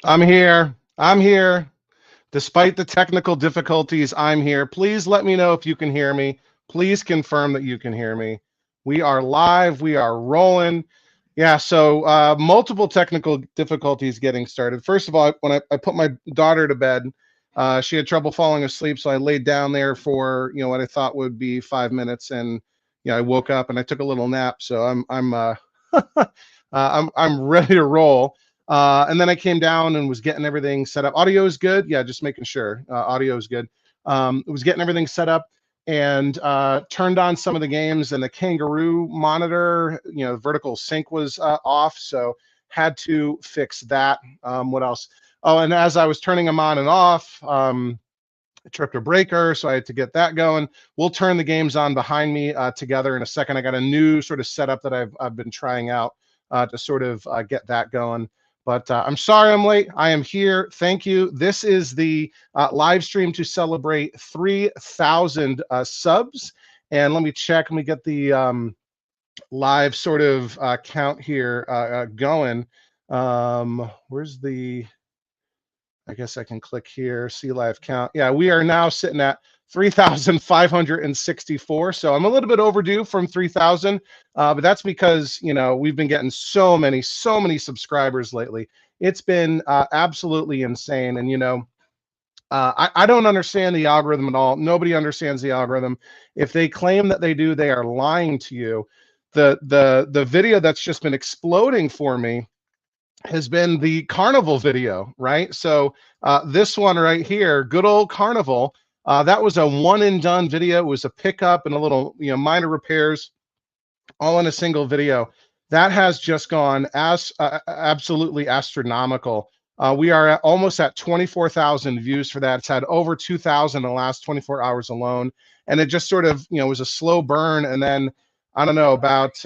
I'm here. I'm here. Despite the technical difficulties, I'm here. Please let me know if you can hear me. Please confirm that you can hear me. We are live. We are rolling. Yeah, so multiple technical difficulties getting started. First of all, when I put my daughter to bed, she had trouble falling asleep, so I laid down there for what I thought would be 5 minutes, and I woke up and I took a little nap. So I'm ready to roll. And then I came down and was getting everything set up. Audio is good. Yeah, just making sure audio is good. It was getting everything set up and turned on some of the games, and the kangaroo monitor, vertical sync was off. So had to fix that. What else? Oh, and as I was turning them on and off, I tripped a breaker, so I had to get that going. We'll turn the games on behind me together in a second. I got a new sort of setup that I've been trying out to sort of get that going. But I'm sorry I'm late. I am here. Thank you. This is the live stream to celebrate 3,000 subs. And let me check. Let me get the live sort of count here going. Where's the I guess I can click here, see live count. Yeah, we are now sitting at 3,564. So I'm a little bit overdue from 3,000, but that's because, we've been getting so many subscribers lately. It's been absolutely insane. And, I don't understand the algorithm at all. Nobody understands the algorithm. If they claim that they do, they are lying to you. The video that's just been exploding for me has been the carnival video, right? So this one right here, good old carnival, that was a one and done video. It was a pickup and a little, minor repairs, all in a single video. That has just gone as absolutely astronomical. We are almost at 24,000 views for that. It's had over 2,000 in the last 24 hours alone, and it just sort of, was a slow burn, and then I don't know about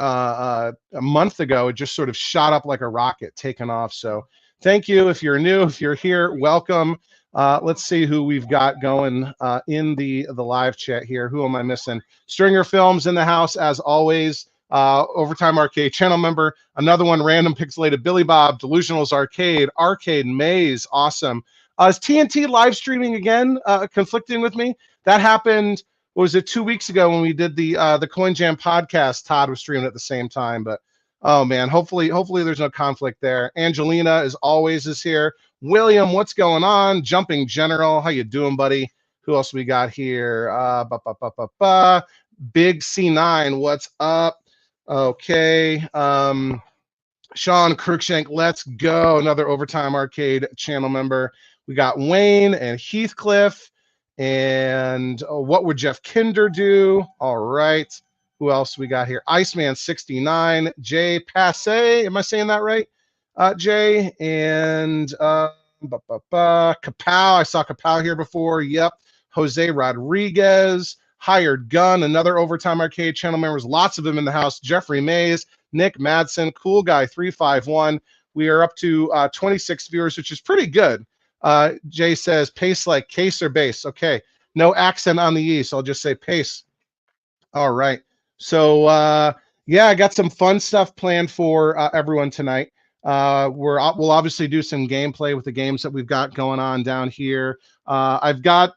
a month ago, it just sort of shot up like a rocket, taken off. So thank you. If you're new, if you're here, welcome. Let's see who we've got going in the live chat here. Who am I missing? Stringer Films in the house, as always. Overtime Arcade channel member. Another one, Random Pixelated Billy Bob, Delusionals Arcade, Arcade Maze, awesome. Is TNT live streaming again, conflicting with me? That happened, what was it, 2 weeks ago when we did the Coin Jam podcast. Todd was streaming at the same time, but oh man, hopefully there's no conflict there. Angelina, as always, is here. William, what's going on? Jumping General, how you doing, buddy? Who else we got here? Big C9, what's up? Okay. Sean Cruikshank, let's go. Another Overtime Arcade channel member. We got Wayne and Heathcliff. And what would Jeff Kinder do? All right. Who else we got here? Iceman 69, Jay Passe. Am I saying that right? Jay and Kapow. I saw Kapow here before. Yep. Jose Rodriguez, Hired Gun, another Overtime Arcade channel members. Lots of them in the house. Jeffrey Mays, Nick Madsen, Cool Guy 351. We are up to 26 viewers, which is pretty good. Jay says, pace like case or base. Okay. No accent on the E, so I'll just say pace. All right. So, yeah, I got some fun stuff planned for everyone tonight. We'll obviously do some gameplay with the games that we've got going on down here. I've got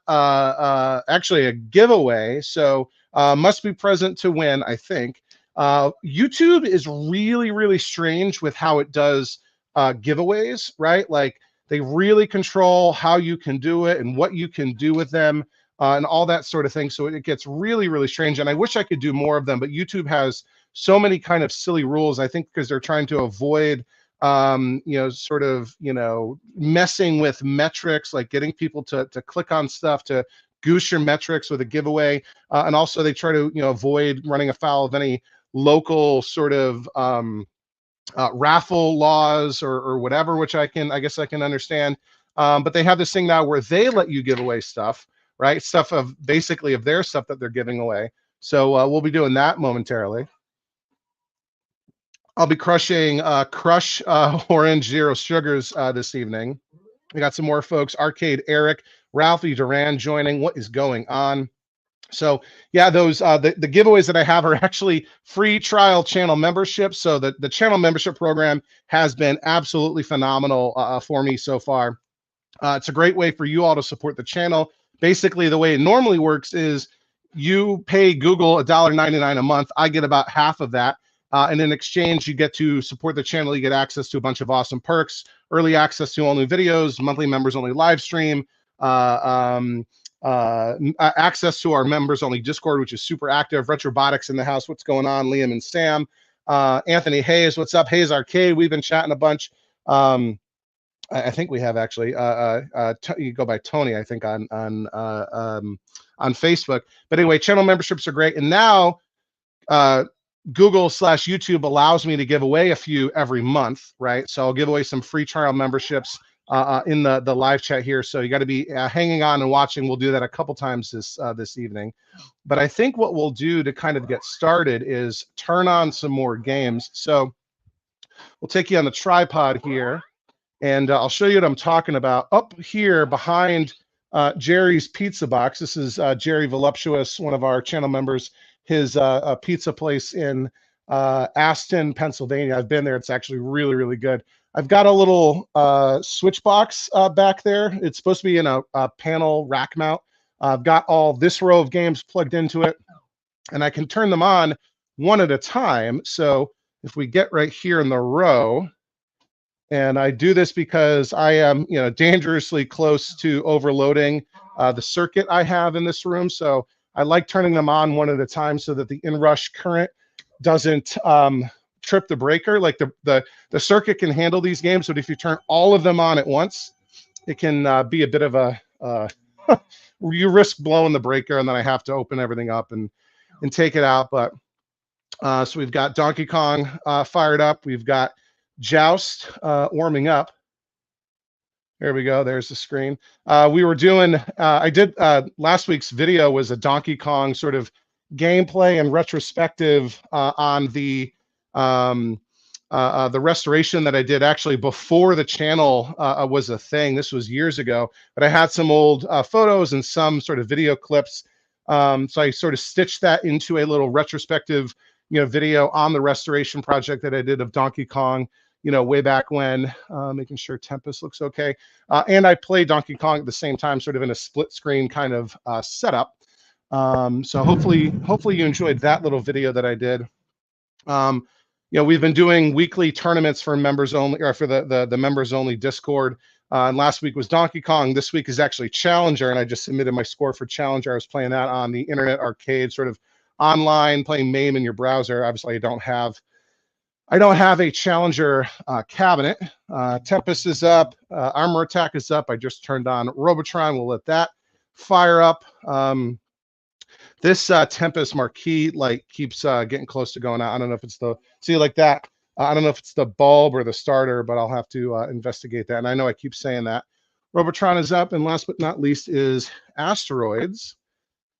actually a giveaway, so must be present to win, I think. YouTube is really, really strange with how it does giveaways, right? Like they really control how you can do it and what you can do with them. And all that sort of thing. So it gets really, really strange. And I wish I could do more of them, but YouTube has so many kind of silly rules, I think, because they're trying to avoid, sort of, messing with metrics, like getting people to click on stuff to goose your metrics with a giveaway. And also they try to, avoid running afoul of any local sort of raffle laws or whatever, which I guess I can understand. But they have this thing now where they let you give away stuff, right? Stuff of basically of their stuff that they're giving away. So we'll be doing that momentarily. I'll be crushing Crush Orange Zero Sugars this evening. We got some more folks. Arcade Eric, Ralphie Duran joining. What is going on? So yeah, those the giveaways that I have are actually free trial channel memberships. So the channel membership program has been absolutely phenomenal for me so far. It's a great way for you all to support the channel. Basically, the way it normally works is you pay Google $1.99 a month. I get about half of that. And in exchange, you get to support the channel. You get access to a bunch of awesome perks, early access to all new videos, monthly members only live stream, access to our members only Discord, which is super active. Retrobotics in the house. What's going on? Liam and Sam. Anthony Hayes, what's up? Hayes Arcade. We've been chatting a bunch. I think we have actually. You go by Tony, I think, on Facebook. But anyway, channel memberships are great, and now Google/YouTube allows me to give away a few every month, right? So I'll give away some free trial memberships in the live chat here. So you got to be hanging on and watching. We'll do that a couple times this evening. But I think what we'll do to kind of get started is turn on some more games. So we'll take you on the tripod here. And I'll show you what I'm talking about. Up here behind Jerry's Pizza Box, this is Jerry Voluptuous, one of our channel members, his pizza place in Aston, Pennsylvania. I've been there. It's actually really, really good. I've got a little switch box back there. It's supposed to be in a panel rack mount. I've got all this row of games plugged into it, and I can turn them on one at a time. So if we get right here in the row, and I do this because I am, dangerously close to overloading the circuit I have in this room. So I like turning them on one at a time so that the inrush current doesn't trip the breaker. Like the circuit can handle these games, but if you turn all of them on at once, it can be a bit of a you risk blowing the breaker, and then I have to open everything up and take it out. But so we've got Donkey Kong fired up. We've got Joust warming up. There we go. There's the screen. We were doing, I did last week's video was a Donkey Kong sort of gameplay and retrospective on the restoration that I did actually before the channel was a thing. This was years ago, but I had some old photos and some sort of video clips. So I sort of stitched that into a little retrospective, video on the restoration project that I did of Donkey Kong, way back when, making sure Tempest looks okay. And I played Donkey Kong at the same time, sort of in a split screen kind of setup. So hopefully you enjoyed that little video that I did. We've been doing weekly tournaments for members only, or for the members only Discord. And last week was Donkey Kong. This week is actually Challenger, and I just submitted my score for Challenger. I was playing that on the Internet Arcade, sort of online, playing MAME in your browser. Obviously, I don't have a Challenger cabinet. Tempest is up. Armor Attack is up. I just turned on Robotron. We'll let that fire up. This Tempest marquee light keeps getting close to going out. I don't know if it's like that. I don't know if it's the bulb or the starter, but I'll have to investigate that. And I know I keep saying that. Robotron is up. And last but not least is Asteroids.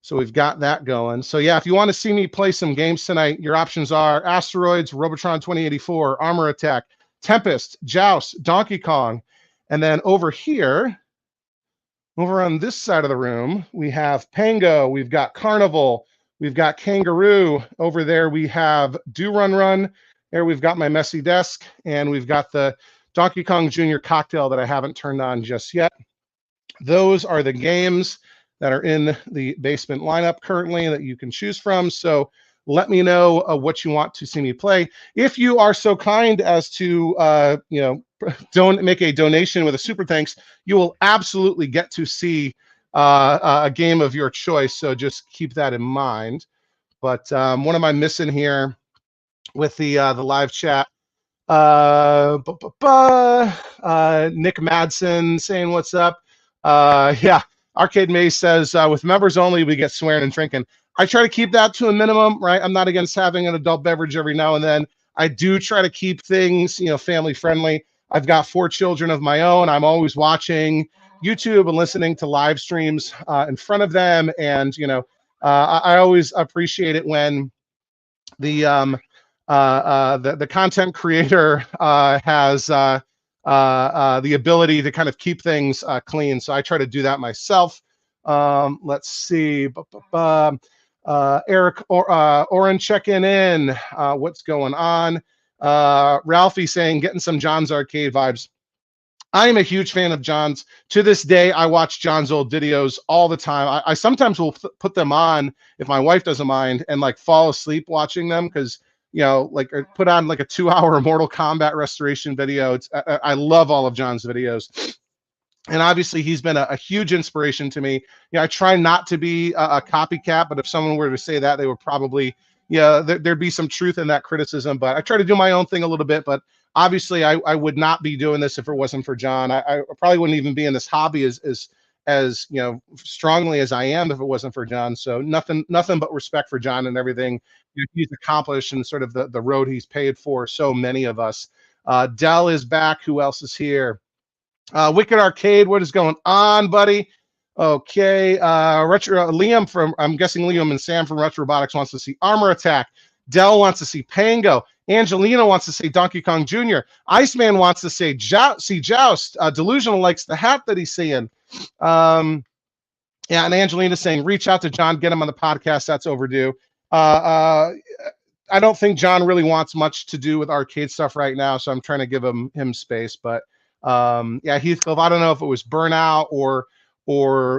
So we've got that going. So yeah, if you want to see me play some games tonight, your options are Asteroids, Robotron 2084, Armor Attack, Tempest, Joust, Donkey Kong. And then over here, over on this side of the room, we have Pango, we've got Carnival, we've got Kangaroo. Over there we have Do Run Run. There we've got my messy desk, and we've got the Donkey Kong Jr. cocktail that I haven't turned on just yet. Those are the games that are in the basement lineup currently that you can choose from. So let me know what you want to see me play. If you are so kind as to, don't make a donation with a super thanks, you will absolutely get to see a game of your choice. So just keep that in mind. But what am I missing here with the live chat? Nick Madsen saying what's up. Yeah. Arcade Maze says, with members only, we get swearing and drinking. I try to keep that to a minimum, right? I'm not against having an adult beverage every now and then. I do try to keep things, family friendly. I've got 4 children of my own. I'm always watching YouTube and listening to live streams in front of them. And, I always appreciate it when the content creator has the ability to kind of keep things clean. So I try to do that myself. Let's see. Eric Oren checking in. What's going on? Ralphie saying, getting some John's Arcade vibes. I am a huge fan of John's. To this day, I watch John's old videos all the time. I sometimes will put them on if my wife doesn't mind and like fall asleep watching them because, you know, like put on like a 2-hour Mortal Kombat restoration video. I love all of John's videos. And obviously, he's been a huge inspiration to me. You know, I try not to be a copycat, but if someone were to say that, they would probably, yeah, there'd be some truth in that criticism. But I try to do my own thing a little bit. But obviously, I would not be doing this if it wasn't for John. I probably wouldn't even be in this hobby as you know, strongly as I am if it wasn't for John. So nothing but respect for John and everything he's accomplished and sort of the road he's paved for so many of us. Dell is back. Who else is here? Wicked Arcade, what is going on, buddy? Okay, Liam from, I'm guessing Liam and Sam from Retro Robotics wants to see Armor Attack. Dell wants to see Pango. Angelina wants to see Donkey Kong Jr. Iceman wants to say Joust. Delusional likes the hat that he's seeing. Yeah, and Angelina saying, reach out to John, get him on the podcast. That's overdue. I don't think John really wants much to do with arcade stuff right now, so I'm trying to give him space, but yeah, Heathcliff, I don't know if it was Burnout or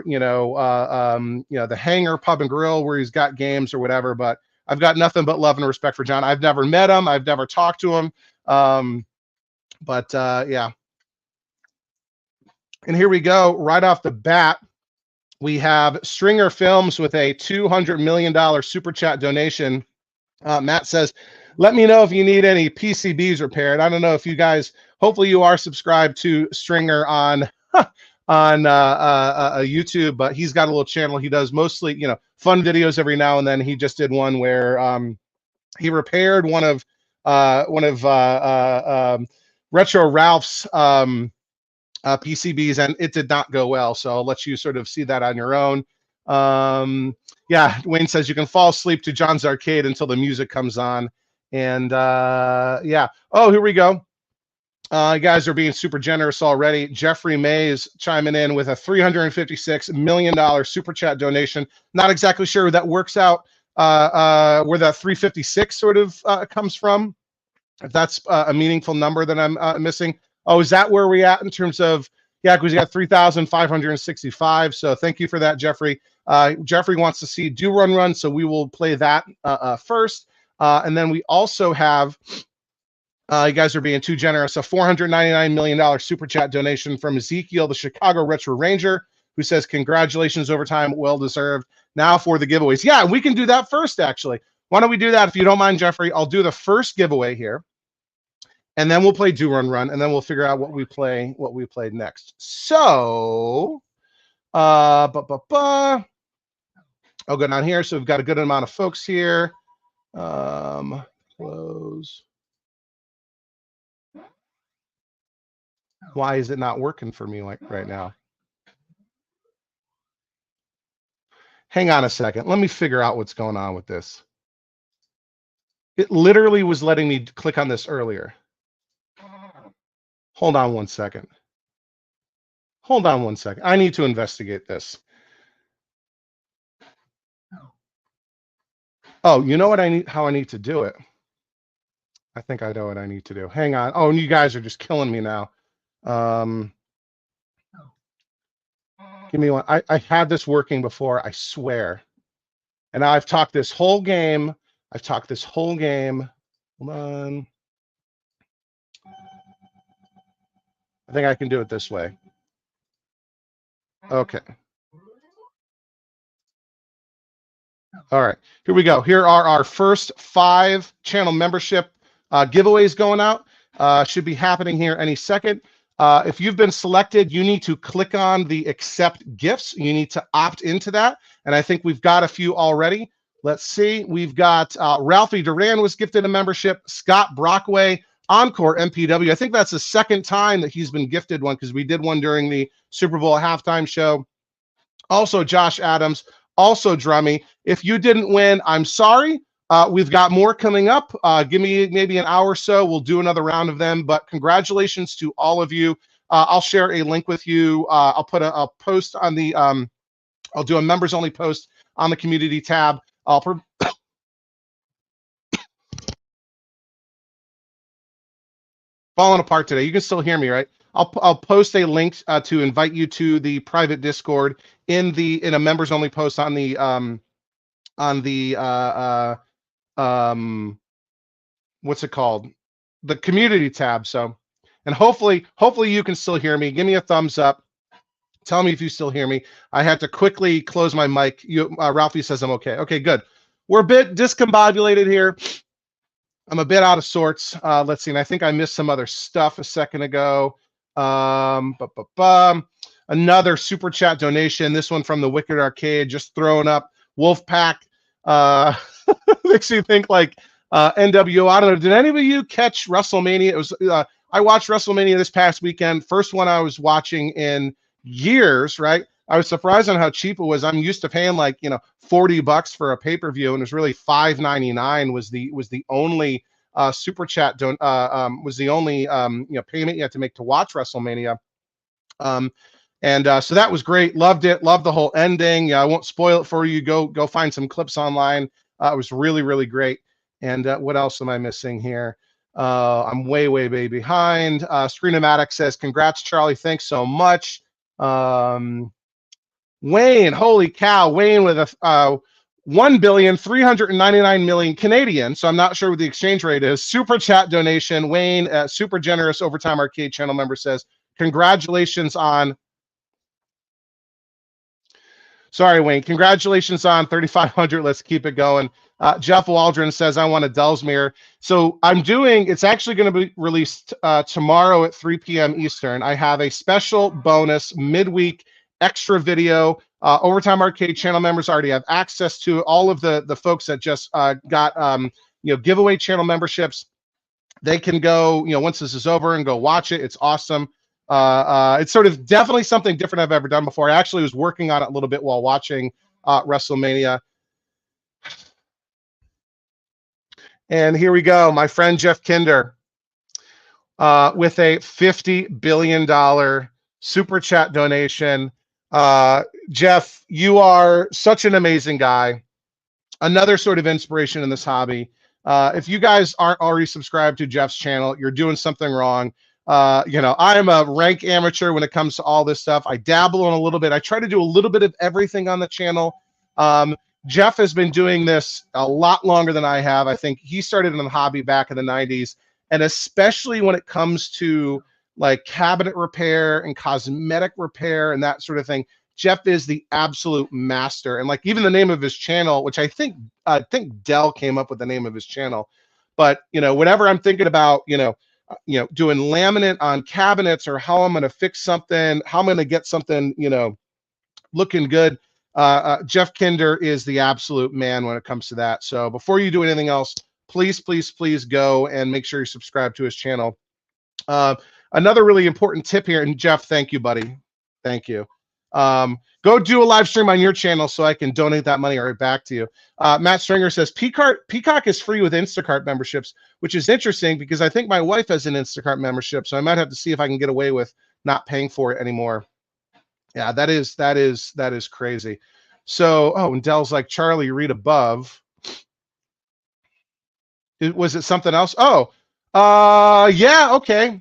you know the Hangar Pub and Grill where he's got games or whatever, but I've got nothing but love and respect for John. I've never met him, I've never talked to him, but yeah. And here we go. Right off the bat, we have Stringer Films with a $200 million super chat donation. Matt says, let me know if you need any PCBs repaired. I don't know if you guys, hopefully you are subscribed to Stringer on YouTube, but he's got a little channel. He does mostly, you know, fun videos every now and then. He just did one where he repaired one of Retro Ralph's PCBs, and it did not go well. So I'll let you sort of see that on your own. Yeah, Wayne says you can fall asleep to John's Arcade until the music comes on. And yeah. Oh, here we go. You guys are being super generous already. Jeffrey Mays chiming in with a $356 million super chat donation. Not exactly sure where that works out, where that 356 sort of comes from. If that's a meaningful number that I'm missing. Oh, is that where we at in terms of, yeah, because we got 3,565. So thank you for that, Jeffrey. Jeffrey wants to see Do Run Run, so we will play that first. And then we also have, you guys are being too generous, a $499 million super chat donation from Ezekiel, the Chicago Retro Ranger, who says, congratulations, overtime, well deserved. Now for the giveaways. Yeah, we can do that first, actually. Why don't we do that if you don't mind, Jeffrey? I'll do the first giveaway here. And then we'll play Do Run Run, and then we'll figure out what we play next. So, I'll go down here. So we've got a good amount of folks here. Close. Why is it not working for me like right now? Hang on a second. Let me figure out what's going on with this. It literally was letting me click on this earlier. Hold on one second. Hold on one second. I need to investigate this. Oh, you know what I need? How I need to do it? I think I know what I need to do. Hang on. Oh, and you guys are just killing me now. Give me one. I had this working before, I swear. And I've talked this whole game. Hold on. I think I can do it this way. Okay. All right, here we go. Here are our first 5 channel membership giveaways going out. Should be happening here any second. If you've been selected, you need to click on the accept gifts. You need to opt into that. And I think we've got a few already. Let's see. We've got Ralphie Duran was gifted a membership. Scott Brockway, Encore MPW. I think that's the second time that he's been gifted one because we did one during the Super Bowl halftime show. Also, Josh Adams. Also, Drummy. If you didn't win, I'm sorry. We've got more coming up. Give me maybe an hour or so. We'll do another round of them. But congratulations to all of you. I'll share a link with you. I'll put a post on the I'll do a members only post on the community tab. I'll falling apart today. You can still hear me, right? I'll post a link to invite you to the private Discord in a members only post on the what's it called? The community tab. So, and hopefully you can still hear me. Give me a thumbs up. Tell me if you still hear me. I had to quickly close my mic. Ralphie says I'm okay. Okay, good. We're a bit discombobulated here. I'm a bit out of sorts. Let's see. And I think I missed some other stuff a second ago. Another super chat donation. This one from the Wicked Arcade, just throwing up Wolfpack. Makes you think like NWO. I don't know. Did any of you catch WrestleMania? It was I watched WrestleMania this past weekend. First one I was watching in years, right? I was surprised on how cheap it was. I'm used to paying like, $40 for a pay-per-view, and it was really $5.99 was the only super chat was the only payment you had to make to watch WrestleMania. So that was great. Loved it. Loved the whole ending. Yeah, I won't spoil it for you. Go find some clips online. It was really, really great. And what else am I missing here? I'm way behind. Screenomatic says, congrats, Charlie. Thanks so much. Wayne, holy cow, Wayne with a 1,399,000,000 Canadian. So I'm not sure what the exchange rate is. Super chat donation. Wayne, super generous Overtime Arcade channel member, says, congratulations on. Sorry, Wayne. Congratulations on 3,500. Let's keep it going. Jeff Waldron says, I want a Delsmere. So it's actually going to be released tomorrow at 3 p.m. Eastern. I have a special bonus midweek extra video. Overtime Arcade channel members already have access to. All of the folks that just got giveaway channel memberships, they can go, once this is over, and go watch it. It's awesome. It's sort of definitely something different I've ever done before. I actually was working on it a little bit while watching WrestleMania. And here we go. My friend Jeff Kinder with a $50 billion super chat donation. Jeff, you are such an amazing guy. Another sort of inspiration in this hobby. If you guys aren't already subscribed to Jeff's channel, you're doing something wrong. I am a rank amateur when it comes to all this stuff. I dabble in a little bit. I try to do a little bit of everything on the channel. Jeff has been doing this a lot longer than I have. I think he started in the hobby back in the 90s. And especially when it comes to like cabinet repair and cosmetic repair and that sort of thing, Jeff is the absolute master. And like even the name of his channel, which I think Dell came up with the name of his channel. But, whenever I'm thinking about, doing laminate on cabinets, or how I'm going to fix something, how I'm going to get something, looking good, Jeff Kinder is the absolute man when it comes to that. So before you do anything else, please go and make sure you subscribe to his channel. Another really important tip here, and Jeff, thank you, buddy. Thank you. Go do a live stream on your channel so I can donate that money right back to you. Matt Stringer says, Peacock is free with Instacart memberships, which is interesting because I think my wife has an Instacart membership, so I might have to see if I can get away with not paying for it anymore. Yeah, that is crazy. So, and Dell's like, Charlie, read above. Was it something else? Yeah, okay.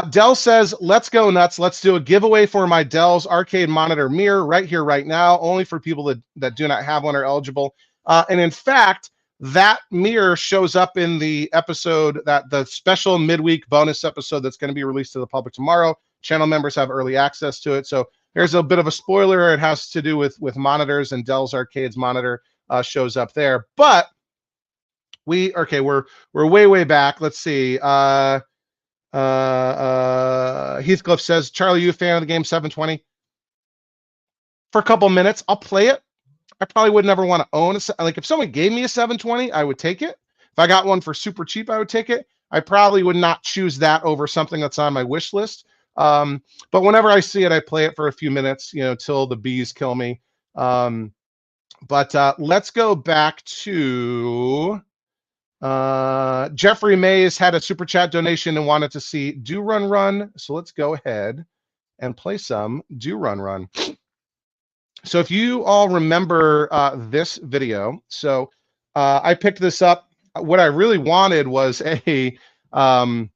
Dell says, let's go nuts. Let's do a giveaway for my Dell's arcade monitor mirror right here, right now, only for people that do not have one or eligible. And in fact, that mirror shows up in the episode, the special midweek bonus episode that's going to be released to the public tomorrow. Channel members have early access to it. So there's a bit of a spoiler. It has to do with monitors, and Dell's Arcade's monitor shows up there. But we're way back. Let's see. Heathcliff says, Charlie, you a fan of the game 720? For a couple minutes, I'll play it. I probably would never want to own like if someone gave me a 720, I would take it. If I got one for super cheap, I would take it. I probably would not choose that over something that's on my wish list. But whenever I see it, I play it for a few minutes, till the bees kill me. But let's go back to Jeffrey Mays had a super chat donation and wanted to see Do Run Run. So let's go ahead and play some Do Run Run. So if you all remember this video, so I picked this up. What I really wanted was um,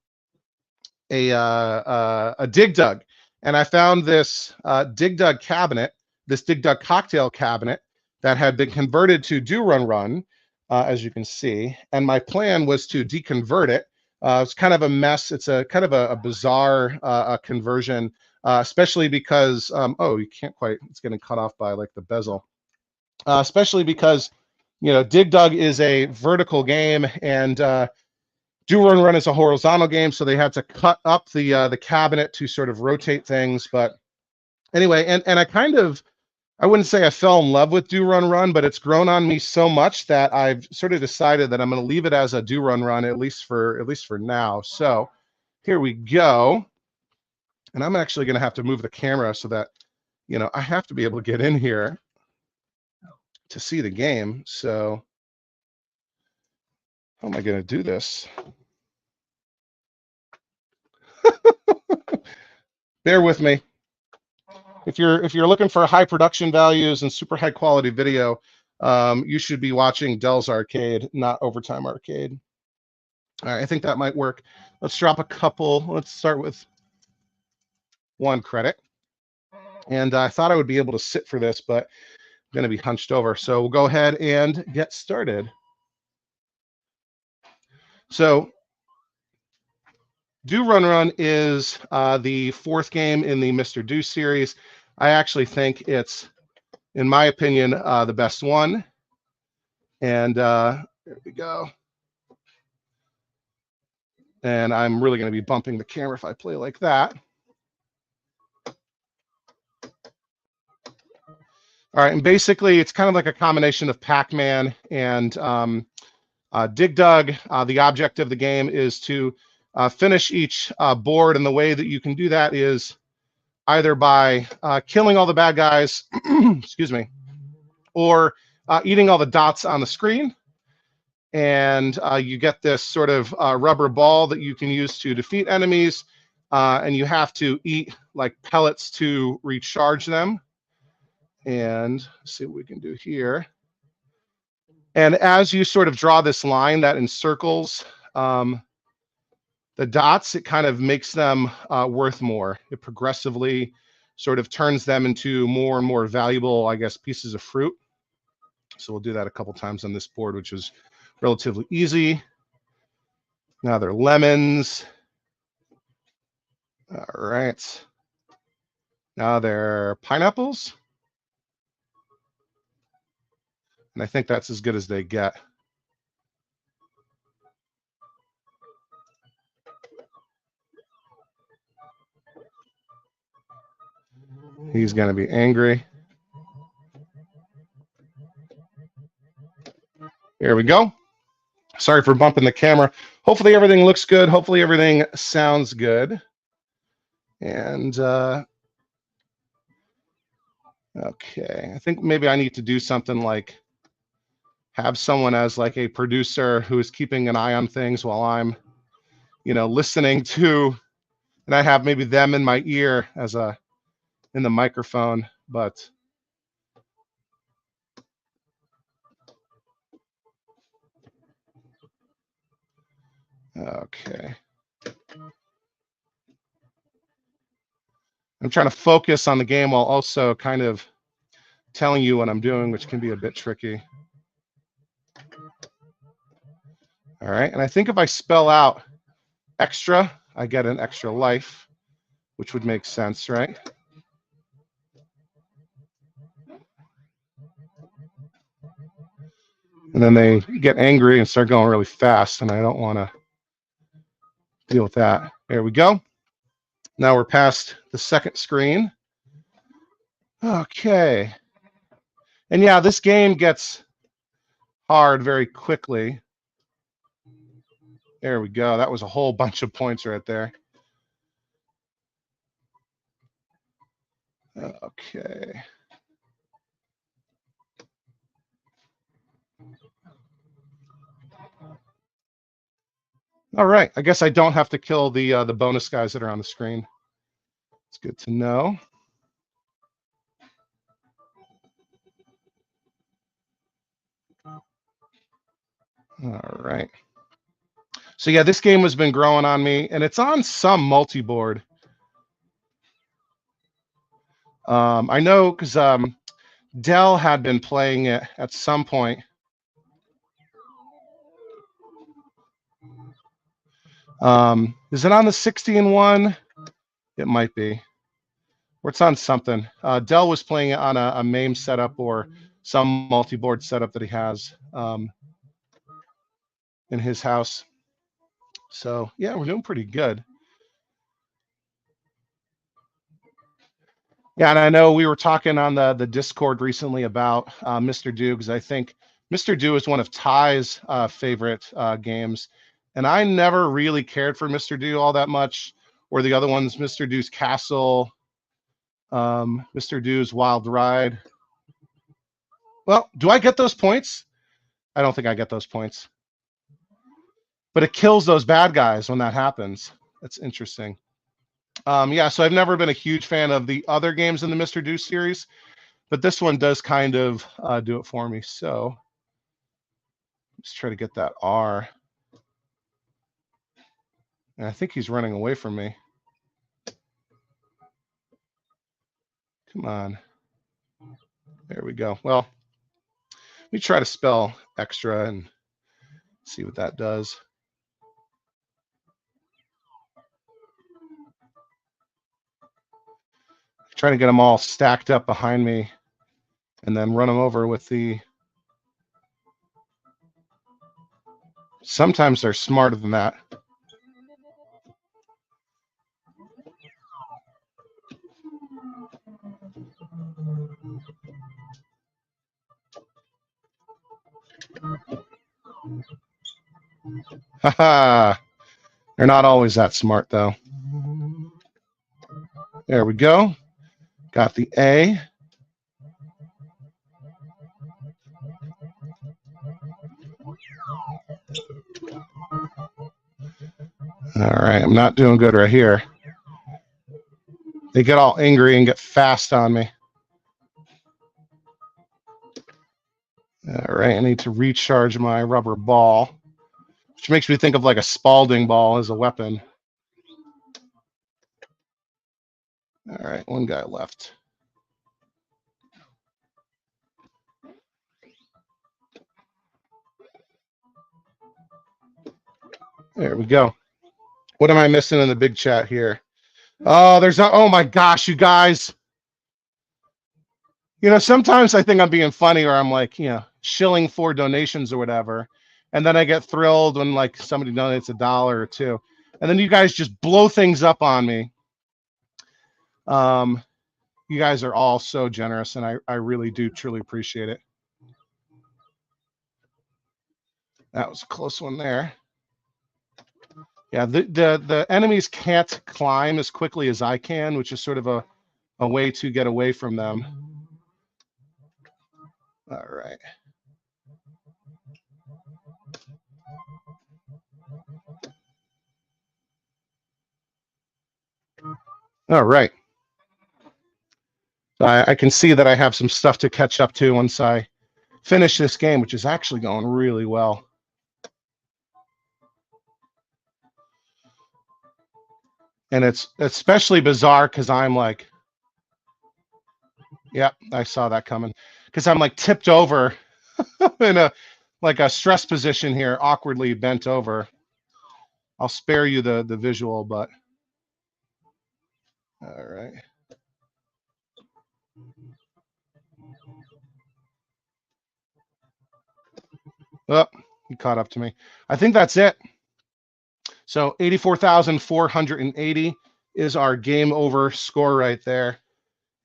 a Dig Dug, and I found this Dig Dug cabinet, this Dig Dug cocktail cabinet that had been converted to Do Run Run, as you can see. And my plan was to deconvert it. It's kind of a mess. It's a kind of a bizarre conversion, especially because oh, you can't quite. It's getting cut off by like the bezel. Especially because Dig Dug is a vertical game, and Do Run Run is a horizontal game, so they had to cut up the cabinet to sort of rotate things. But anyway, and I wouldn't say I fell in love with Do Run Run, but it's grown on me so much that I've sort of decided that I'm going to leave it as a Do Run Run at least for now. So here we go, and I'm actually going to have to move the camera so that I have to be able to get in here to see the game. So how am I going to do this? Bear with me. If you're looking for high production values and super high quality video, you should be watching Dell's Arcade, not Overtime Arcade. All right, I think that might work. Let's drop a couple. Let's start with 1 credit. And I thought I would be able to sit for this, but I'm going to be hunched over. So we'll go ahead and get started. So Do Run Run is the 4th game in the Mr. Do series. I actually think it's, in my opinion, the best one. And there we go. And I'm really going to be bumping the camera if I play like that. All right, and basically it's kind of like a combination of Pac-Man and Dig Dug. The object of the game is to finish each board, and the way that you can do that is either by killing all the bad guys, excuse me, or eating all the dots on the screen. And you get this sort of rubber ball that you can use to defeat enemies, and you have to eat like pellets to recharge them. And let's see what we can do here. And as you sort of draw this line that encircles the dots, it kind of makes them worth more. It progressively sort of turns them into more and more valuable, I guess, pieces of fruit. So we'll do that a couple times on this board, which is relatively easy. Now they're lemons. All right. Now they're pineapples. And I think that's as good as they get. He's going to be angry. Here we go. Sorry for bumping the camera. Hopefully everything looks good. Hopefully everything sounds good. And okay, I think maybe I need to do something like have someone as like a producer who is keeping an eye on things while I'm, listening to, and I have maybe them in my ear as in the microphone, but okay. I'm trying to focus on the game while also kind of telling you what I'm doing, which can be a bit tricky. All right, and I think if I spell out extra, I get an extra life, which would make sense, right? And then they get angry and start going really fast, and I don't want to deal with that. There we go. Now we're past the second screen. Okay. And yeah, this game gets hard very quickly. There we go. That was a whole bunch of points right there. Okay. All right. I guess I don't have to kill the bonus guys that are on the screen. It's good to know. All right. So yeah, this game has been growing on me, and it's on some multi-board. I know because Dell had been playing it at some point. Is it on the 60-1? It might be. Or it's on something. Dell was playing it on a MAME setup or some multi-board setup that he has in his house. So yeah, we're doing pretty good. Yeah, and I know we were talking on the Discord recently about Mr. Do, because I think Mr. Do is one of Ty's favorite games, and I never really cared for Mr. Do all that much, or the other ones, Mr. Do's Castle, Mr. Do's Wild Ride. Well, do I get those points? I don't think I get those points, but it kills those bad guys when that happens. That's interesting. Yeah, so I've never been a huge fan of the other games in the Mr. Do series, but this one does kind of do it for me. So let's try to get that R. And I think he's running away from me. Come on. There we go. Well, let me try to spell extra and see what that does. Trying to get them all stacked up behind me and then run them over with the... Sometimes they're smarter than that. Haha. They're not always that smart, though. There we go. Got the A. All right, I'm not doing good right here. They get all angry and get fast on me. All right, I need to recharge my rubber ball, which makes me think of like a Spalding ball as a weapon. All right, one guy left. There we go. What am I missing in the big chat here? Oh, there's not. Oh my gosh, you guys. You know, sometimes I think I'm being funny, or I'm like, shilling for donations or whatever, and then I get thrilled when like somebody donates $1 or $2, and then you guys just blow things up on me. You guys are all so generous, and I really do truly appreciate it. That was a close one there. Yeah, the enemies can't climb as quickly as I can, which is sort of a way to get away from them. All right. All right. I can see that I have some stuff to catch up to once I finish this game, which is actually going really well. And it's especially bizarre because I'm like, yep, I saw that coming. Because I'm like tipped over in a stress position here, awkwardly bent over. I'll spare you the visual, but all right. Oh, he caught up to me. I think that's it. So 84,480 is our game over score right there.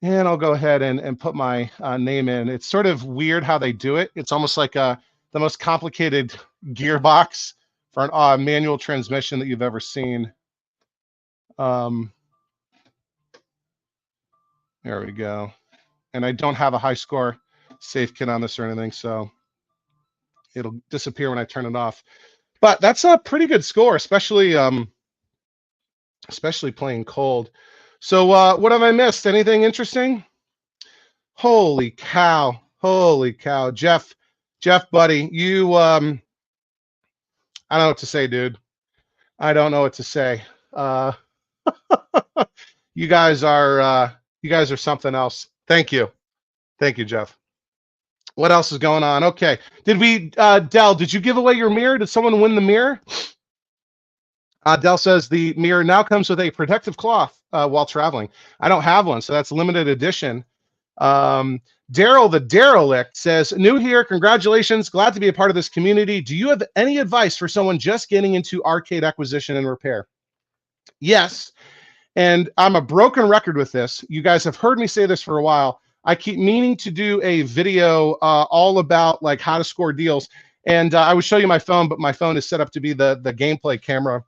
And I'll go ahead and put my name in. It's sort of weird how they do it. It's almost like the most complicated gearbox for an manual transmission that you've ever seen. There we go. And I don't have a high score safe kit on this or anything, so it'll disappear when I turn it off. But that's a pretty good score, especially playing cold. So what have I missed? Anything interesting? Holy cow. Holy cow. Jeff, Jeff, buddy, you I don't know what to say, dude. I don't know what to say. Uh, you guys are something else. Thank you, Jeff. What else is going on? Okay, did we Dell? Did you give away your mirror? Did someone win the mirror? Dell says the mirror now comes with a protective cloth while traveling. I don't have one, so that's limited edition. Daryl the Derelict says, new here, congratulations, glad to be a part of this community. Do you have any advice for someone just getting into arcade acquisition and repair? Yes, and I'm a broken record with this. You guys have heard me say this for a while. I keep meaning to do a video all about like how to score deals, and I would show you my phone, but my phone is set up to be the gameplay camera.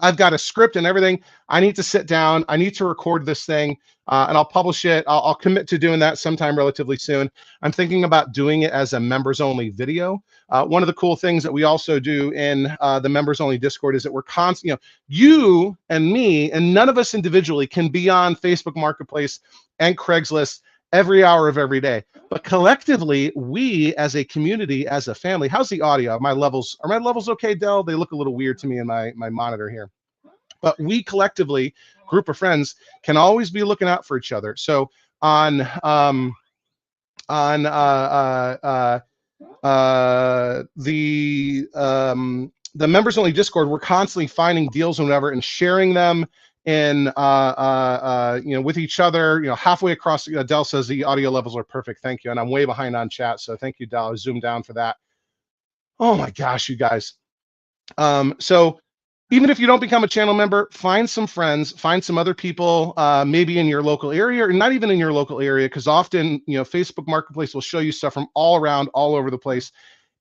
I've got a script and everything. I need to sit down. I need to record this thing, and I'll publish it. I'll commit to doing that sometime relatively soon. I'm thinking about doing it as a members-only video. One of the cool things that we also do in the members-only Discord is that we're constantly, you and me, and none of us individually can be on Facebook Marketplace and Craigslist every hour of every day. But collectively, we as a community, as a family, how's the audio? Are my levels okay, Dell? They look a little weird to me in my monitor here. But we collectively, group of friends, can always be looking out for each other. So on the members only Discord, we're constantly finding deals and whatever and sharing them in with each other, halfway across. Dell says the audio levels are perfect. Thank you. And I'm way behind on chat, so thank you, Dell. I zoomed down for that. Oh my gosh, you guys. So even if you don't become a channel member, find some friends, find some other people, maybe in your local area or not even in your local area, because often, Facebook Marketplace will show you stuff from all around, all over the place.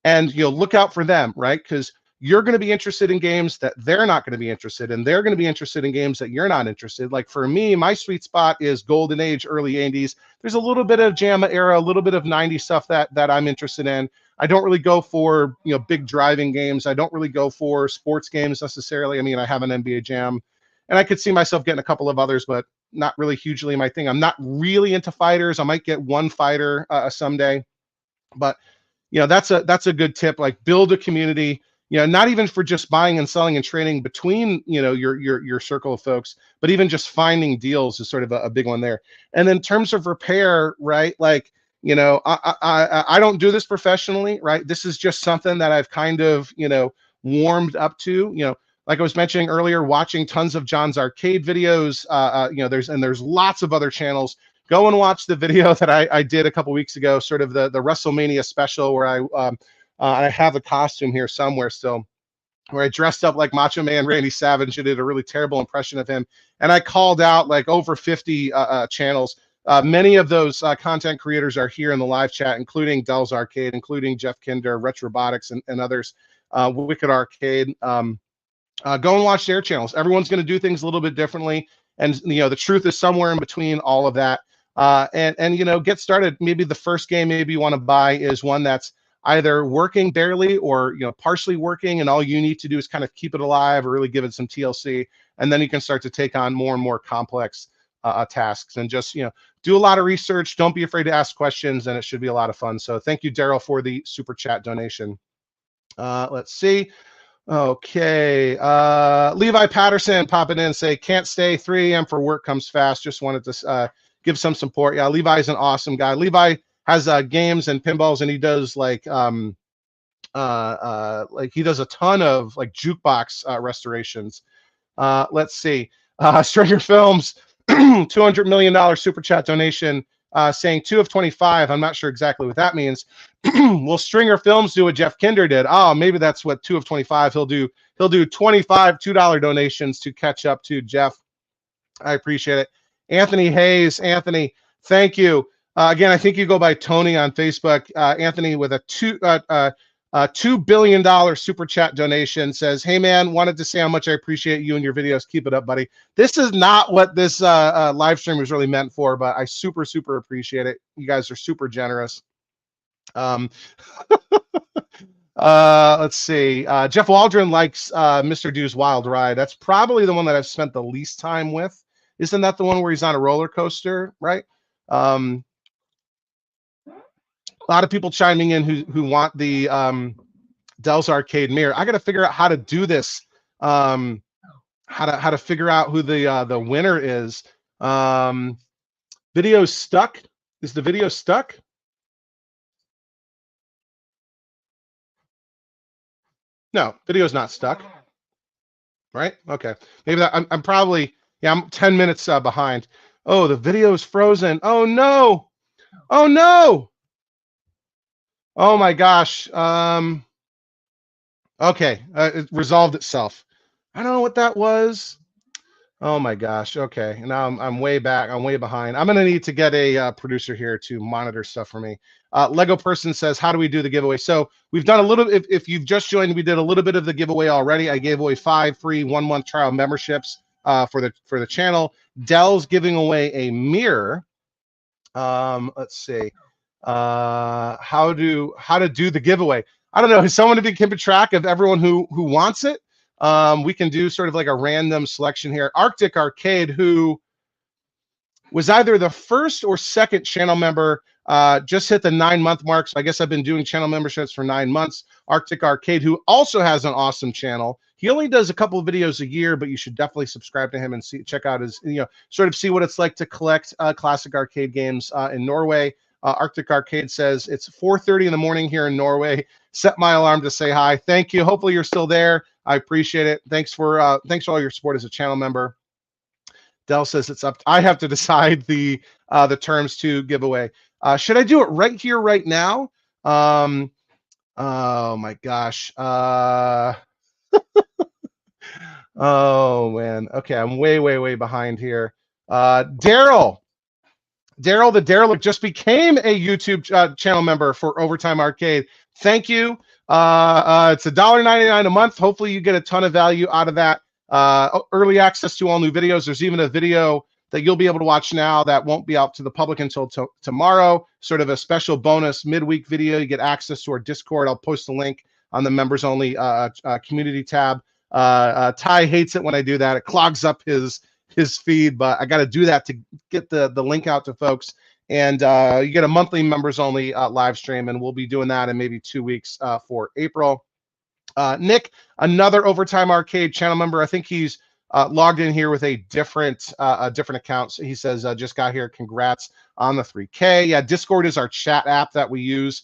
And look out for them, right? Because you're going to be interested in games that they're not going to be interested in. They're going to be interested in games that you're not interested. Like for me, my sweet spot is Golden Age, early 80s. There's a little bit of JAMA era, a little bit of 90s stuff that I'm interested in. I don't really go for big driving games. I don't really go for sports games necessarily. I mean, I have an NBA Jam, and I could see myself getting a couple of others, but not really hugely my thing. I'm not really into fighters. I might get one fighter someday, but that's a good tip. Like build a community. Not even for just buying and selling and trading between your circle of folks, but even just finding deals is sort of a big one there. And in terms of repair, right? Like I don't do this professionally, right? This is just something that I've kind of warmed up to. Like I was mentioning earlier, watching tons of John's arcade videos. There's lots of other channels. Go and watch the video that I did a couple weeks ago, sort of the WrestleMania special, where I have a costume here somewhere still, where I dressed up like Macho Man Randy Savage and did a really terrible impression of him. And I called out like over 50 channels. Many of those content creators are here in the live chat, including Dell's Arcade, including Jeff Kinder, Retrobotics, and others, Wicked Arcade. Go and watch their channels. Everyone's going to do things a little bit differently. And, the truth is somewhere in between all of that. And get started. Maybe the first game maybe you want to buy is one that's either working barely or partially working, and all you need to do is kind of keep it alive or really give it some TLC, and then you can start to take on more and more complex tasks, and just do a lot of research. Don't be afraid to ask questions, and it should be a lot of fun. So thank you, Daryl, for the super chat donation. Let's see. Okay, Levi Patterson popping in, say can't stay, 3 a.m. for work comes fast. Just wanted to give some support. Yeah, Levi's an awesome guy. Levi has games and pinballs, and he does like he does a ton of like jukebox restorations. Let's see. Stringer Films, $200 million super chat donation, saying 2 of 25. I'm not sure exactly what that means. Will Stringer Films do what Jeff Kinder did? Oh, maybe that's what 2 of 25 he'll do. He'll do 25 $2 donations to catch up to Jeff. I appreciate it. Anthony Hayes, Anthony, thank you. Again, I think you go by Tony on Facebook. Anthony with a $2 billion super chat donation says, hey man, wanted to say how much I appreciate you and your videos. Keep it up, buddy. This is not what this live stream was really meant for, but I super appreciate it. You guys are super generous. Let's see. Jeff Waldron likes Mr. Dew's Wild Ride. That's probably the one that I've spent the least time with. Isn't that the one where he's on a roller coaster, right? A lot of people chiming in who want the Dell's Arcade mirror. I got to figure out how to do this. How to figure out who the winner is. Video's stuck. Is the video stuck? No, video's not stuck. Right? Okay. Maybe that I'm probably, yeah, I'm 10 minutes behind. Oh, the video's frozen. Oh no. Oh no. Oh my gosh. Okay, it resolved itself. I don't know what that was. Oh my gosh. Okay, now I'm way back. I'm way behind. I'm gonna need to get a producer here to monitor stuff for me. Lego person says, "How do we do the giveaway?" So we've done a little. If you've just joined, we did a little bit of the giveaway already. I gave away 5 free 1-month trial memberships for the channel. Dell's giving away a mirror. Let's see. How to do the giveaway? I don't know. Is someone to be keeping track of everyone who wants it? We can do sort of like a random selection here. Arctic Arcade, who was either the first or second channel member, just hit the 9-month mark. So I guess I've been doing channel memberships for 9 months. Arctic Arcade, who also has an awesome channel. He only does a couple of videos a year, but you should definitely subscribe to him and check out his, sort of see what it's like to collect classic arcade games in Norway. Arctic Arcade says it's 4:30 in the morning here in Norway. Set my alarm to say hi. Thank you. Hopefully you're still there. I appreciate it. Thanks for all your support as a channel member. Dell says it's up. I have to decide the terms to giveaway. Should I do it right here, right now? Oh my gosh. Oh man. Okay, I'm way behind here. Daryl the Derelict just became a YouTube channel member for Overtime Arcade. Thank you. It's $1.99 a month. Hopefully you get a ton of value out of that. Early access to all new videos. There's even a video that you'll be able to watch now that won't be out to the public until tomorrow. Sort of a special bonus midweek video. You get access to our Discord. I'll post a link on the members only community tab. Ty hates it when I do that. It clogs up his feed, but I got to do that to get the link out to folks. And you get a monthly members only live stream, and we'll be doing that in maybe 2 weeks for April. Nick, another Overtime Arcade channel member. I think he's logged in here with a different account. So he says, just got here. Congrats on the 3K. Yeah, Discord is our chat app that we use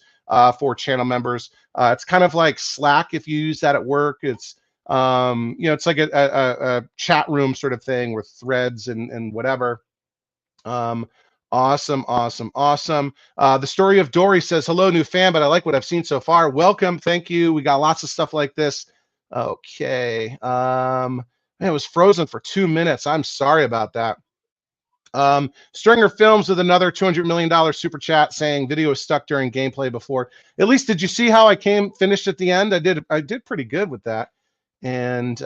for channel members. It's kind of like Slack if you use that at work. It's it's like a chat room sort of thing with threads and whatever. Awesome. The Story of Dory says, hello, new fan, but I like what I've seen so far. Welcome. Thank you. We got lots of stuff like this. Okay. Man, it was frozen for 2 minutes. I'm sorry about that. Stringer Films with another $200 million super chat saying video was stuck during gameplay before. At least, did you see how I finished at the end? I did pretty good with that. And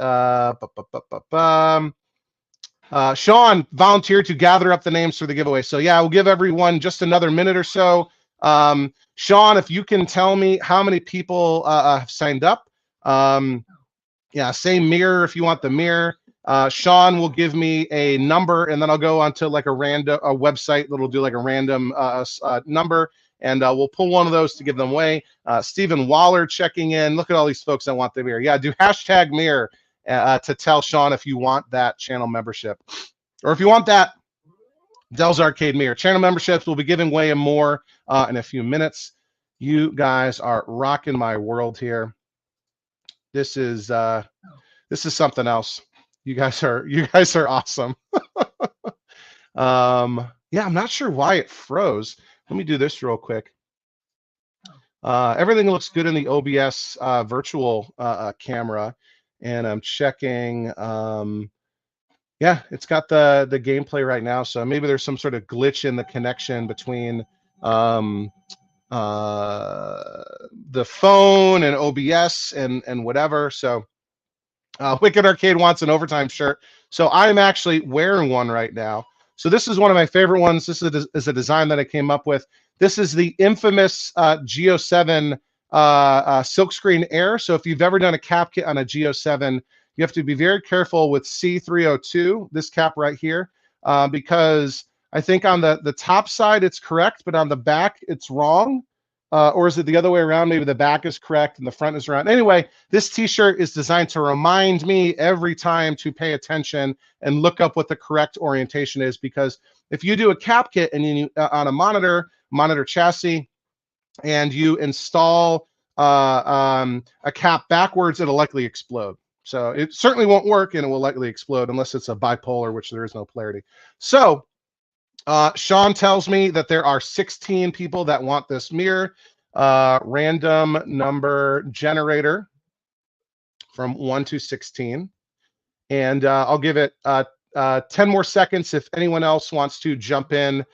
Sean volunteered to gather up the names for the giveaway. So yeah, we'll give everyone just another minute or so. Sean, if you can tell me how many people have signed up. Yeah, same mirror if you want the mirror. Sean will give me a number, and then I'll go onto like a website that'll do like a random number, and we'll pull one of those to give them away. Stephen Waller checking in. Look at all these folks that want the mirror. Yeah, do hashtag mirror to tell Sean if you want that channel membership, or if you want that Dell's Arcade mirror. Channel memberships, we'll be giving away more in a few minutes. You guys are rocking my world here. This is something else. You guys are awesome. Yeah, I'm not sure why it froze. Let me do this real quick. Everything looks good in the OBS virtual camera, and I'm checking. Yeah, it's got the gameplay right now, so maybe there's some sort of glitch in the connection between the phone and OBS and whatever. So Wicked Arcade wants an overtime shirt, so I'm actually wearing one right now. So this is one of my favorite ones. This is a design that I came up with. This is the infamous Geo 7 Silkscreen Air. So if you've ever done a cap kit on a Geo 7, you have to be very careful with C302, this cap right here, because I think on the top side it's correct, but on the back it's wrong. or is it the other way around? Maybe the back is correct and the front is round. Anyway, this t-shirt is designed to remind me every time to pay attention and look up what the correct orientation is, because if you do a cap kit and you on a monitor chassis, and you install a cap backwards, it'll likely explode. So it certainly won't work, and it will likely explode unless it's a bipolar, which there is no polarity. So Sean tells me that there are 16 people that want this mirror. Random number generator from 1 to 16. And I'll give it 10 more seconds if anyone else wants to jump in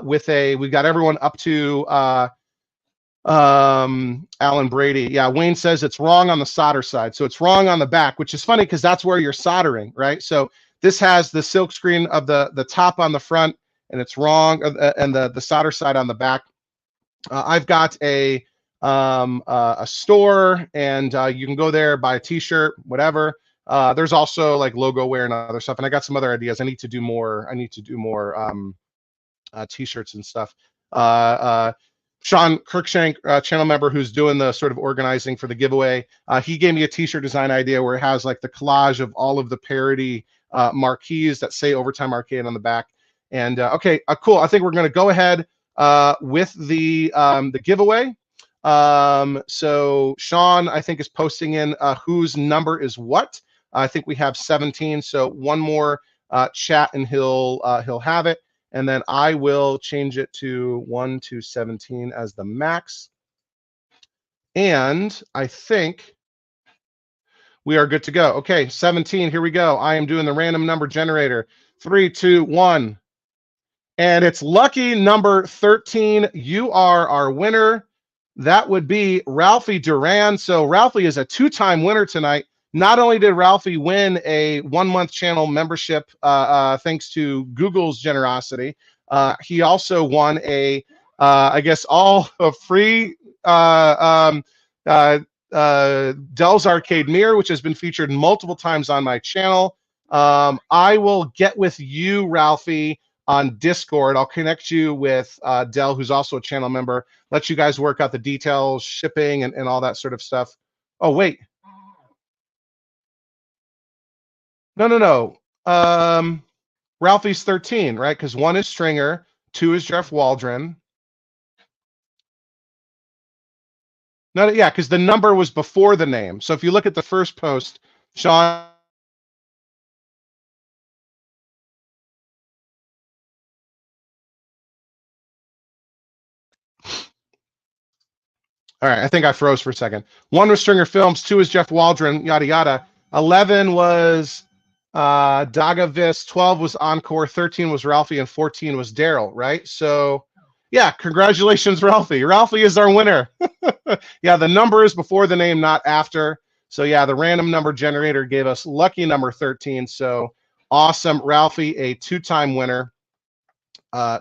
with we've got everyone up to Alan Brady. Yeah, Wayne says it's wrong on the solder side. So it's wrong on the back, which is funny because that's where you're soldering, right? So this has the silk screen of the top on the front, and it's wrong, and the solder side on the back. I've got a store, and you can go there, buy a t-shirt, whatever. There's also like logo wear and other stuff, and I got some other ideas. I need to do more t-shirts and stuff. Sean Kirkshank, channel member who's doing the sort of organizing for the giveaway, he gave me a t-shirt design idea where it has like the collage of all of the parody marquees that say Overtime Arcade on the back. And okay, cool. I think we're going to go ahead with the giveaway. So Sean, I think, is posting in whose number is what. I think we have 17. So one more chat and he'll have it. And then I will change it to 1 to 17 as the max. And I think we are good to go. Okay, 17, here we go. I am doing the random number generator. 3, 2, 1. And it's lucky number 13. You are our winner. That would be Ralphie Duran. So Ralphie is a 2-time winner tonight. Not only did Ralphie win a 1-month channel membership thanks to Google's generosity, he also won I guess, all a free Dell's Arcade Mirror, which has been featured multiple times on my channel. I will get with you, Ralphie, on Discord. I'll connect you with Dell, who's also a channel member. Let you guys work out the details, shipping, and all that sort of stuff. Oh, wait. No. Ralphie's 13, right? Because 1 is Stringer, 2 is Jeff Waldron. No, yeah, because the number was before the name. So if you look at the first post, Sean. All right, I think I froze for a second. 1 was Stringer Films, 2 is Jeff Waldron, yada yada. 11 was Dagavis, 12 was Encore, 13 was Ralphie, and 14 was Daryl, right? So yeah, congratulations, Ralphie. Ralphie is our winner. Yeah, the number is before the name, not after. So yeah, the random number generator gave us lucky number 13. So awesome, Ralphie, a 2-time winner.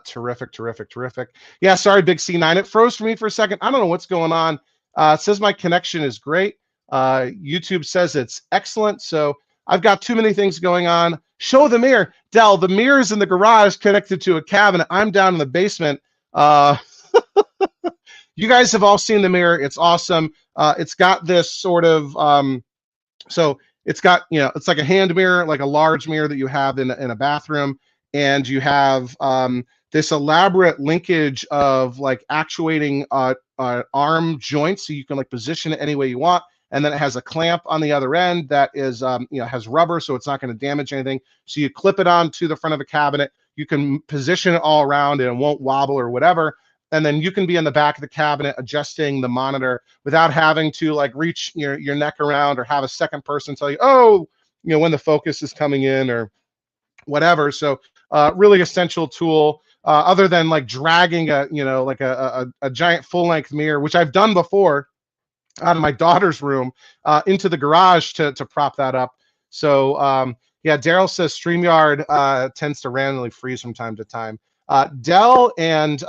Terrific. Yeah, sorry, Big C9. It froze for me for a second. I don't know what's going on. It says my connection is great. YouTube says it's excellent. So I've got too many things going on. Show the mirror. Dell, the mirror is in the garage connected to a cabinet. I'm down in the basement. You guys have all seen the mirror. It's awesome. It's got this sort of, so it's got, it's like a hand mirror, like a large mirror that you have in a bathroom. And you have this elaborate linkage of like actuating arm joints, so you can like position it any way you want. And then it has a clamp on the other end that is, has rubber, so it's not going to damage anything. So you clip it onto the front of a cabinet. You can position it all around, and it won't wobble or whatever. And then you can be in the back of the cabinet adjusting the monitor without having to like reach your neck around or have a second person tell you, oh, when the focus is coming in or whatever. So really essential tool, other than like dragging a giant full-length mirror, which I've done before out of my daughter's room into the garage to prop that up. So yeah, Daryl says StreamYard tends to randomly freeze from time to time. Dell and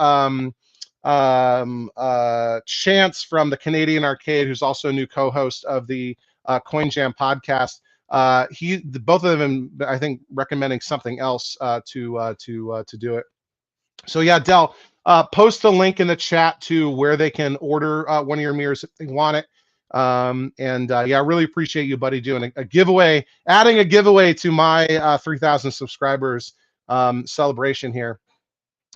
Chance from the Canadian Arcade, who's also a new co-host of the Coin Jam podcast, both of them, I think, recommending something else to do it. So yeah, Dell, post a link in the chat to where they can order one of your mirrors if they want it. Yeah, I really appreciate you, buddy, doing a giveaway, adding a giveaway to my 3,000 subscribers celebration here.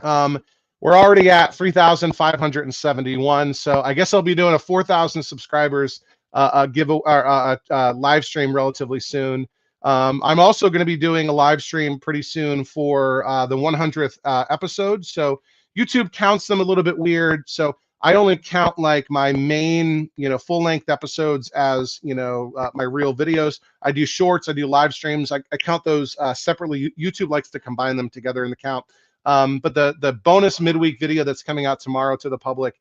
We're already at 3,571, so I guess I'll be doing a 4,000 subscribers live stream relatively soon. I'm also going to be doing a live stream pretty soon for the 100th episode. So YouTube counts them a little bit weird. So I only count like my main, full-length episodes as, my real videos. I do shorts, I do live streams. I count those separately. YouTube likes to combine them together in the count. But the bonus midweek video that's coming out tomorrow to the public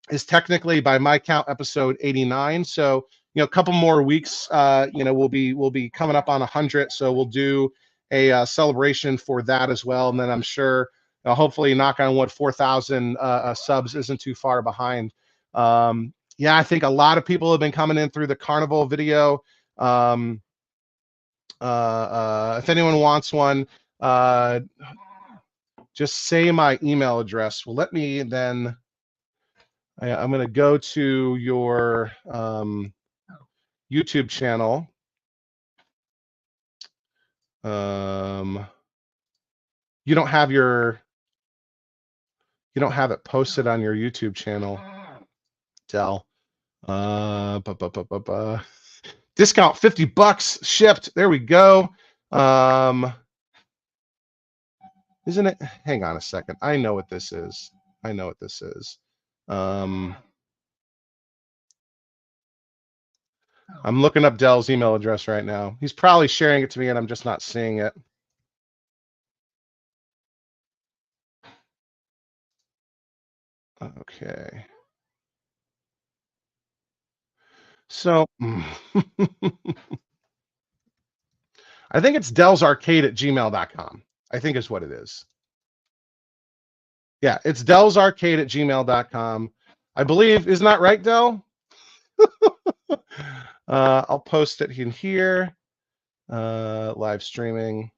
is technically, by my count, episode 89. So a couple more weeks, we'll be coming up on 100. So we'll do a celebration for that as well. And then I'm sure, hopefully, knock on wood, 4,000 subs isn't too far behind. Yeah, I think a lot of people have been coming in through the carnival video. If anyone wants one, just say my email address. Well, let me then. I'm going to go to your YouTube channel. You don't have it posted on your YouTube channel, Dell. Discount $50 shipped. There we go. Isn't it? Hang on a second. I know what this is. I'm looking up Dell's email address right now. He's probably sharing it to me and I'm just not seeing it. Okay. So I think it's dellsarcade@gmail.com. I think is what it is. Yeah, it's dellsarcade@gmail.com. I believe, isn't that right, Dell? I'll post it in here. Live streaming.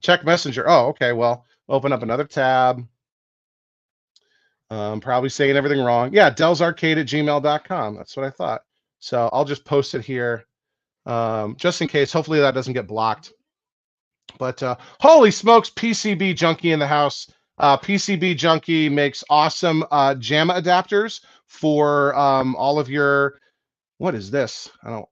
Check Messenger. Oh, okay. Well, open up another tab. Probably saying everything wrong. Yeah, dellsarcade@gmail.com. That's what I thought. So I'll just post it here, just in case. Hopefully that doesn't get blocked. But holy smokes, PCB Junkie in the house. PCB Junkie makes awesome JAMA adapters for all of your. What is this? I'll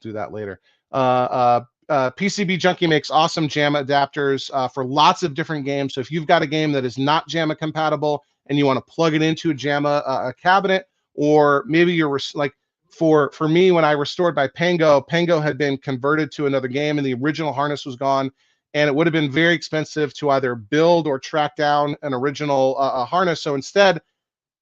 do that later. PCB Junkie makes awesome JAMA adapters for lots of different games. So if you've got a game that is not JAMA compatible and you want to plug it into a JAMA a cabinet, or maybe you're like, for me, when I restored my Pango had been converted to another game and the original harness was gone, and it would have been very expensive to either build or track down an original harness. So instead,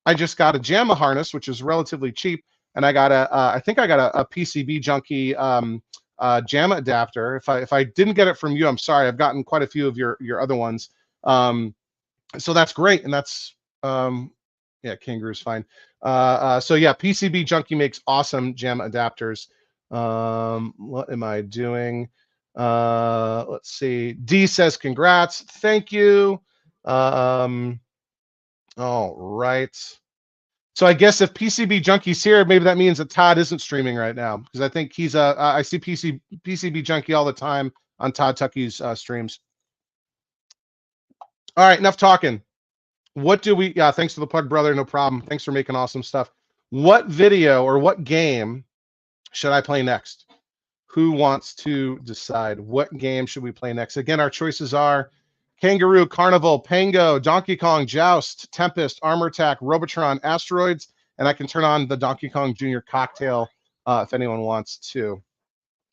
I just got a JAMA harness, which is relatively cheap, and I got I think I got a PCB Junkie JAMA adapter. If I didn't get it from you, I'm sorry. I've gotten quite a few of your other ones. So that's great, and that's yeah, Kangaroo's fine. So yeah, PCB Junkie makes awesome JAMA adapters. What am I doing? Let's see. D says congrats. Thank you. All right. So I guess if PCB Junkie's here, maybe that means that Todd isn't streaming right now, because I think he's I see PCB Junkie all the time on Todd Tucky's streams. All right, enough talking. What do we? Yeah, thanks for the plug, brother. No problem. Thanks for making awesome stuff. What video or what game should I play next? Who wants to decide what game should we play next? Again, our choices are Kangaroo, Carnival, Pango, Donkey Kong, Joust, Tempest, Armor Attack, Robotron, Asteroids, and I can turn on the Donkey Kong Jr. cocktail if anyone wants to.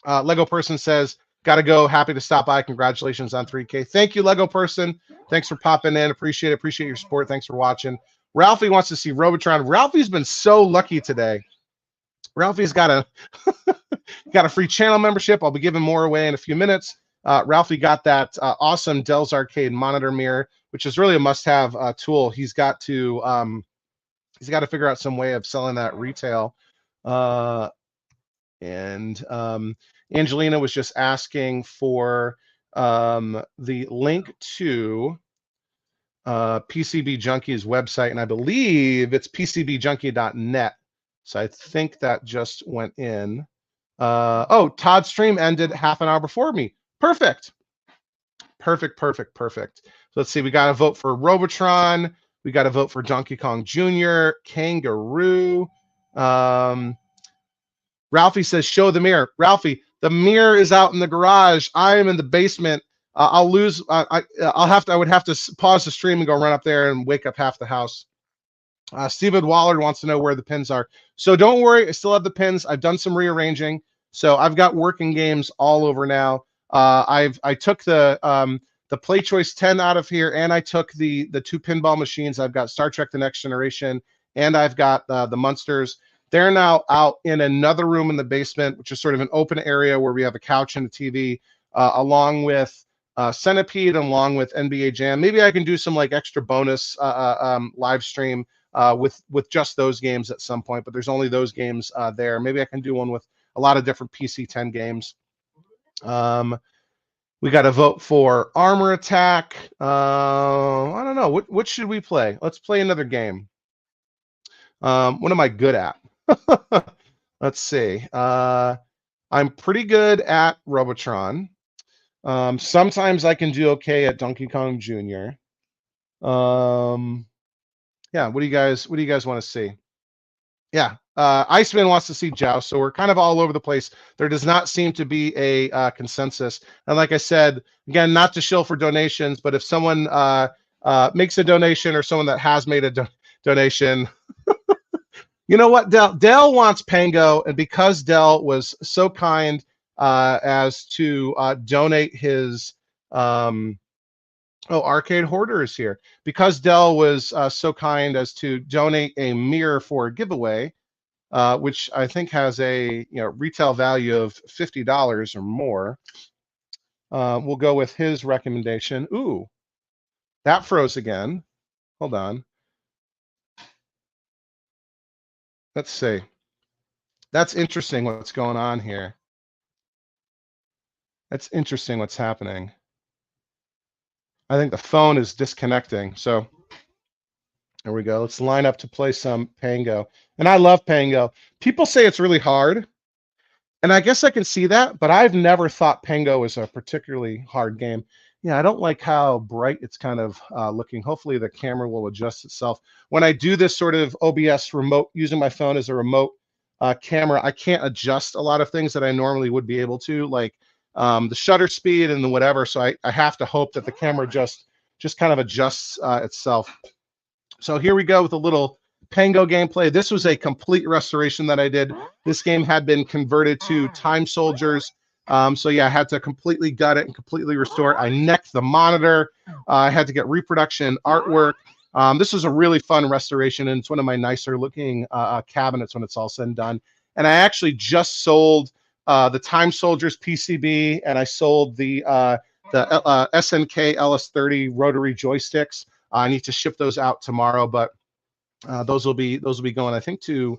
Lego Person says, gotta go. Happy to stop by. Congratulations on 3K. Thank you, Lego Person. Thanks for popping in. Appreciate it. Appreciate your support. Thanks for watching. Ralphie wants to see Robotron. Ralphie's been so lucky today. Ralphie's got a free channel membership. I'll be giving more away in a few minutes. Ralphie got that awesome Dell's Arcade monitor mirror, which is really a must-have tool. He's got to figure out some way of selling that retail. And Angelina was just asking for the link to PCB Junkie's website, and I believe it's pcbjunkie.net. So I think that just went in. Oh, Todd's stream ended half an hour before me. Perfect. Perfect. So let's see. We got to vote for Robotron. We got to vote for Donkey Kong Jr., Kangaroo. Ralphie says, show the mirror. Ralphie, the mirror is out in the garage. I am in the basement. I'll lose. I would have to pause the stream and go run up there and wake up half the house. Steven Waller wants to know where the pins are. So don't worry. I still have the pins. I've done some rearranging. So I've got working games all over now. I took the Play Choice 10 out of here, and I took the 2 pinball machines. I've got Star Trek: The Next Generation, and I've got the Munsters. They're now out in another room in the basement, which is sort of an open area where we have a couch and a TV, along with Centipede, along with NBA Jam. Maybe I can do some like extra bonus live stream with just those games at some point, but there's only those games there. Maybe I can do one with a lot of different PC 10 games. We got to vote for Armor Attack. I don't know. What should we play? Let's play another game. What am I good at? Let's see. I'm pretty good at Robotron. Sometimes I can do okay at Donkey Kong Jr. Yeah, what do you guys want to see? Yeah, Iceman wants to see Joust, so we're kind of all over the place. There does not seem to be a consensus. And like I said, again, not to shill for donations, but if someone makes a donation or someone that has made a donation, you know what, Dell wants Pango, and because Dell was so kind as to donate his Arcade Hoarder is here. Because Dell was so kind as to donate a mirror for a giveaway, which I think has a retail value of $50 or more. We'll go with his recommendation. Ooh, that froze again. Hold on. Let's see. That's interesting what's going on here. That's interesting what's happening. I think the phone is disconnecting. So there we go. Let's line up to play some Pango. And I love Pango. People say it's really hard. And I guess I can see that, but I've never thought Pango was a particularly hard game. Yeah, I don't like how bright it's kind of looking. Hopefully the camera will adjust itself. When I do this sort of OBS remote, using my phone as a remote camera, I can't adjust a lot of things that I normally would be able to, like the shutter speed and the whatever. So I have to hope that the camera just kind of adjusts itself. So here we go with a little Pango gameplay. This was a complete restoration that I did. This game had been converted to Time Soldiers. So yeah, I had to completely gut it and completely restore it. I necked the monitor. I had to get reproduction artwork. This was a really fun restoration, and it's one of my nicer looking cabinets when it's all said and done. And I actually just sold the Time Soldiers PCB, and I sold the SNK LS30 rotary joysticks. I need to ship those out tomorrow, but those will be going, I think, to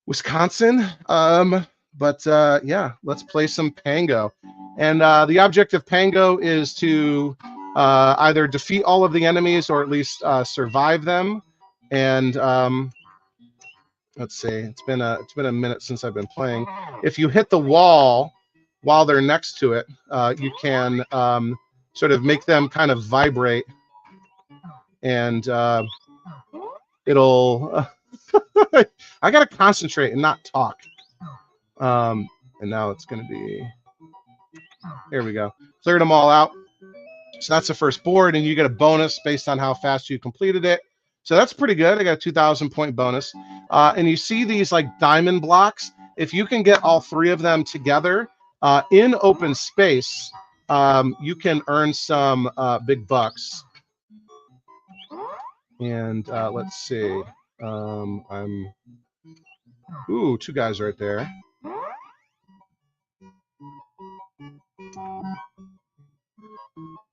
Wisconsin. Yeah, let's play some Pango. And the object of Pango is to either defeat all of the enemies or at least survive them. And let's see, it's been a minute since I've been playing. If you hit the wall while they're next to it, you can sort of make them kind of vibrate, and it'll. I gotta concentrate and not talk. And now it's going to be, here we go. Cleared them all out. So that's the first board, and you get a bonus based on how fast you completed it. So that's pretty good. I got a 2,000 point bonus. And you see these like diamond blocks. If you can get all 3 of them together in open space, you can earn some big bucks. And let's see. Ooh, 2 guys right there.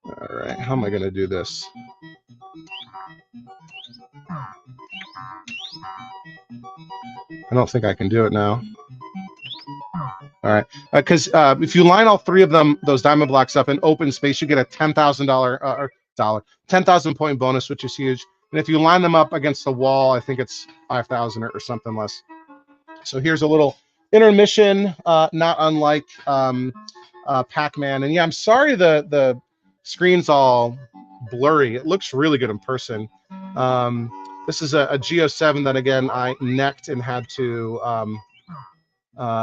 All right, how am I going to do this? I don't think I can do it now. All right, because if you line all 3 of them, those diamond blocks up in open space, you get a $10,000 dollar. 10,000 point bonus, which is huge. And if you line them up against the wall, I think it's 5,000 or something less. So here's a little intermission, not unlike Pac-Man. And yeah, I'm sorry the screen's all blurry. It looks really good in person. This is a Geo7 that, again, I necked and had to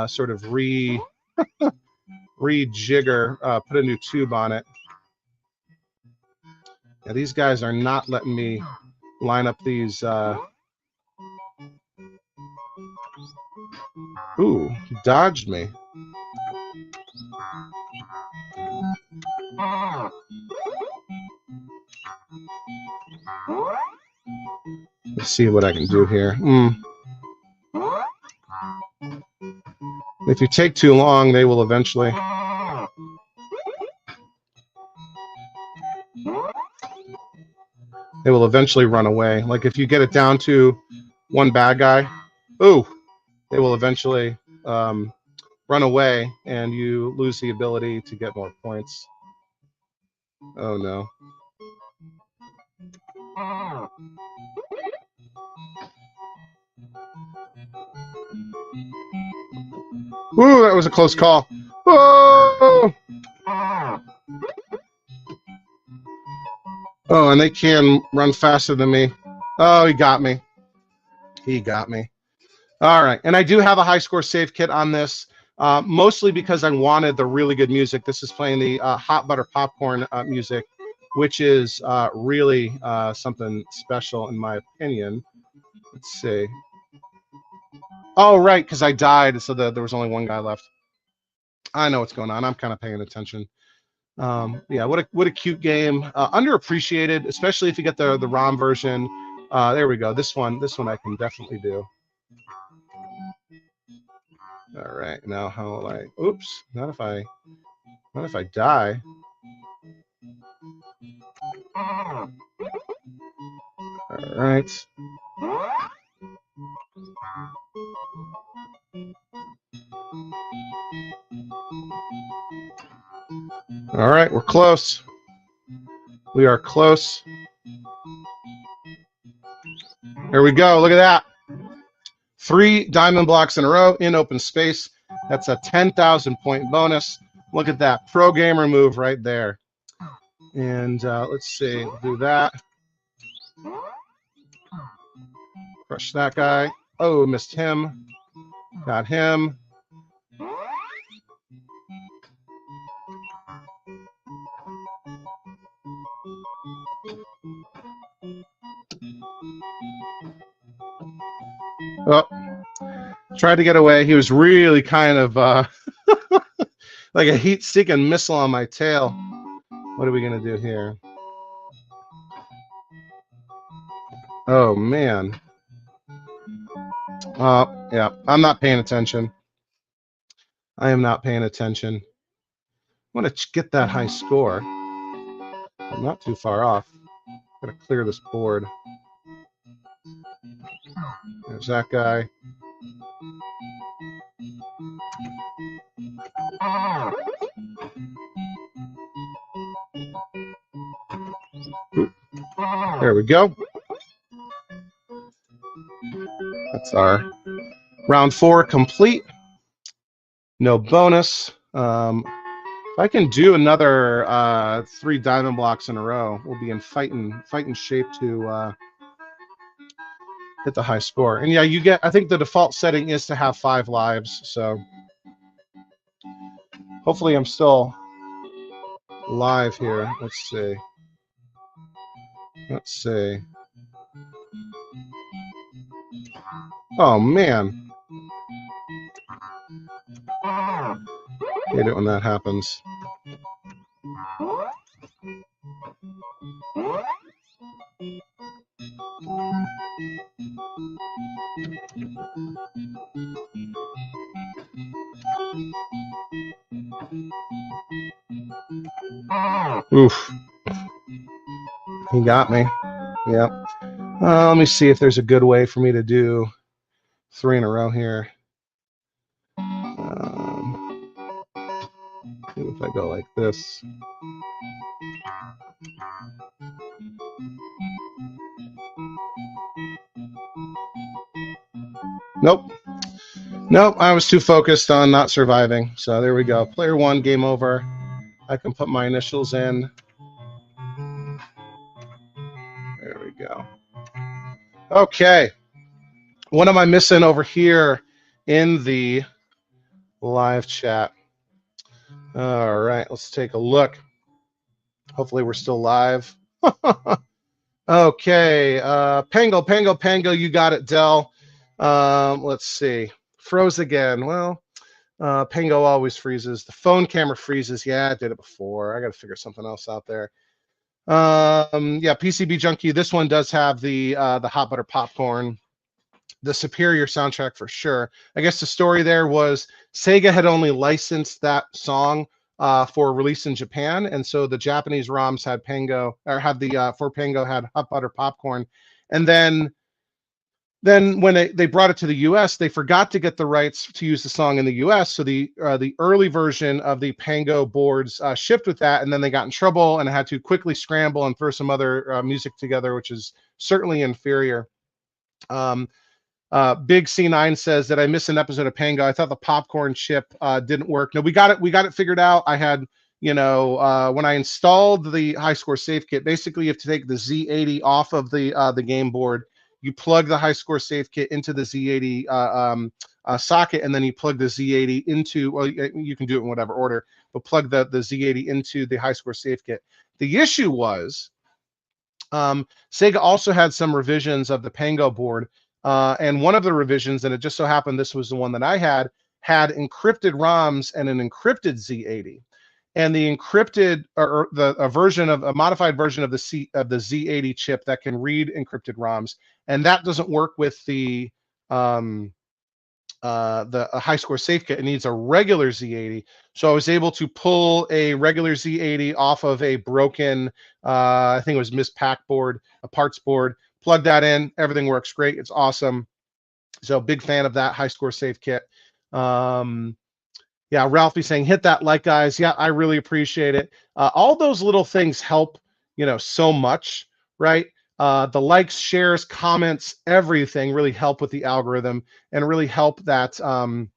sort of rejigger, put a new tube on it. Yeah, these guys are not letting me line up these. Ooh, he dodged me. Let's see what I can do here. If you take too long, they will eventually. They will eventually run away. Like if you get it down to one bad guy, ooh, they will eventually run away, and you lose the ability to get more points. Oh no. Ooh, that was a close call. Oh! Oh, and they can run faster than me. Oh, he got me. He got me. All right, and I do have a high score save kit on this, mostly because I wanted the really good music. This is playing the Hot Butter Popcorn music, which is really something special in my opinion. Let's see. Oh, right, because I died, so there was only one guy left. I know what's going on. I'm kind of paying attention. Yeah, what a cute game. Underappreciated, especially if you get the ROM version. There we go. This one I can definitely do. All right, now how will I? Oops, not if I die. All right. All right, we're close. We are close. There we go. Look at that. 3 diamond blocks in a row in open space. That's a 10,000 point bonus. Look at that pro gamer move right there. And let's see, we'll do that. Crush that guy. Oh, missed him. Got him. Oh, tried to get away. He was really kind of like a heat-seeking missile on my tail. What are we going to do here? Oh, man. Yeah, I'm not paying attention. I am not paying attention. I want to get that high score. I'm not too far off. Got to clear this board. There's that guy. There we go. That's our round 4 complete. No bonus. If I can do another 3 diamond blocks in a row, we'll be in fighting shape to hit the high score. And yeah, you get. I think the default setting is to have 5 lives. So hopefully, I'm still live here. Let's see. Let's see. Oh man. Hate it when that happens. Oof. He got me. Yep. Let me see if there's a good way for me to do 3 in a row here. If I go like this. Nope. Nope, I was too focused on not surviving. So there we go. Player 1, game over. I can put my initials in. There we go. Okay. What am I missing over here in the live chat? All right, let's take a look. Hopefully we're still live. Okay, Pango, you got it, Dell. Let's see. Froze again. Well, Pango always freezes. The phone camera freezes. Yeah, I did it before. I got to figure something else out there. Yeah, PCB Junkie. This one does have the hot butter popcorn, the superior soundtrack for sure. I guess the story there was Sega had only licensed that song for release in Japan, and so the Japanese ROMs had Pango, or had the for Pango had hot butter popcorn, and then when they brought it to the U.S., they forgot to get the rights to use the song in the U.S. So the early version of the Pango boards shipped with that, and then they got in trouble and had to quickly scramble and throw some other music together, which is certainly inferior. Big C9 says that I missed an episode of Pango. I thought the popcorn chip didn't work. No, we got it figured out. I had, when I installed the high score safe kit, basically you have to take the Z80 off of the game board. You plug the high score safe kit into the Z80 socket, and then you plug the Z80 into, well, you can do it in whatever order, but plug the Z80 into the high score safe kit. The issue was Sega also had some revisions of the Pango board, and one of the revisions, and it just so happened this was the one that I had encrypted ROMs and an encrypted Z80. And the encrypted, or a modified version of the Z80 chip that can read encrypted ROMs, and that doesn't work with the high score safe kit. It needs a regular Z80. So I was able to pull a regular Z80 off of a broken, I think it was mispack board, a parts board, plug that in. Everything works great. It's awesome. So big fan of that high score safe kit. Yeah, Ralphie saying, hit that like, guys. Yeah, I really appreciate it. All those little things help, so much, right? The likes, shares, comments, everything really help with the algorithm and really help that, to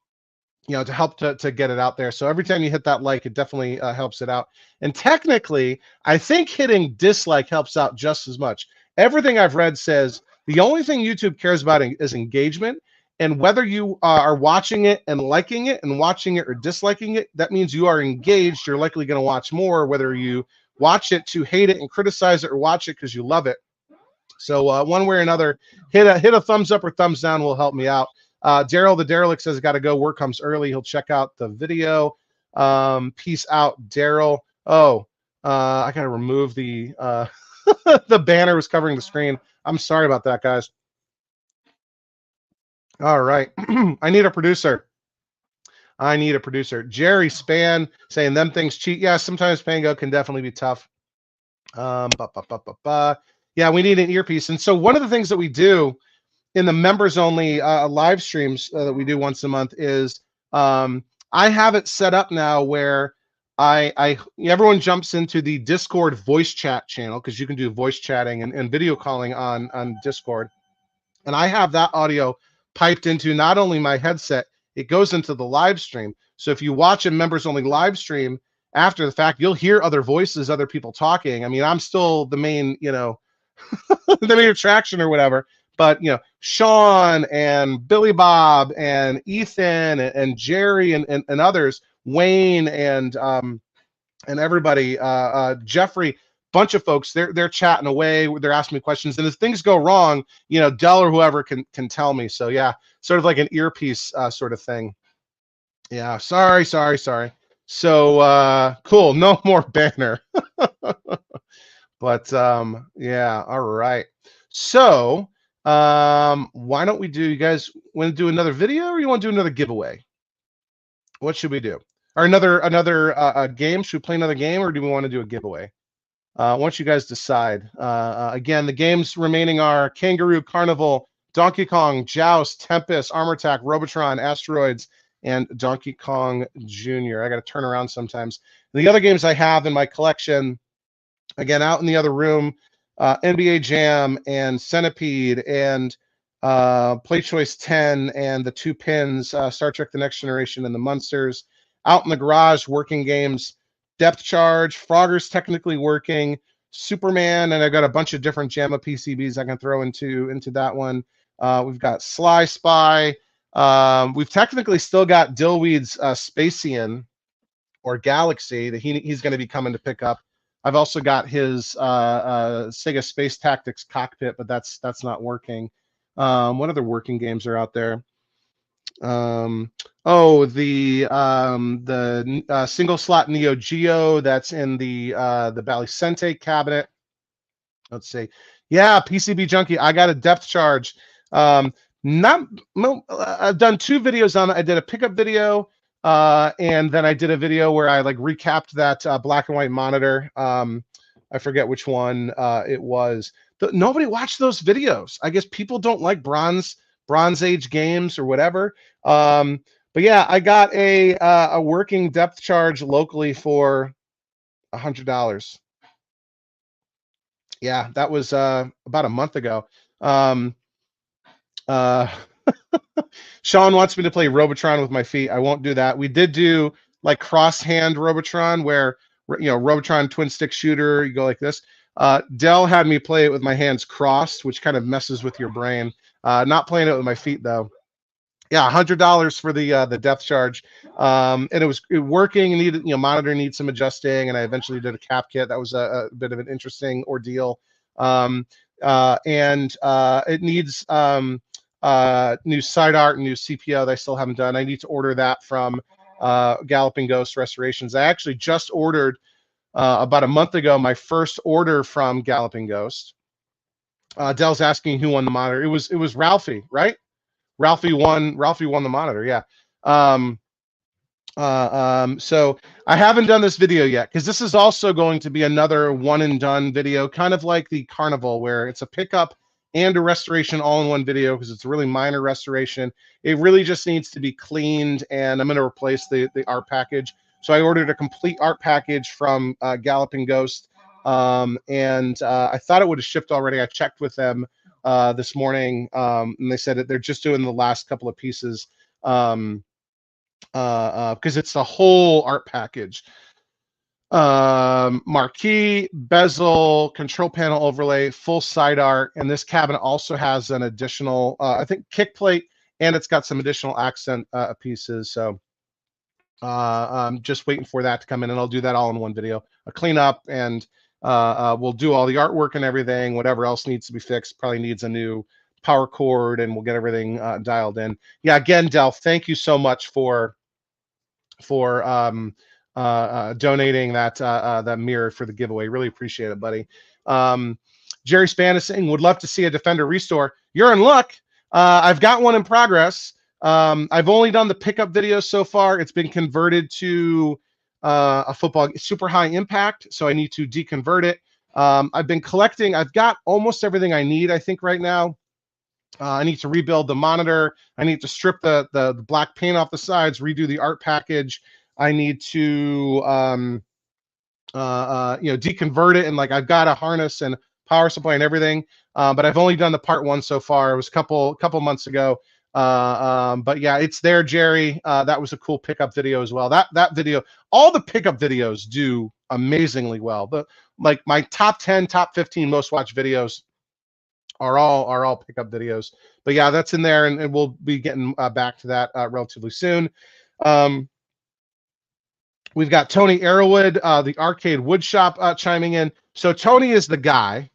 help to get it out there. So every time you hit that like, it definitely helps it out. And technically, I think hitting dislike helps out just as much. Everything I've read says the only thing YouTube cares about is engagement. And whether you are watching it and liking it and watching it or disliking it, that means you are engaged. You're likely going to watch more, whether you watch it to hate it and criticize it or watch it because you love it. So one way or another, hit a thumbs up or thumbs down will help me out. Daryl the Derelict says, got to go. Work comes early. He'll check out the video. Peace out, Daryl. Oh, I got to remove the the banner was covering the screen. I'm sorry about that, guys. All right. I need a producer. Jerry Span saying them things cheat. Yeah, sometimes Pango can definitely be tough. Yeah, we need an earpiece. And so one of the things that we do in the members only live streams that we do once a month is I have it set up now where everyone jumps into the Discord voice chat channel, because you can do voice chatting and video calling on Discord. And I have that audio piped into not only my headset, it goes into the live stream. So if you watch a members only live stream after the fact, you'll hear other voices, other people talking. I mean, I'm still the main, the main attraction or whatever. But, Sean and Billy Bob and Ethan and Jerry and others, Wayne and everybody, Jeffrey, bunch of folks, they're chatting away, they're asking me questions, and if things go wrong, Dell or whoever can tell me. So yeah, sort of like an earpiece sort of thing. Yeah, sorry. So cool, no more banner. But yeah, all right. So why don't we do, you guys want to do another video or you want to do another giveaway? What should we do? Or another game? Should we play another game, or do we want to do a giveaway? Why don't you guys decide? Again, the games remaining are Kangaroo, Carnival, Donkey Kong, Joust, Tempest, Armor Attack, Robotron, Asteroids, and Donkey Kong Jr. I got to turn around sometimes. The other games I have in my collection, again, out in the other room, NBA Jam and Centipede and Play Choice 10 and the Two Pins, Star Trek The Next Generation and the Munsters. Out in the garage, working games, Depth Charge, Frogger's technically working, Superman, and I got a bunch of different JAMA PCBs I can throw into that one. We've got Sly Spy. We've technically still got Dillweed's Spacian or Galaxy that he's going to be coming to pick up. I've also got his Sega Space Tactics Cockpit, but that's not working. What other working games are out there? Oh, the single slot Neo Geo that's in the Balicente cabinet. Let's see. Yeah, PCB Junkie. I got a depth charge. Not I've done 2 videos on it. I did a pickup video, and then I did a video where I like recapped that black and white monitor. I forget which one it was. Nobody watched those videos. I guess people don't like Bronze Age games or whatever. But yeah, I got a working depth charge locally for $100. Yeah, that was about a month ago. Sean wants me to play Robotron with my feet. I won't do that. We did do like cross-hand Robotron where, you know, Robotron twin stick shooter, you go like this. Dell had me play it with my hands crossed, which kind of messes with your brain. Not playing it with my feet though. Yeah, $100 for the depth charge, and it was working. Needed, you know, monitor needs some adjusting, and I eventually did a cap kit. That was a bit of an interesting ordeal, and it needs new side art and new CPO that I still haven't done. I need to order that from Galloping Ghost Restorations. I actually just ordered about a month ago my first order from Galloping Ghost. Dell's asking who won the monitor. It was Ralphie, right? Ralphie won the monitor. Yeah. So I haven't done this video yet because this is also going to be another one and done video, kind of like the Carnival, where it's a pickup and a restoration all in one video because it's a really minor restoration. It really just needs to be cleaned, and I'm going to replace the art package. So I ordered a complete art package from Galloping Ghost, and I thought it would have shipped already. I checked with them this morning, and they said that they're just doing the last couple of pieces because it's the whole art package. Marquee, bezel, control panel overlay, full side art, and this cabinet also has an additional, I think, kick plate, and it's got some additional accent pieces. So I'm just waiting for that to come in, and I'll do that all in one video. A cleanup, and we'll do all the artwork and everything. Whatever else needs to be fixed probably needs a new power cord, and we'll get everything dialed in. Yeah, again, Del, thank you so much for donating that mirror for the giveaway. Really appreciate it, buddy. Jerry Spanising would love to see a Defender restore. You're in luck. I've got one in progress. I've only done the pickup video so far. It's been converted to a football super high impact, so I need to deconvert it. I've been collecting. I've got almost everything I need, I think, right now. I need to rebuild the monitor. I need to strip the black paint off the sides, redo the art package. I need to deconvert it, and like I've got a harness and power supply and everything, but I've only done the part 1 so far. It was a couple months ago, but yeah, it's there, Jerry. That was a cool pickup video as well. That video, all the pickup videos do amazingly well. Like my top 10, top 15 most watched videos are all pickup videos. But yeah, that's in there, and we'll be getting back to that relatively soon. We've got Tony Arrowwood, the Arcade Woodshop, chiming in. So Tony is the guy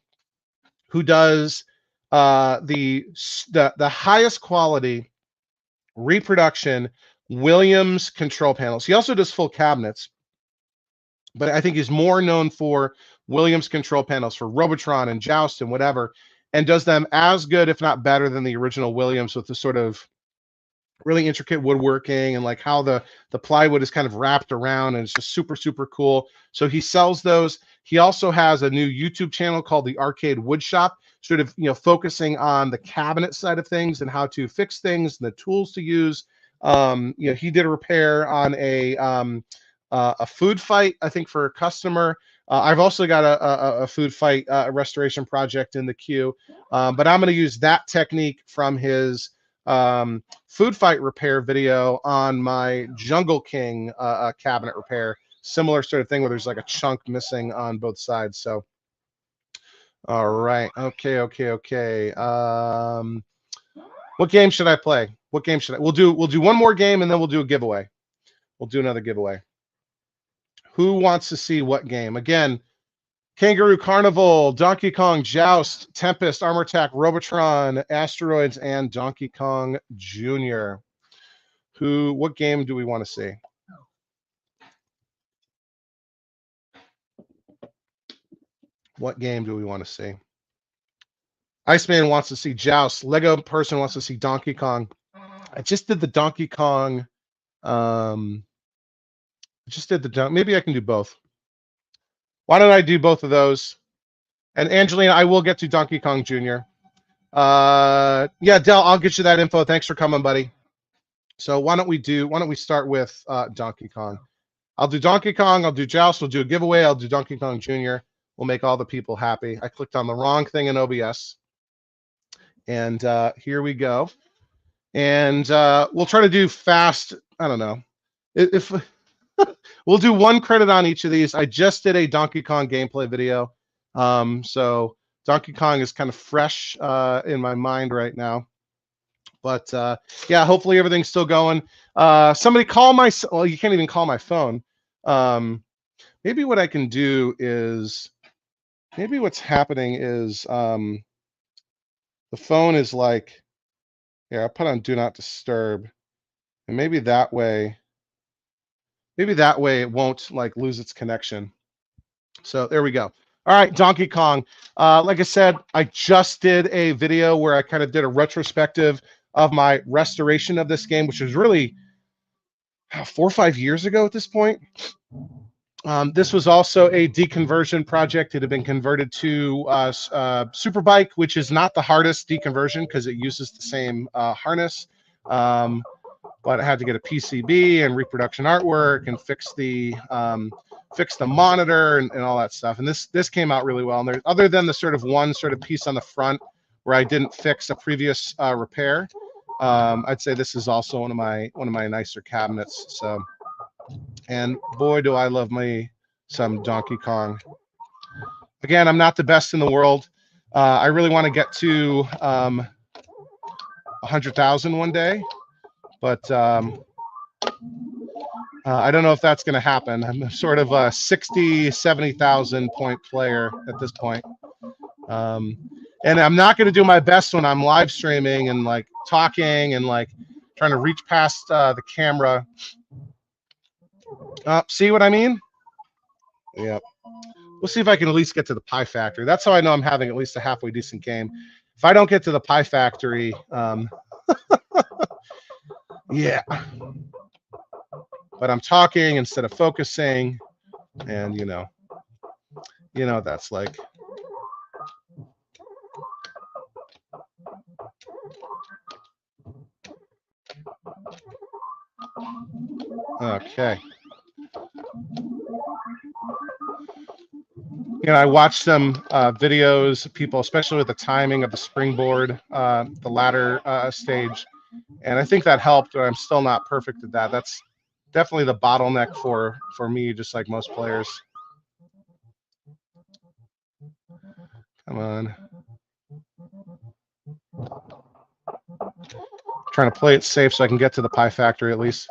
who does the highest quality reproduction Williams control panels. He also does full cabinets, but I think he's more known for Williams control panels for Robotron and Joust and whatever, and does them as good, if not better, than the original Williams, with the sort of really intricate woodworking and like how the plywood is kind of wrapped around, and it's just super cool. So he sells those. He also has a new YouTube channel called the Arcade Woodshop, sort of, you know, focusing on the cabinet side of things and how to fix things and the tools to use. You know, he did a repair on a food fight, I think, for a customer. I've also got a food fight restoration project in the queue, but I'm going to use that technique from his food fight repair video on my Jungle King cabinet repair. Similar sort of thing where there's like a chunk missing on both sides. So, all right, okay. What game should I play? What game should I? We'll do one more game and then we'll do a giveaway. We'll do another giveaway. Who wants to see what game? Again, Kangaroo Carnival, Donkey Kong Joust, Tempest, Armor Attack, Robotron, Asteroids, and Donkey Kong Jr. What game do we want to see? What game do we want to see? Iceman wants to see Joust. Lego person wants to see Donkey Kong. I just did the Donkey Kong. Maybe I can do both. Why don't I do both of those? And Angelina, I will get to Donkey Kong Jr. Yeah, Del, I'll get you that info. Thanks for coming, buddy. So why don't we start with Donkey Kong? I'll do Donkey Kong, I'll do Joust, we'll do a giveaway, I'll do Donkey Kong Jr. We'll make all the people happy. I clicked on the wrong thing in OBS. And here we go. And we'll try to do fast. I don't know. If we'll do one credit on each of these. I just did a Donkey Kong gameplay video. So Donkey Kong is kind of fresh in my mind right now. But yeah, hopefully everything's still going. Somebody call my, well, you can't even call my phone. Maybe what I can do is, maybe what's happening is the phone is like, here, I'll put on Do Not Disturb. And maybe that way it won't like lose its connection. So there we go. All right, Donkey Kong. Like I said, I just did a video where I kind of did a retrospective of my restoration of this game, which was really 4 or 5 years ago at this point. This was also a deconversion project. It had been converted to Superbike, which is not the hardest deconversion because it uses the same harness. But I had to get a PCB and reproduction artwork and fix the monitor and all that stuff. And this came out really well. And there's, other than the sort of one sort of piece on the front where I didn't fix a previous repair, I'd say this is also one of my nicer cabinets. So, and boy, do I love me some Donkey Kong. Again, I'm not the best in the world. I really want to get to 100,000 one day, but I don't know if that's going to happen. I'm sort of a 60, 70,000 point player at this point. And I'm not going to do my best when I'm live streaming and like talking and like trying to reach past the camera. See what I mean? Yep. We'll see if I can at least get to the Pie Factory. That's how I know I'm having at least a halfway decent game. If I don't get to the Pie Factory, yeah. But I'm talking instead of focusing, and you know what that's like. Okay. You know, I watched some videos, people, especially with the timing of the springboard, the ladder stage, and I think that helped, but I'm still not perfect at that. That's definitely the bottleneck for me, just like most players. Come on. Trying to play it safe so I can get to the Pie Factory at least.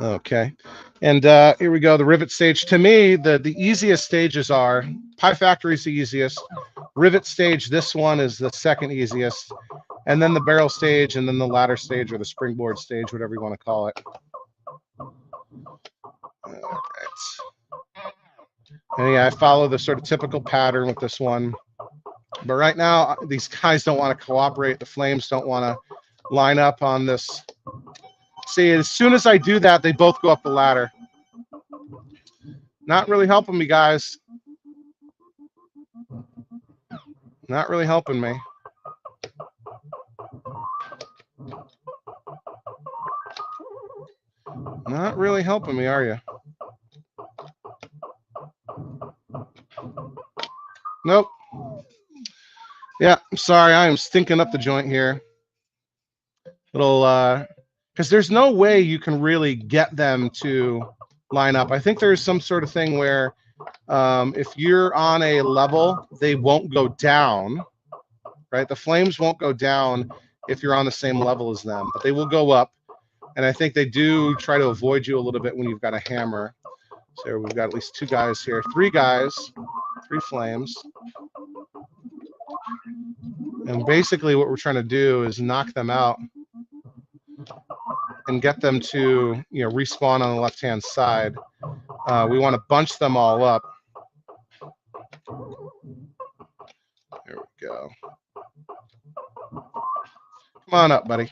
Okay. And here we go, the rivet stage. To me, the easiest stages are, Pie Factory is the easiest. Rivet stage, this one is the second easiest. And then the barrel stage, and then the ladder stage, or the springboard stage, whatever you want to call it. All right. And yeah, I follow the sort of typical pattern with this one. But right now, these guys don't want to cooperate. The flames don't want to line up on this. See, as soon as I do that, they both go up the ladder. Not really helping me, guys. Not really helping me. Not really helping me, are you? Nope. Yeah, I'm sorry. I am stinking up the joint here. Little, because there's no way you can really get them to line up. I think there's some sort of thing where if you're on a level, they won't go down, right? The flames won't go down if you're on the same level as them, but they will go up. And I think they do try to avoid you a little bit when you've got a hammer. So we've got at least 2 guys here, 3 guys, 3 flames. And basically what we're trying to do is knock them out and get them to, respawn on the left-hand side. We want to bunch them all up. There we go. Come on up, buddy.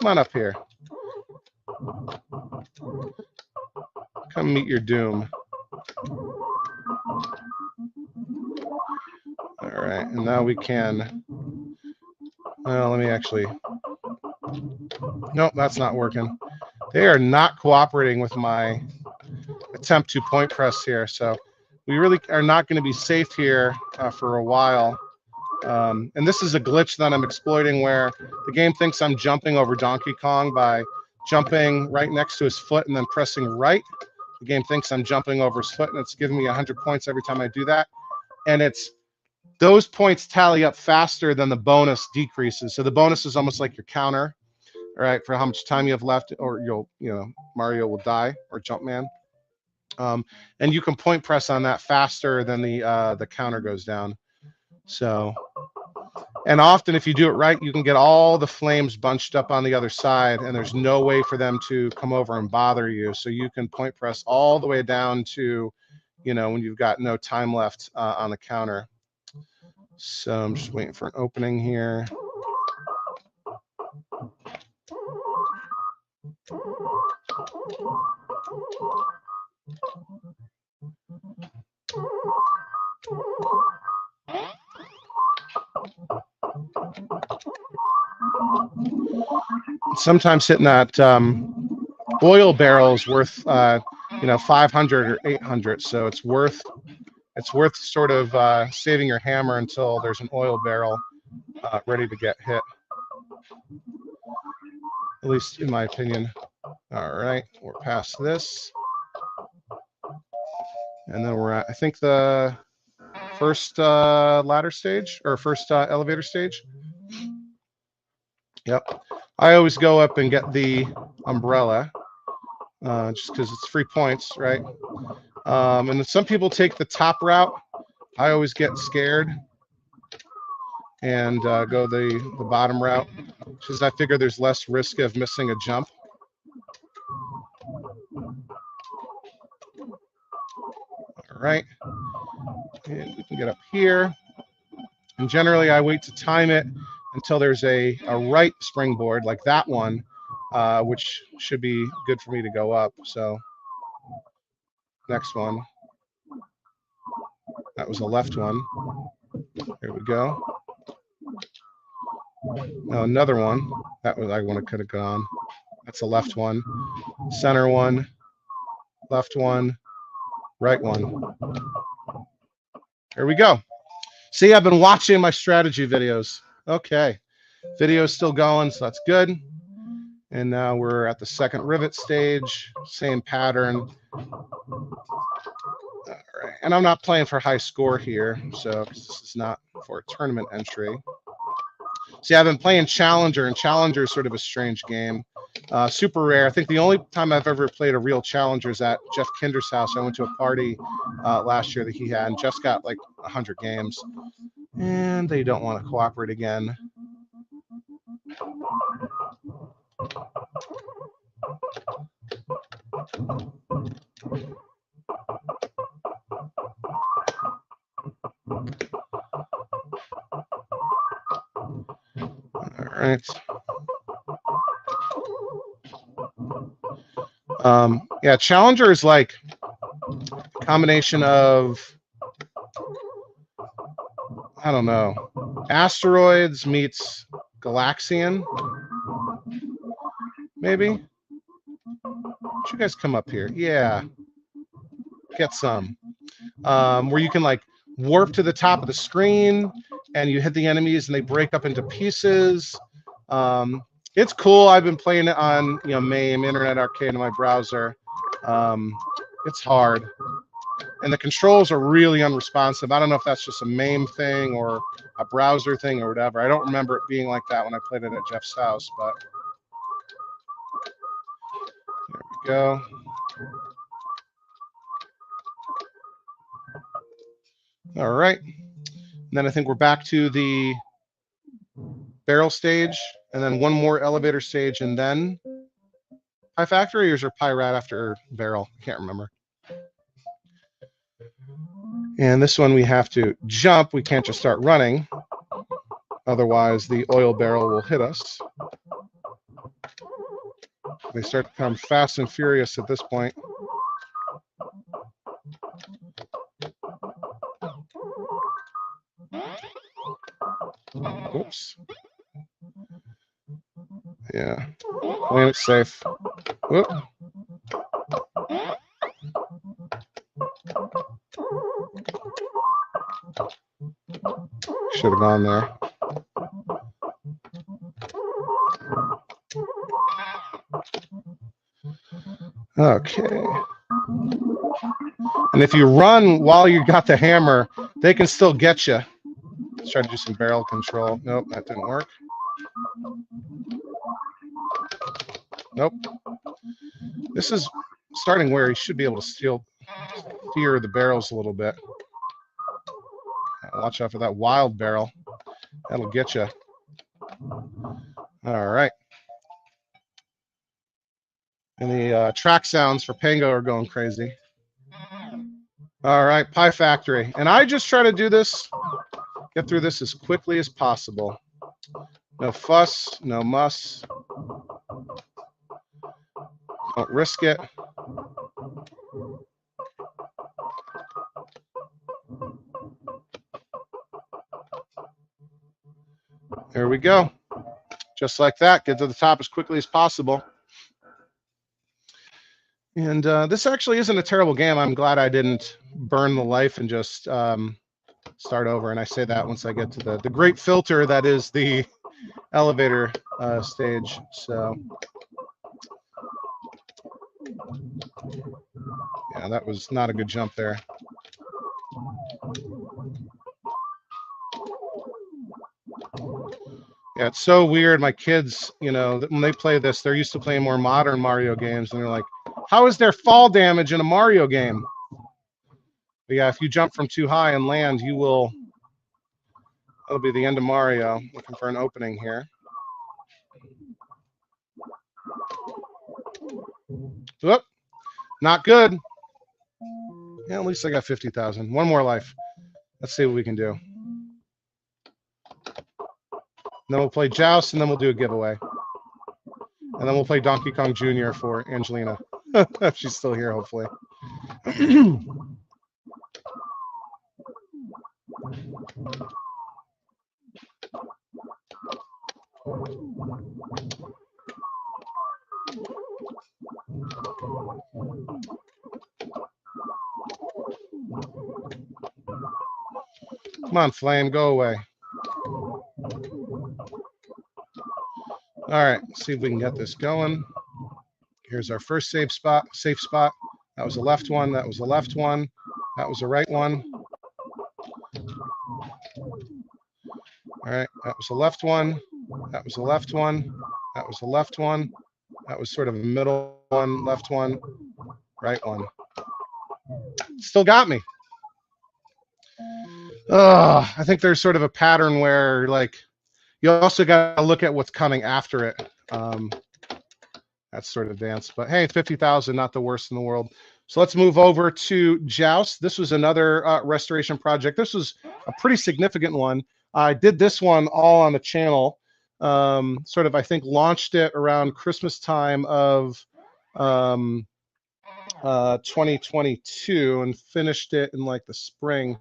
Come on up here. Come meet your doom. All right, and now we can. Well, let me actually. Nope, that's not working. They are not cooperating with my attempt to point press here, so we really are not going to be safe here for a while. And this is a glitch that I'm exploiting where the game thinks I'm jumping over Donkey Kong by jumping right next to his foot and then pressing right. The game thinks I'm jumping over his foot, and it's giving me 100 points every time I do that. And it's those points tally up faster than the bonus decreases. So the bonus is almost like your counter, all right, for how much time you have left, or Mario will die, or Jumpman. And you can point press on that faster than the counter goes down. So, and often if you do it right, you can get all the flames bunched up on the other side, and there's no way for them to come over and bother you. So you can point press all the way down to, when you've got no time left on the counter. So I'm just waiting for an opening here. Sometimes hitting that oil barrel is worth 500 or 800, so it's worth sort of saving your hammer until there's an oil barrel ready to get hit, at least in my opinion. All right, we're past this, and then we're at, I think, the first ladder stage, or first elevator stage. Yep. I always go up and get the umbrella just because it's free points, right? And then some people take the top route. I always get scared and go the bottom route because I figure there's less risk of missing a jump. All right. And we can get up here. And generally, I wait to time it until there's a right springboard like that one, which should be good for me to go up. So next one. That was a left one. There we go. Now another one. That was, I could have gone. That's a left one. Center one. Left one. Right one. There we go. See, I've been watching my strategy videos. Okay. Video's still going, so that's good. And now we're at the second rivet stage. Same pattern. All right. And I'm not playing for high score here, so this is not for a tournament entry. See, I've been playing Challenger, and Challenger is sort of a strange game. Super rare. I think the only time I've ever played a real Challenger is at Jeff Kinder's house. I went to a party last year that he had, and Jeff's got like 100 games. And they don't want to cooperate again. All right. Yeah, Challenger is like a combination of, I don't know, Asteroids meets Galaxian, maybe. you guys come up here? Yeah, get some. Where you can like warp to the top of the screen and you hit the enemies and they break up into pieces. It's cool. I've been playing it on MAME, Internet Arcade, in my browser. It's hard, and the controls are really unresponsive. I don't know if that's just a MAME thing or a browser thing or whatever. I don't remember it being like that when I played it at Jeff's house, but there we go. All right. And then I think we're back to the barrel stage, and then one more elevator stage, and then Pie Factory, or is there Pie Rat after barrel? I can't remember. And this one we have to jump. We can't just start running. Otherwise, the oil barrel will hit us. They start to become fast and furious at this point. Oops. Yeah. Playing it safe. Whoop. Should have gone there. Okay. And if you run while you got the hammer, they can still get you. Let's try to do some barrel control. Nope, that didn't work. Nope. This is starting where you should be able to steer the barrels a little bit. Watch out for that wild barrel. That'll get you. All right. And the track sounds for Pango are going crazy. All right, Pie Factory. And I just try to do this, get through this as quickly as possible. No fuss, no muss. Don't risk it. There we go. Just like that, get to the top as quickly as possible. And this actually isn't a terrible game. I'm glad I didn't burn the life and just start over. And I say that once I get to the great filter that is the elevator stage. So yeah, that was not a good jump there. Yeah, it's so weird. My kids, when they play this, they're used to playing more modern Mario games, and they're like, how is there fall damage in a Mario game? But yeah, if you jump from too high and land, that'll be the end of Mario. Looking for an opening here. Whoop, not good. Yeah, at least I got 50,000. One more life. Let's see what we can do. Then we'll play Joust, and then we'll do a giveaway. And then we'll play Donkey Kong Jr. for Angelina. If she's still here, hopefully. Come on, Flame, go away. All right, let's see if we can get this going. Here's our first safe spot. That was the left one. That was the left one. That was the right one. All right, that was the left one. That was the left one. That was the left one. That was sort of a middle one, left one, right one. Still got me. I think there's sort of a pattern where, like, you also got to look at what's coming after it. That's sort of advanced. But hey, 50,000, not the worst in the world. So let's move over to Joust. This was another restoration project. This was a pretty significant one. I did this one all on the channel. Sort of, I think, launched it around Christmas time of 2022 and finished it in like the spring.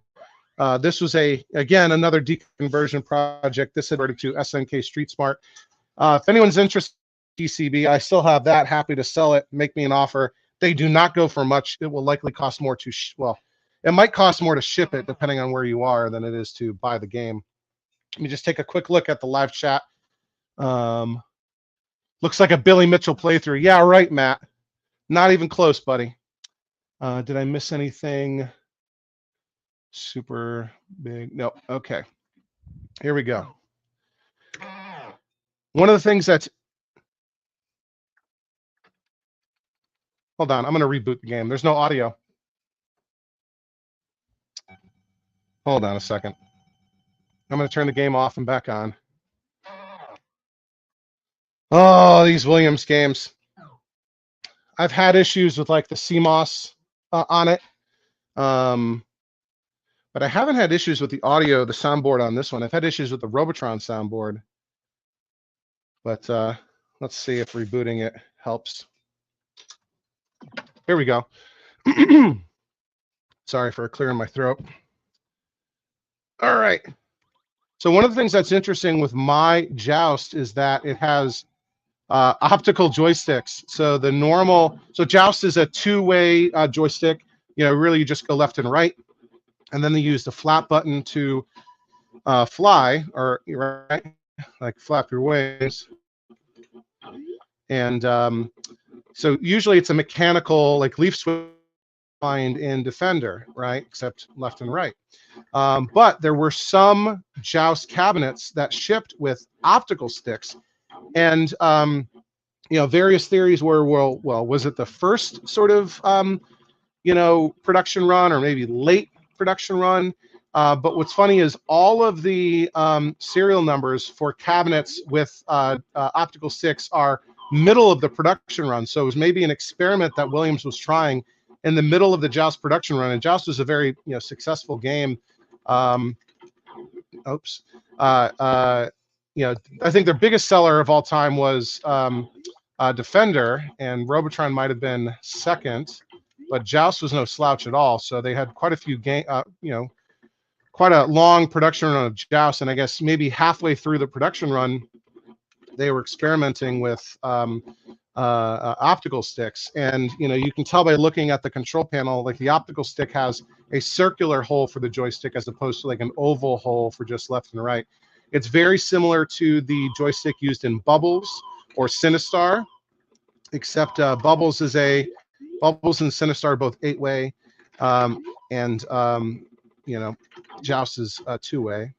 This was again another deconversion project. This had converted to SNK Street Smart. If anyone's interested PCB. I still have that. Happy to sell it. Make me an offer. They do not go for much. It will likely cost more to, well, it might cost more to ship it depending on where you are than it is to buy the game. Let me just take a quick look at the live chat. Looks like a Billy Mitchell playthrough. Yeah, right, Matt. Not even close, buddy. Did I miss anything super big? No. Okay. Here we go. One of the things that's... Hold on. I'm going to reboot the game. There's no audio. Hold on a second. I'm going to turn the game off and back on. Oh, these Williams games. I've had issues with like the CMOS on it. But I haven't had issues with the audio, the soundboard on this one. I've had issues with the Robotron soundboard. But let's see if rebooting it helps. Here we go. Sorry for clearing my throat. All right. So one of the things that's interesting with my Joust is that it has optical joysticks. So the normal, so Joust is a two-way joystick. You know, really you just go left and right. And then they use the flap button to fly, or right, like flap your wings. And so usually it's a mechanical, like leaf switch find in Defender, right? Except left and right. But there were some Joust cabinets that shipped with optical sticks. And, you know, various theories were, well, was it the first sort of, you know, production run or maybe late production run? But what's funny is all of the serial numbers for cabinets with optical sticks are middle of the production run. So it was maybe an experiment that Williams was trying in the middle of the Joust production run. And Joust was a very, you know, successful game. You know, I think their biggest seller of all time was Defender, and Robotron might have been second, but Joust was no slouch at all. So they had quite a few you know, quite a long production run of Joust, and I guess maybe halfway through the production run, they were experimenting with optical sticks. And you know, you can tell by looking at the control panel, like the optical stick has a circular hole for the joystick as opposed to like an oval hole for just left and right. It's very similar to the joystick used in Bubbles or Sinistar, except Bubbles and Sinistar are both 8-way, and you know, Joust is 2-way.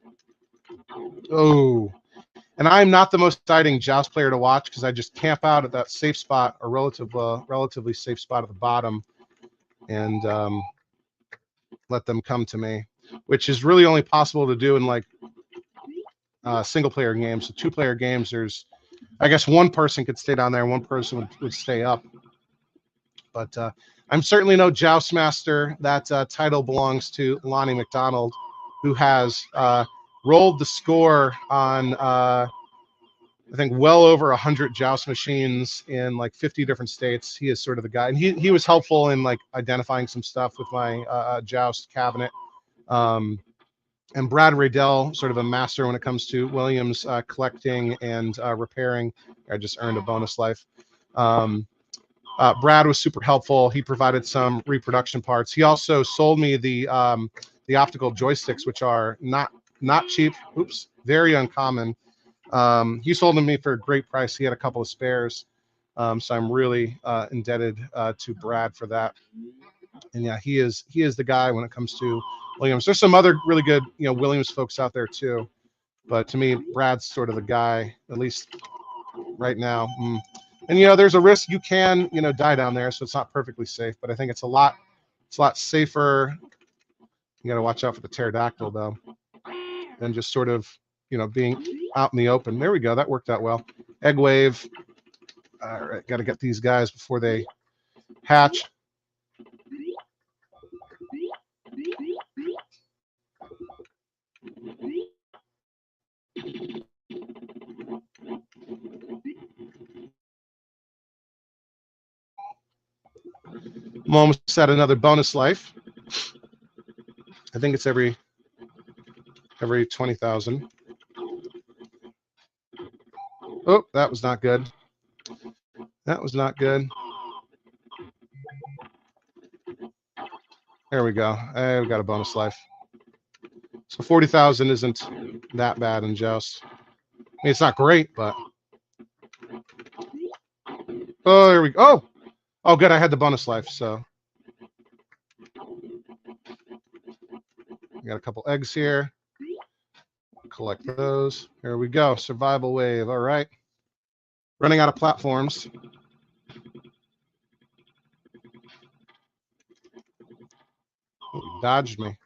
Oh, and I'm not the most exciting Joust player to watch because I just camp out at that safe spot, or relatively safe spot at the bottom, and let them come to me, which is really only possible to do in like single-player games. So two-player games, there's, I guess, one person could stay down there and one person would stay up. But I'm certainly no Joust master. That title belongs to Lonnie McDonald, who has rolled the score on, I think, well over 100 Joust machines in like 50 different states. He is sort of the guy. And he was helpful in like identifying some stuff with my Joust cabinet. And Brad Radell, sort of a master when it comes to Williams collecting and repairing. I just earned a bonus life. Brad was super helpful. He provided some reproduction parts. He also sold me the optical joysticks, which are not cheap. Oops, very uncommon. He sold them to me for a great price. He had a couple of spares, so I'm really indebted to Brad for that. And yeah, he is the guy when it comes to Williams. There's some other really good, you know, Williams folks out there too, but to me, Brad's sort of the guy, at least right now. And you know, there's a risk you can, you know, die down there, so it's not perfectly safe. But I think it's a lot safer. You got to watch out for the pterodactyl though, than just sort of, you know, being out in the open. There we go. That worked out well. Egg wave. All right, got to get these guys before they hatch. I'm almost at another bonus life. I think it's every 20,000. Oh, that was not good. That was not good. There we go. We got a bonus life. So 40,000 isn't that bad in Joust. I mean, it's not great, but oh, there we go. Oh, good. I had the bonus life, so we got a couple eggs here. Collect those. Here we go. Survival wave. All right. Running out of platforms. Oh, dodged me.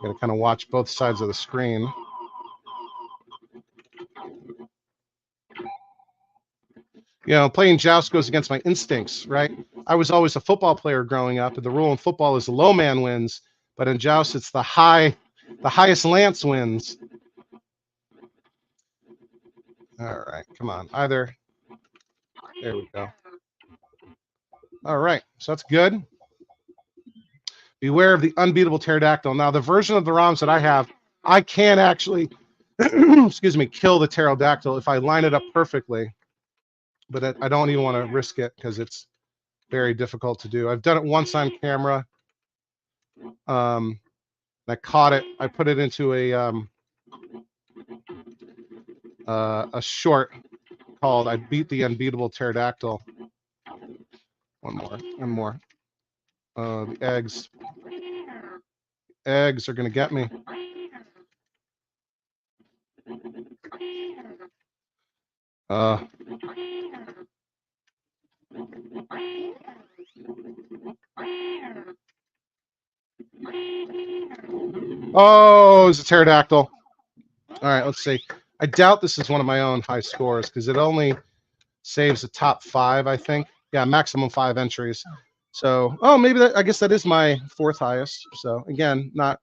Got to kind of watch both sides of the screen. You know, playing Joust goes against my instincts, right? I was always a football player growing up, and the rule in football is the low man wins, but in Joust it's the highest lance wins. All right, come on, either. There we go. All right, so that's good. Beware of the unbeatable pterodactyl. Now, the version of the ROMs that I have, I can actually, excuse me, kill the pterodactyl if I line it up perfectly. But I don't even want to risk it because it's very difficult to do. I've done it once on camera. I caught it. I put it into a short called "I Beat the Unbeatable Pterodactyl." One more. The eggs are gonna get me. Oh, it's a pterodactyl. All right, let's see. I doubt this is one of my own high scores because it only saves the top 5, I think. Yeah, maximum 5 entries. So, oh, maybe that. I guess that is my 4th highest. So again, not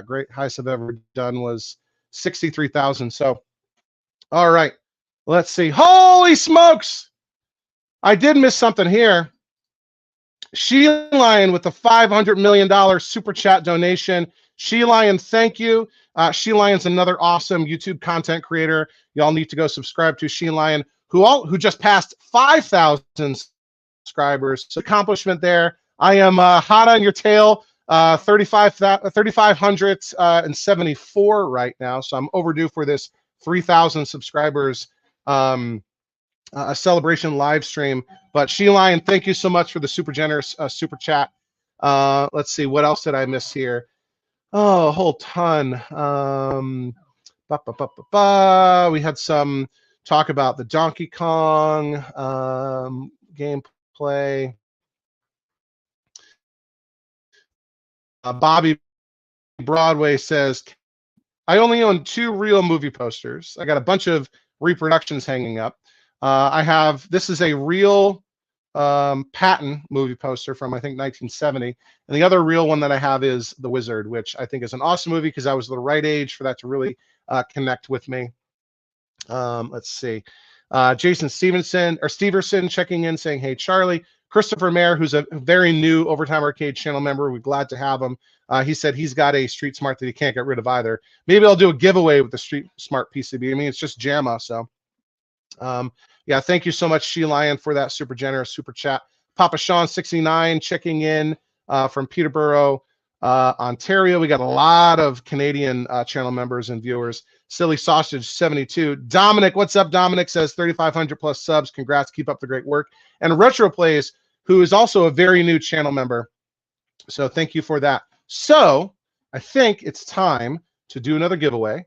great. Highest I've ever done was 63,000. So, all right, let's see. Holy smokes! I did miss something here. She Lion with the $500 million super chat donation. She Lion, thank you. She Lion's another awesome YouTube content creator. Y'all need to go subscribe to She Lion, who just passed 5,000 subscribers. So accomplishment there. I am hot on your tail. 3,574 right now. So I'm overdue for this 3,000 subscribers a celebration live stream. But She Lion, thank you so much for the super generous super chat. Let's see, what else did I miss here? Oh, a whole ton. We had some talk about the Donkey Kong gameplay. Bobby Broadway says, I only own 2 real movie posters. I got a bunch of reproductions hanging up. This is a real Patton movie poster from, I think, 1970. And the other real one that I have is The Wizard, which I think is an awesome movie because I was the right age for that to really connect with me. Let's see. Jason Steverson checking in saying, hey, Charlie. Christopher Mayer, who's a very new Overtime Arcade channel member. We're glad to have him. He said he's got a Street Smart that he can't get rid of either. Maybe I'll do a giveaway with the Street Smart PCB. I mean, it's just JAMA, so. Yeah, thank you so much, She Lion, for that super generous super chat. Papa Sean 69 checking in from Peterborough, Ontario. We got a lot of Canadian channel members and viewers. Silly Sausage 72. Dominic, what's up? Dominic says 3,500 plus subs. Congrats, keep up the great work. And Retro Plays, who is also a very new channel member. So thank you for that. So I think it's time to do another giveaway.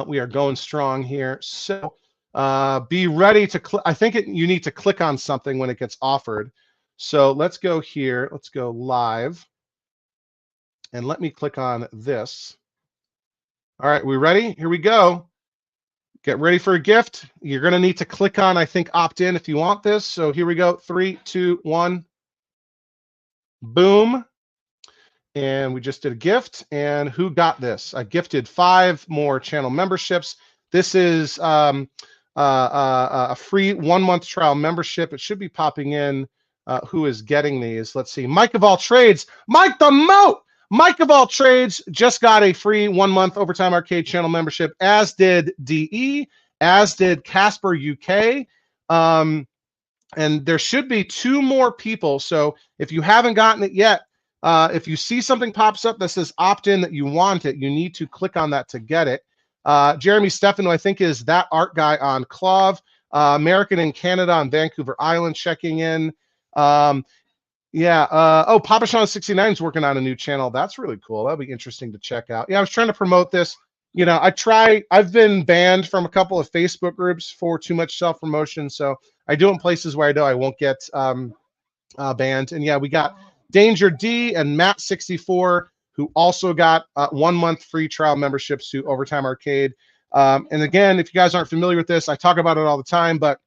We are going strong here. So be ready to click. I think you need to click on something when it gets offered. So let's go here. Let's go live. And let me click on this. All right, we ready? Here we go. Get ready for a gift. You're going to need to click on, I think, opt in if you want this. So here we go. 3, 2, 1. Boom. And we just did a gift. And who got this? I gifted 5 more channel memberships. This is a free 1-month trial membership. It should be popping in. Who is getting these? Let's see. Mike of all trades. Mike the Moat. Mike of All Trades just got a free 1-month Overtime Arcade channel membership, as did DE, as did Casper UK. And there should be 2 more people. So if you haven't gotten it yet, if you see something pops up that says opt in that you want it, you need to click on that to get it. Jeremy Stefano, I think, is that art guy on Clove. American in Canada on Vancouver Island checking in. Yeah. Oh, Papa Sean 69 is working on a new channel. That's really cool. That'll be interesting to check out. Yeah, I was trying to promote this. You know, I've been banned from a couple of Facebook groups for too much self-promotion. So I do it in places where I know I won't get banned. And yeah, we got Danger D and Matt64, who also got 1 month free trial memberships to Overtime Arcade. And again, if you guys aren't familiar with this, I talk about it all the time, but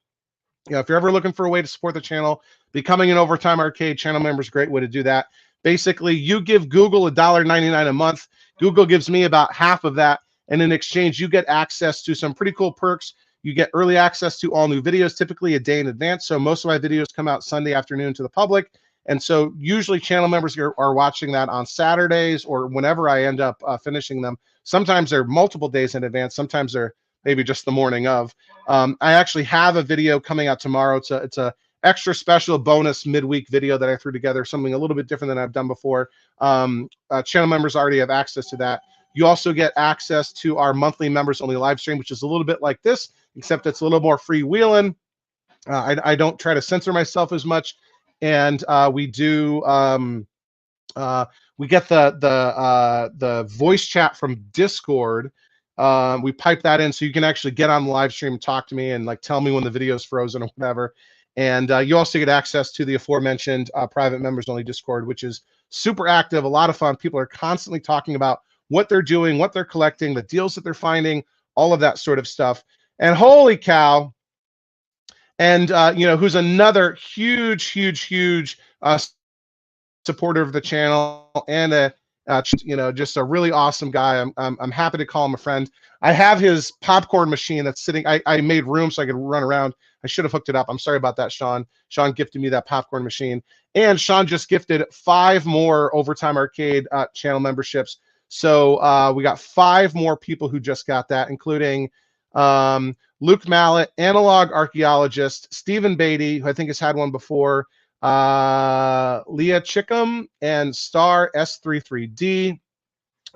you know, if you're ever looking for a way to support the channel, becoming an Overtime Arcade channel member is a great way to do that. Basically, you give Google $1.99 a month. Google gives me about half of that. And in exchange, you get access to some pretty cool perks. You get early access to all new videos, typically a day in advance. So most of my videos come out Sunday afternoon to the public. And so usually channel members are watching that on Saturdays or whenever I end up finishing them. Sometimes they're multiple days in advance. Sometimes they're maybe just the morning of. I actually have a video coming out tomorrow. It's a extra special bonus midweek video that I threw together, something a little bit different than I've done before. Channel members already have access to that. You also get access to our monthly members only live stream, which is a little bit like this, except it's a little more freewheeling. I don't try to censor myself as much, and we do we get the voice chat from Discord. We pipe that in so you can actually get on the live stream and talk to me and like tell me when the video is frozen or whatever. And you also get access to the aforementioned private members only Discord, which is super active, a lot of fun. People are constantly talking about what they're doing, what they're collecting, the deals that they're finding, all of that sort of stuff. And holy cow. And, you know, who's another huge supporter of the channel and a, you know, just a really awesome guy. I'm happy to call him a friend. I have his popcorn machine that's sitting. I made room so I could run around. I should have hooked it up. I'm sorry about that, Sean. Sean gifted me that popcorn machine. And Sean just gifted 5 more Overtime Arcade channel memberships. So we got 5 more people who just got that, including Luke Mallet, Analog Archaeologist, Stephen Beatty, who I think has had one before, Leah Chickham, and Star S33D.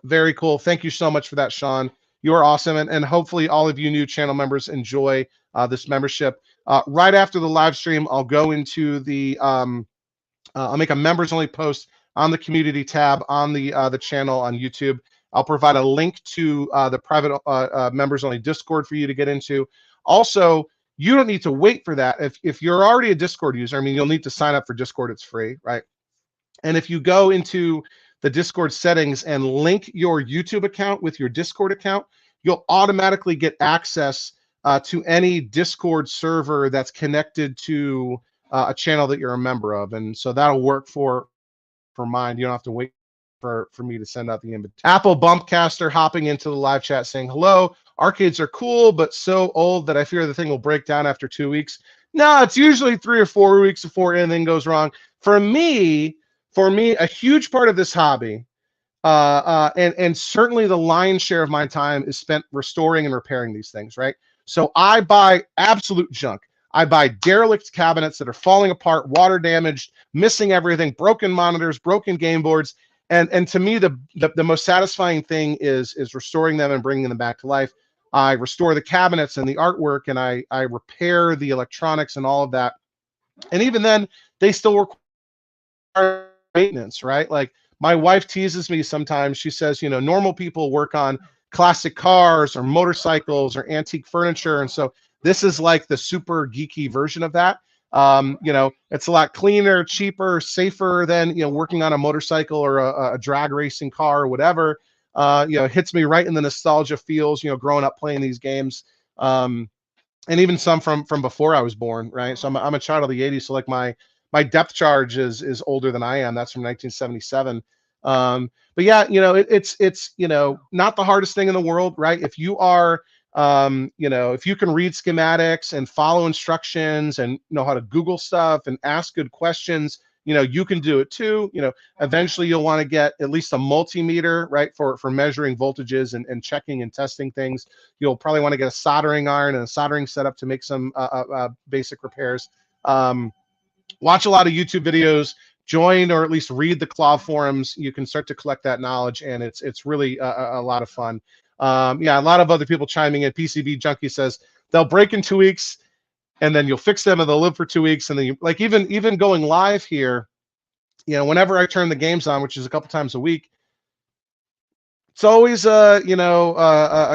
Very cool. Thank you so much for that, Sean. You are awesome. And hopefully all of you new channel members enjoy this membership. Right after the live stream, I'll go into the, I'll make a members only post on the community tab on the channel on YouTube. I'll provide a link to the private members only Discord for you to get into. Also, you don't need to wait for that. If you're already a Discord user, I mean, you'll need to sign up for Discord. It's free, right? And if you go into the Discord settings and link your YouTube account with your Discord account, you'll automatically get access to any Discord server that's connected to a channel that you're a member of. And so that'll work for mine. You don't have to wait for me to send out the invitation. Apple Bumpcaster hopping into the live chat saying, hello, arcades are cool, but so old that I fear the thing will break down after 2 weeks. No, it's usually 3 or 4 weeks before anything goes wrong. For me, a huge part of this hobby, and certainly the lion's share of my time is spent restoring and repairing these things, right? So I buy absolute junk. I buy derelict cabinets that are falling apart, water damaged, missing everything, broken monitors, broken game boards. And to me, the most satisfying thing is restoring them and bringing them back to life. I restore the cabinets and the artwork, and I repair the electronics and all of that. And even then, they still require maintenance, right? Like my wife teases me sometimes. She says, you know, normal people work on classic cars or motorcycles or antique furniture. And so this is like the super geeky version of that. You know, it's a lot cleaner, cheaper, safer than, you know, working on a motorcycle or a drag racing car or whatever. You know, hits me right in the nostalgia feels, you know, growing up playing these games. And even some from before I was born, right? So I'm a child of the 80s. So like my depth charge is older than I am. That's from 1977. But yeah, you know, it's you know, not the hardest thing in the world, right? If you are you know, if you can read schematics and follow instructions and know how to Google stuff and ask good questions, you can do it too. Eventually you'll want to get at least a multimeter, right, for measuring voltages and checking and testing things. You'll probably want to get a soldering iron and a soldering setup to make some basic repairs. Watch a lot of YouTube videos, join or at least read the Claw forums. You can start to collect that knowledge, and it's really a lot of fun. Yeah, a lot of other people chiming in. PCB Junkie says they'll break in 2 weeks, and then you'll fix them, and they'll live for 2 weeks, and then like even going live here, whenever I turn the games on, which is a couple times a week, it's always a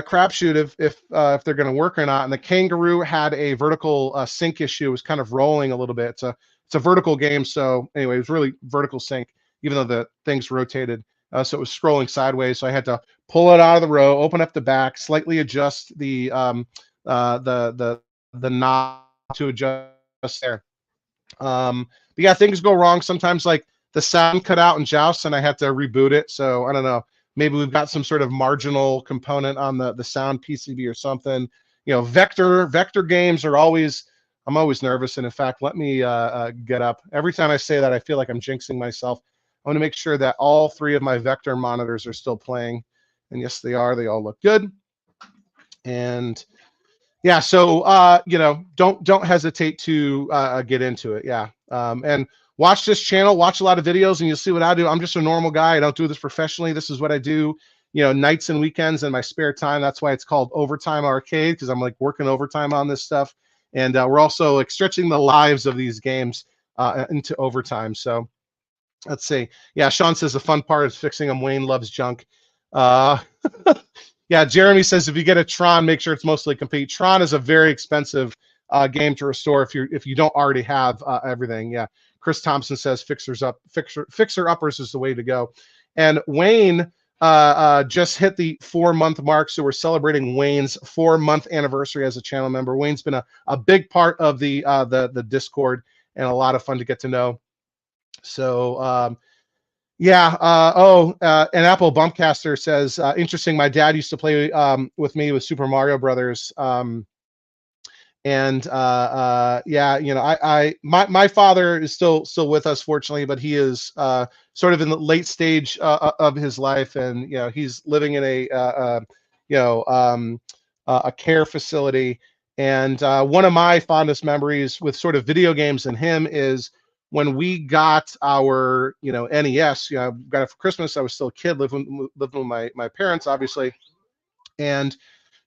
crapshoot if they're going to work or not. And the Kangaroo had a vertical sync issue. It was kind of rolling a little bit. It's a vertical game, so anyway, it was really vertical sync, even though the things rotated. So it was scrolling sideways. So I had to pull it out of the row, open up the back, slightly adjust the knob to adjust there. But yeah, things go wrong sometimes. Like the sound cut out in Joust, and I had to reboot it. So I don't know. Maybe we've got some sort of marginal component on the sound PCB or something. Vector games are always. I'm always nervous. And in fact, let me get up. Every time I say that, I feel like I'm jinxing myself. I want to make sure that all 3 of my Vector monitors are still playing. And yes, they are. They all look good. And yeah, so don't hesitate to get into it. Yeah, and watch this channel. Watch a lot of videos, and you'll see what I do. I'm just a normal guy. I don't do this professionally. This is what I do. Nights and weekends in my spare time. That's why it's called Overtime Arcade, because I'm like working overtime on this stuff. And we're also like stretching the lives of these games into overtime. So let's see. Yeah, Sean says the fun part is fixing them. Wayne loves junk. Yeah, Jeremy says if you get a Tron, make sure it's mostly complete. Tron is a very expensive game to restore if you don't already have everything. Yeah, Chris Thompson says fixer uppers is the way to go. And Wayne just hit the 4-month mark, so we're celebrating Wayne's 4-month anniversary as a channel member. Wayne's been a big part of the Discord and a lot of fun to get to know. So yeah. And Apple Bumpcaster says, interesting. My dad used to play with me with Super Mario Brothers. Yeah, my father is still with us, fortunately, but he is sort of in the late stage of his life, and he's living in a care facility. And one of my fondest memories with sort of video games and him is when we got our NES. Got it for Christmas. I was still a kid, living with my parents, obviously, and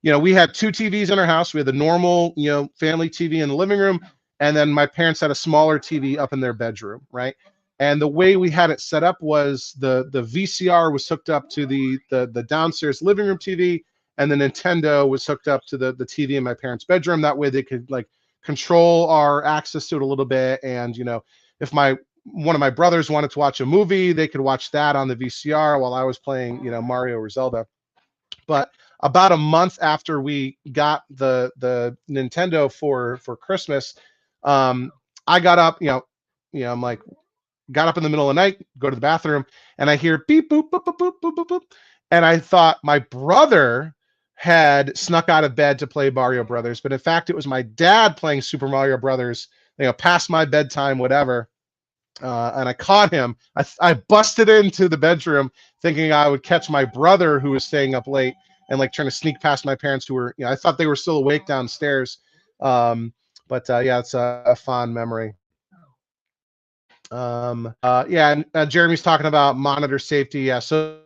we had 2 TVs in our house. We had the normal family TV in the living room, and then my parents had a smaller TV up in their bedroom, right? And the way we had it set up was the VCR was hooked up to the downstairs living room TV, and the Nintendo was hooked up to the TV in my parents' bedroom. That way they could like control our access to it a little bit. And if one of my brothers wanted to watch a movie, they could watch that on the VCR while I was playing Mario or Zelda. But about a month after we got the Nintendo for Christmas, I got up, I'm like, got up in the middle of the night, go to the bathroom, and I hear beep, boop, boop, boop, boop, boop, boop, boop. And I thought my brother had snuck out of bed to play Mario Brothers, but in fact, it was my dad playing Super Mario Brothers, past my bedtime, whatever. And I caught him. I busted into the bedroom thinking I would catch my brother who was staying up late and like trying to sneak past my parents who were, I thought they were still awake downstairs. But yeah, it's a fond memory. Yeah, and Jeremy's talking about monitor safety. Yeah, so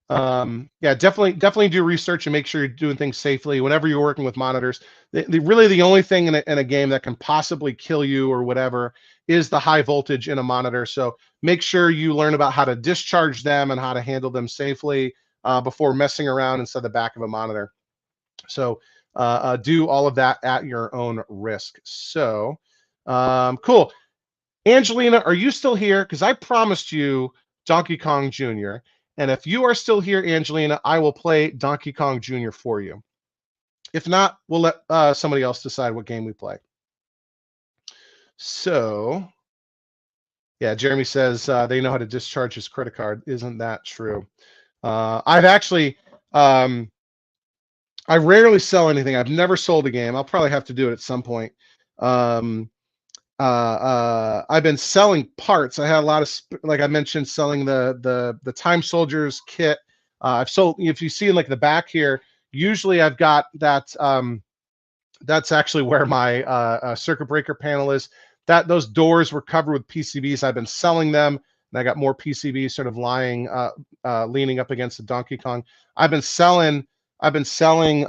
yeah, definitely do research and make sure you're doing things safely whenever you're working with monitors. Really the only thing in a game that can possibly kill you or whatever is the high voltage in a monitor. So make sure you learn about how to discharge them and how to handle them safely before messing around inside the back of a monitor. So do all of that at your own risk. So cool. Angelina, are you still here? Because I promised you Donkey Kong Jr. And if you are still here, Angelina, I will play Donkey Kong Jr. for you. If not, we'll let somebody else decide what game we play. So, yeah, Jeremy says they know how to discharge his credit card. Isn't that true? I've actually, I rarely sell anything. I've never sold a game. I'll probably have to do it at some point. Um, I've been selling parts. I had a lot of, like I mentioned, selling the Time Soldiers kit. I've sold. If you see in like the back here, usually I've got that. That's actually where my circuit breaker panel is. That those doors were covered with PCBs. I've been selling them, and I got more PCBs sort of lying, leaning up against the Donkey Kong. I've been selling. I've been selling.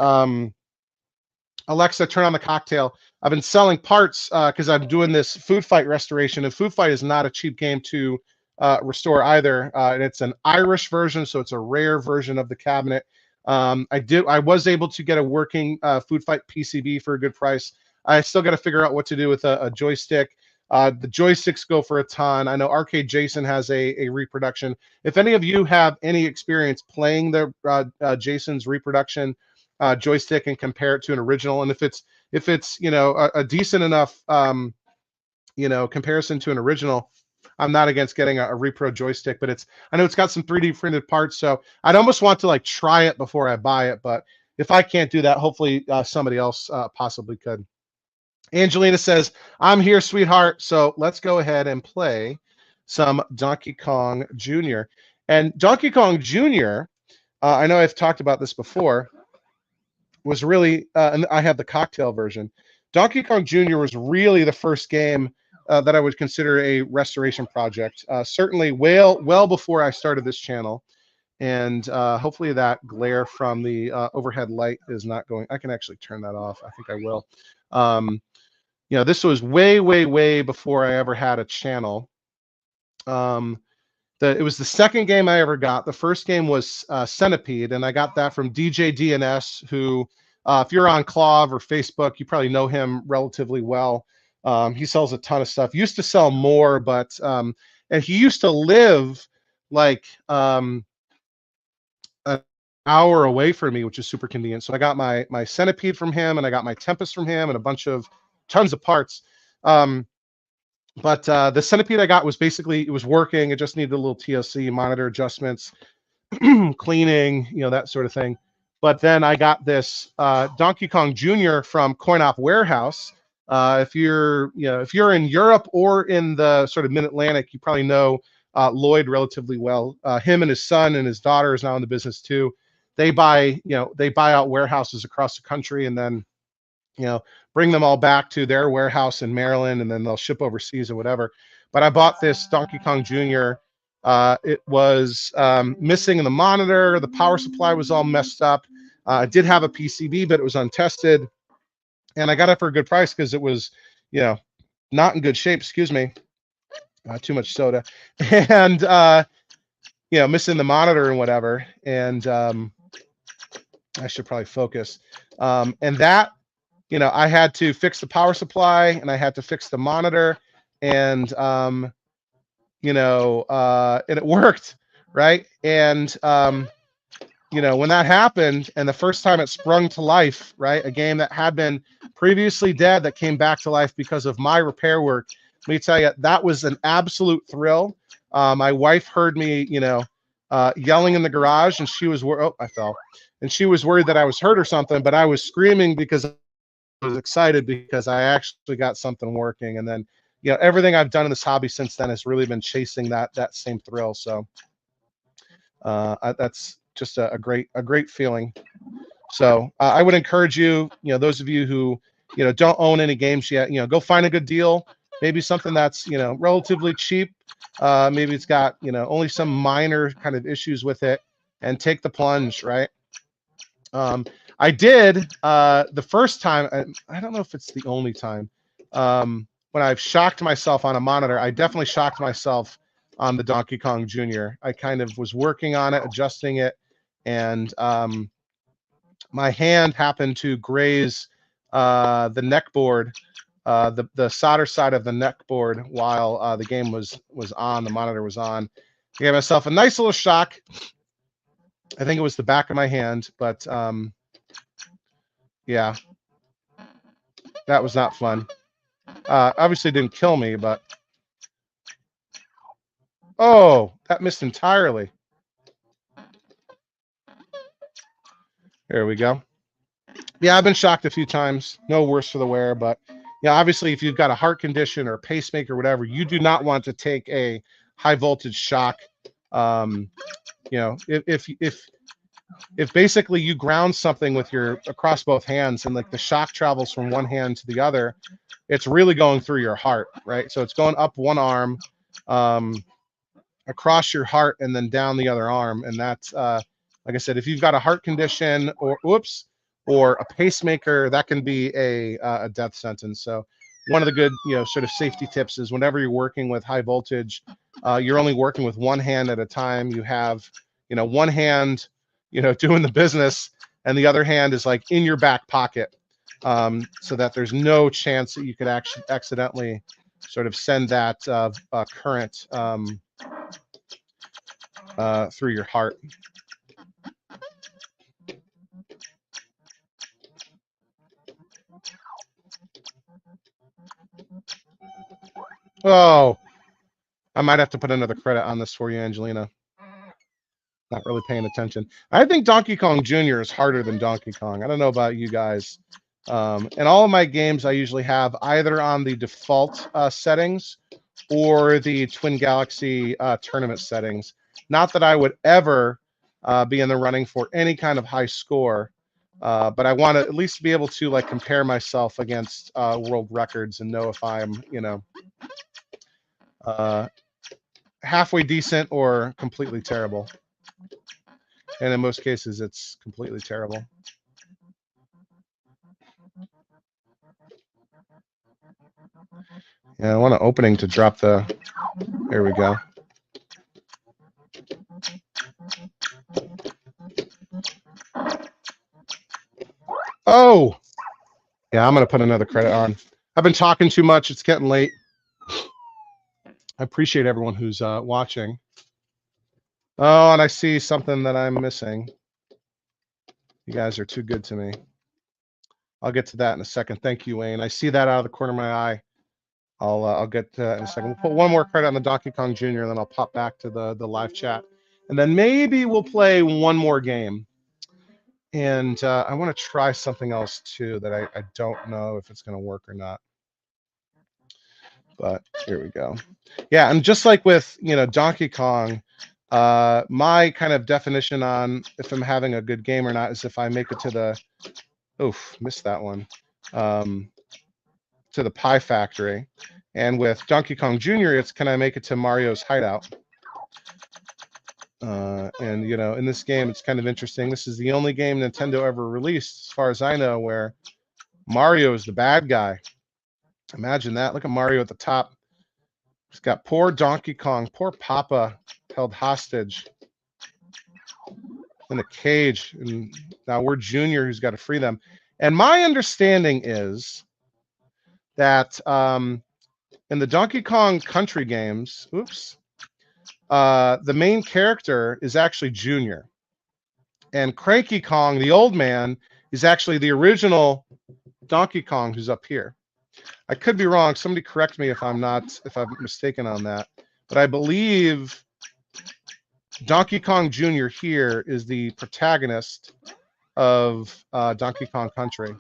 Alexa, turn on the cocktail. I've been selling parts because I'm doing this Food Fight restoration, and Food Fight is not a cheap game to restore either. And it's an Irish version, so it's a rare version of the cabinet. I was able to get a working Food Fight PCB for a good price. I still got to figure out what to do with a joystick. The joysticks go for a ton. I know Arcade Jason has a reproduction. If any of you have any experience playing the Jason's reproduction joystick and compare it to an original, and if it's a decent enough comparison to an original, I'm not against getting a repro joystick. But I know it's got some 3D printed parts, so I'd almost want to like try it before I buy it. But if I can't do that, hopefully somebody else possibly could. Angelina says, I'm here, sweetheart. So let's go ahead and play some Donkey Kong Jr. And Donkey Kong Jr., I know I've talked about this before, was really, and I have the cocktail version. Donkey Kong Jr. was really the first game that I would consider a restoration project. Certainly well before I started this channel. And hopefully that glare from the overhead light is not going. I can actually turn that off. I think I will. This was way before I ever had a channel. It was the second game I ever got. The first game was Centipede, and I got that from DJ DNS, who, if you're on Clav or Facebook, you probably know him relatively well. He sells a ton of stuff. Used to sell more, but and he used to live like an hour away from me, which is super convenient. So I got my Centipede from him, and I got my Tempest from him, and a bunch of tons of parts. But the Centipede I got was basically, it was working. It just needed a little TLC, monitor adjustments, cleaning, that sort of thing. But then I got this Donkey Kong Jr. from Coin-Op Warehouse. If you're in Europe or in the sort of Mid-Atlantic, you probably know Lloyd relatively well. Him and his son and his daughter is now in the business too. They buy out warehouses across the country, and then bring them all back to their warehouse in Maryland, and then they'll ship overseas or whatever. But I bought this Donkey Kong Jr. It was missing in the monitor. The power supply was all messed up. It did have a PCB, but it was untested. And I got it for a good price because it was, not in good shape. Excuse me. Too much soda. And, missing the monitor and whatever. And I should probably focus. And that, I had to fix the power supply, and I had to fix the monitor, and and it worked, right? And when that happened, and the first time it sprung to life, right, a game that had been previously dead that came back to life because of my repair work, let me tell you, that was an absolute thrill. My wife heard me, yelling in the garage, and she was I fell, and she was worried that I was hurt or something, but I was screaming because was excited because I actually got something working. And then, everything I've done in this hobby since then has really been chasing that same thrill. So that's just a great feeling. So I would encourage you, those of you who, don't own any games yet, go find a good deal, maybe something that's, relatively cheap. Maybe it's got, only some minor kind of issues with it, and take the plunge, right? I did the first time. I don't know if it's the only time when I've shocked myself on a monitor. I definitely shocked myself on the Donkey Kong Jr. I kind of was working on it, adjusting it, and my hand happened to graze the neck board, the solder side of the neck board while the game was on. The monitor was on. I gave myself a nice little shock. I think it was the back of my hand, but yeah, that was not fun. Obviously didn't kill me, but oh, that missed entirely. There we go. Yeah, I've been shocked a few times. No worse for the wear, but yeah, obviously, if you've got a heart condition or a pacemaker or whatever, you do not want to take a high voltage shock. Um, you know, if basically you ground something with your across both hands and like the shock travels from one hand to the other, it's really going through your heart, right? So it's going up one arm, um, across your heart, and then down the other arm, and that's like I said, if you've got a heart condition or whoops or a pacemaker, that can be a death sentence. So one of the good sort of safety tips is whenever you're working with high voltage, you're only working with one hand at a time. You have one hand doing the business, and the other hand is like in your back pocket, so that there's no chance that you could actually accidentally sort of send that current through your heart. Oh, I might have to put another credit on this for you, Angelina. Not really paying attention. I think Donkey Kong Jr. is harder than Donkey Kong. I don't know about you guys. In all of my games, I usually have either on the default settings or the Twin Galaxy tournament settings. Not that I would ever be in the running for any kind of high score, but I want to at least be able to like compare myself against world records and know if I'm, uh, halfway decent or completely terrible. And in most cases, it's completely terrible. Yeah, I want an opening to drop the. There we go. Oh, yeah, I'm gonna put another credit on. I've been talking too much. It's getting late. I appreciate everyone who's watching. Oh, and I see something that I'm missing. You guys are too good to me. I'll get to that in a second. Thank you, Wayne. I see that out of the corner of my eye. I'll get to that in a second. We'll put one more credit on the Donkey Kong Jr., and then I'll pop back to the live chat, and then maybe we'll play one more game. And I want to try something else too that I don't know if it's going to work or not. But here we go. Yeah, and just like with Donkey Kong, my kind of definition on if I'm having a good game or not is if I make it to the missed that one, to the Pie Factory. And with Donkey Kong Jr., it's can I make it to Mario's hideout? And in this game, it's kind of interesting. This is the only game Nintendo ever released, as far as I know, where Mario is the bad guy. Imagine that. Look at Mario at the top. He's got poor Donkey Kong, poor Papa, held hostage in a cage. And now we're Junior, who's got to free them. And my understanding is that in the Donkey Kong Country games, the main character is actually Junior. And Cranky Kong, the old man, is actually the original Donkey Kong who's up here. I could be wrong. Somebody correct me if I'm mistaken on that. But I believe Donkey Kong Jr. here is the protagonist of Donkey Kong Country.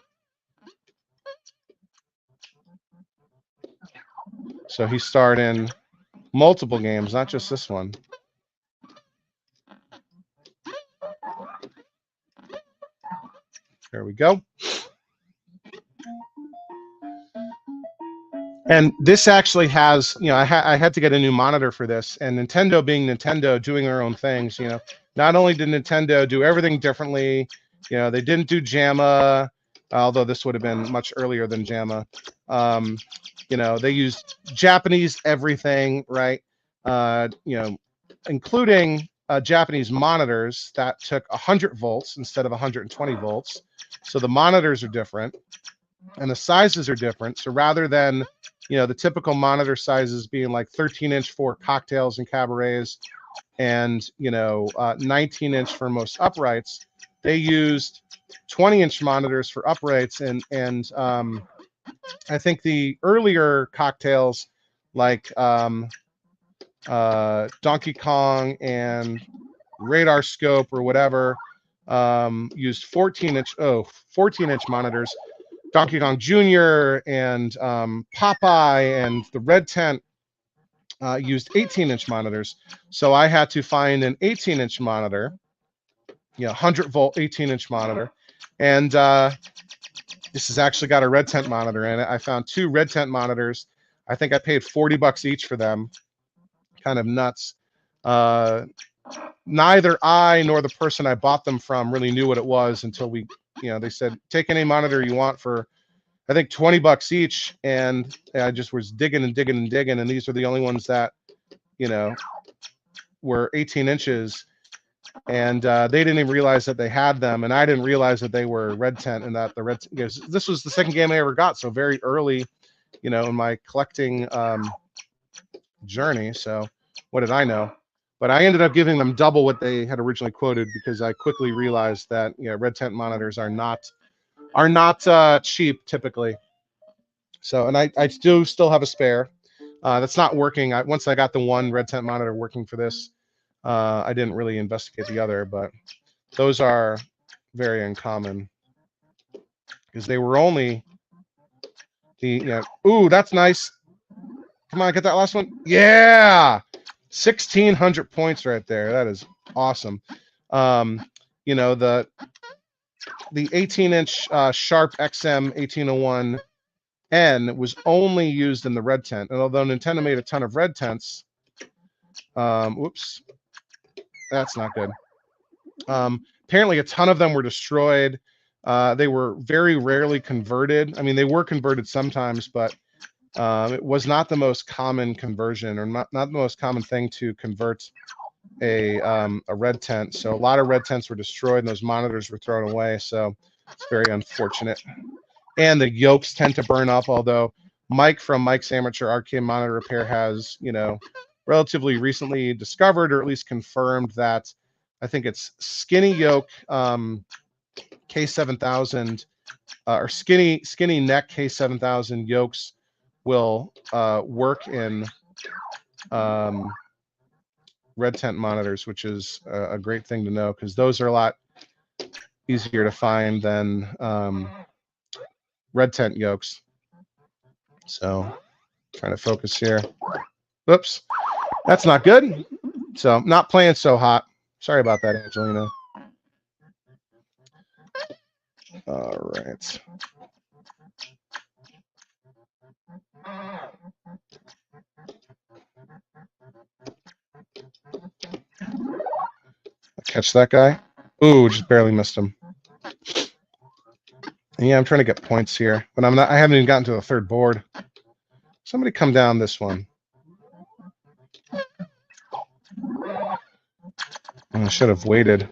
So he starred in multiple games, not just this one. There we go. And this actually has, I had to get a new monitor for this. And Nintendo being Nintendo, doing their own things, not only did Nintendo do everything differently, they didn't do JAMA, although this would have been much earlier than JAMA. They used Japanese everything, right? Including Japanese monitors that took 100 volts instead of 120 volts. So the monitors are different and the sizes are different. So rather than, the typical monitor sizes being like 13-inch for cocktails and cabarets and, 19-inch for most uprights, they used 20-inch monitors for uprights. And I think the earlier cocktails like Donkey Kong and Radar Scope or whatever, used 14-inch monitors. Donkey Kong Jr. and Popeye and the Red Tent used 18-inch monitors. So I had to find an 18-inch monitor, 100-volt 18-inch monitor. And this has actually got a Red Tent monitor in it. I found 2 Red Tent monitors. I think I paid $40 each for them. Kind of nuts. Neither I nor the person I bought them from really knew what it was until they said, take any monitor you want for, I think, $20 each. And I just was digging and digging and digging. And these were the only ones that, were 18 inches. And they didn't even realize that they had them. And I didn't realize that they were Red Tent and that this was the second game I ever got. So very early, in my collecting journey. So what did I know? But I ended up giving them double what they had originally quoted because I quickly realized that Red Tent monitors are not cheap typically. So, and I do still have a spare. That's not working. Once I got the one Red Tent monitor working for this, I didn't really investigate the other, but those are very uncommon because they were only ooh, that's nice. Come on, get that last one. Yeah. 1,600 points right there. That is awesome. The 18-inch Sharp XM 1801N was only used in the Red Tent. And although Nintendo made a ton of Red Tents, whoops, that's not good. Apparently a ton of them were destroyed. They were very rarely converted. I mean, they were converted sometimes, but it was not the most common conversion, or not the most common thing to convert a Red Tent. So a lot of Red Tents were destroyed and those monitors were thrown away. So it's very unfortunate. And the yokes tend to burn up, although Mike from Mike's Amateur Arcade Monitor Repair has, relatively recently discovered, or at least confirmed, that I think it's skinny yoke K7000 or skinny neck K7000 yokes will work in Red Tent monitors, which is a great thing to know because those are a lot easier to find than Red Tent yokes. So trying to focus here. Oops, that's not good. So not playing so hot. Sorry about that, Angelina. All right. Catch that guy. Ooh, just barely missed him. And yeah, I'm trying to get points here, but I haven't even gotten to the third board. Somebody come down this one. I should have waited.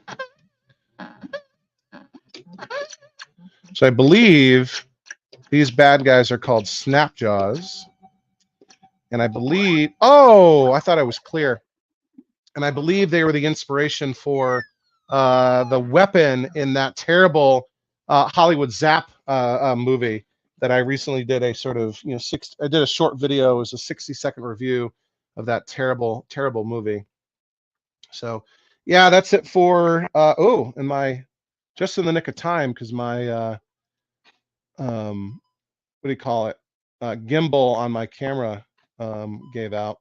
So I believe these bad guys are called Snapjaws. And I believe, oh, I thought I was clear. And I believe they were the inspiration for the weapon in that terrible Hollywood Zap movie that I recently did a sort of, I did a short video. It was a 60-second review of that terrible, terrible movie. So, yeah, that's it for, just in the nick of time, because my, what do you call it? Gimbal on my camera gave out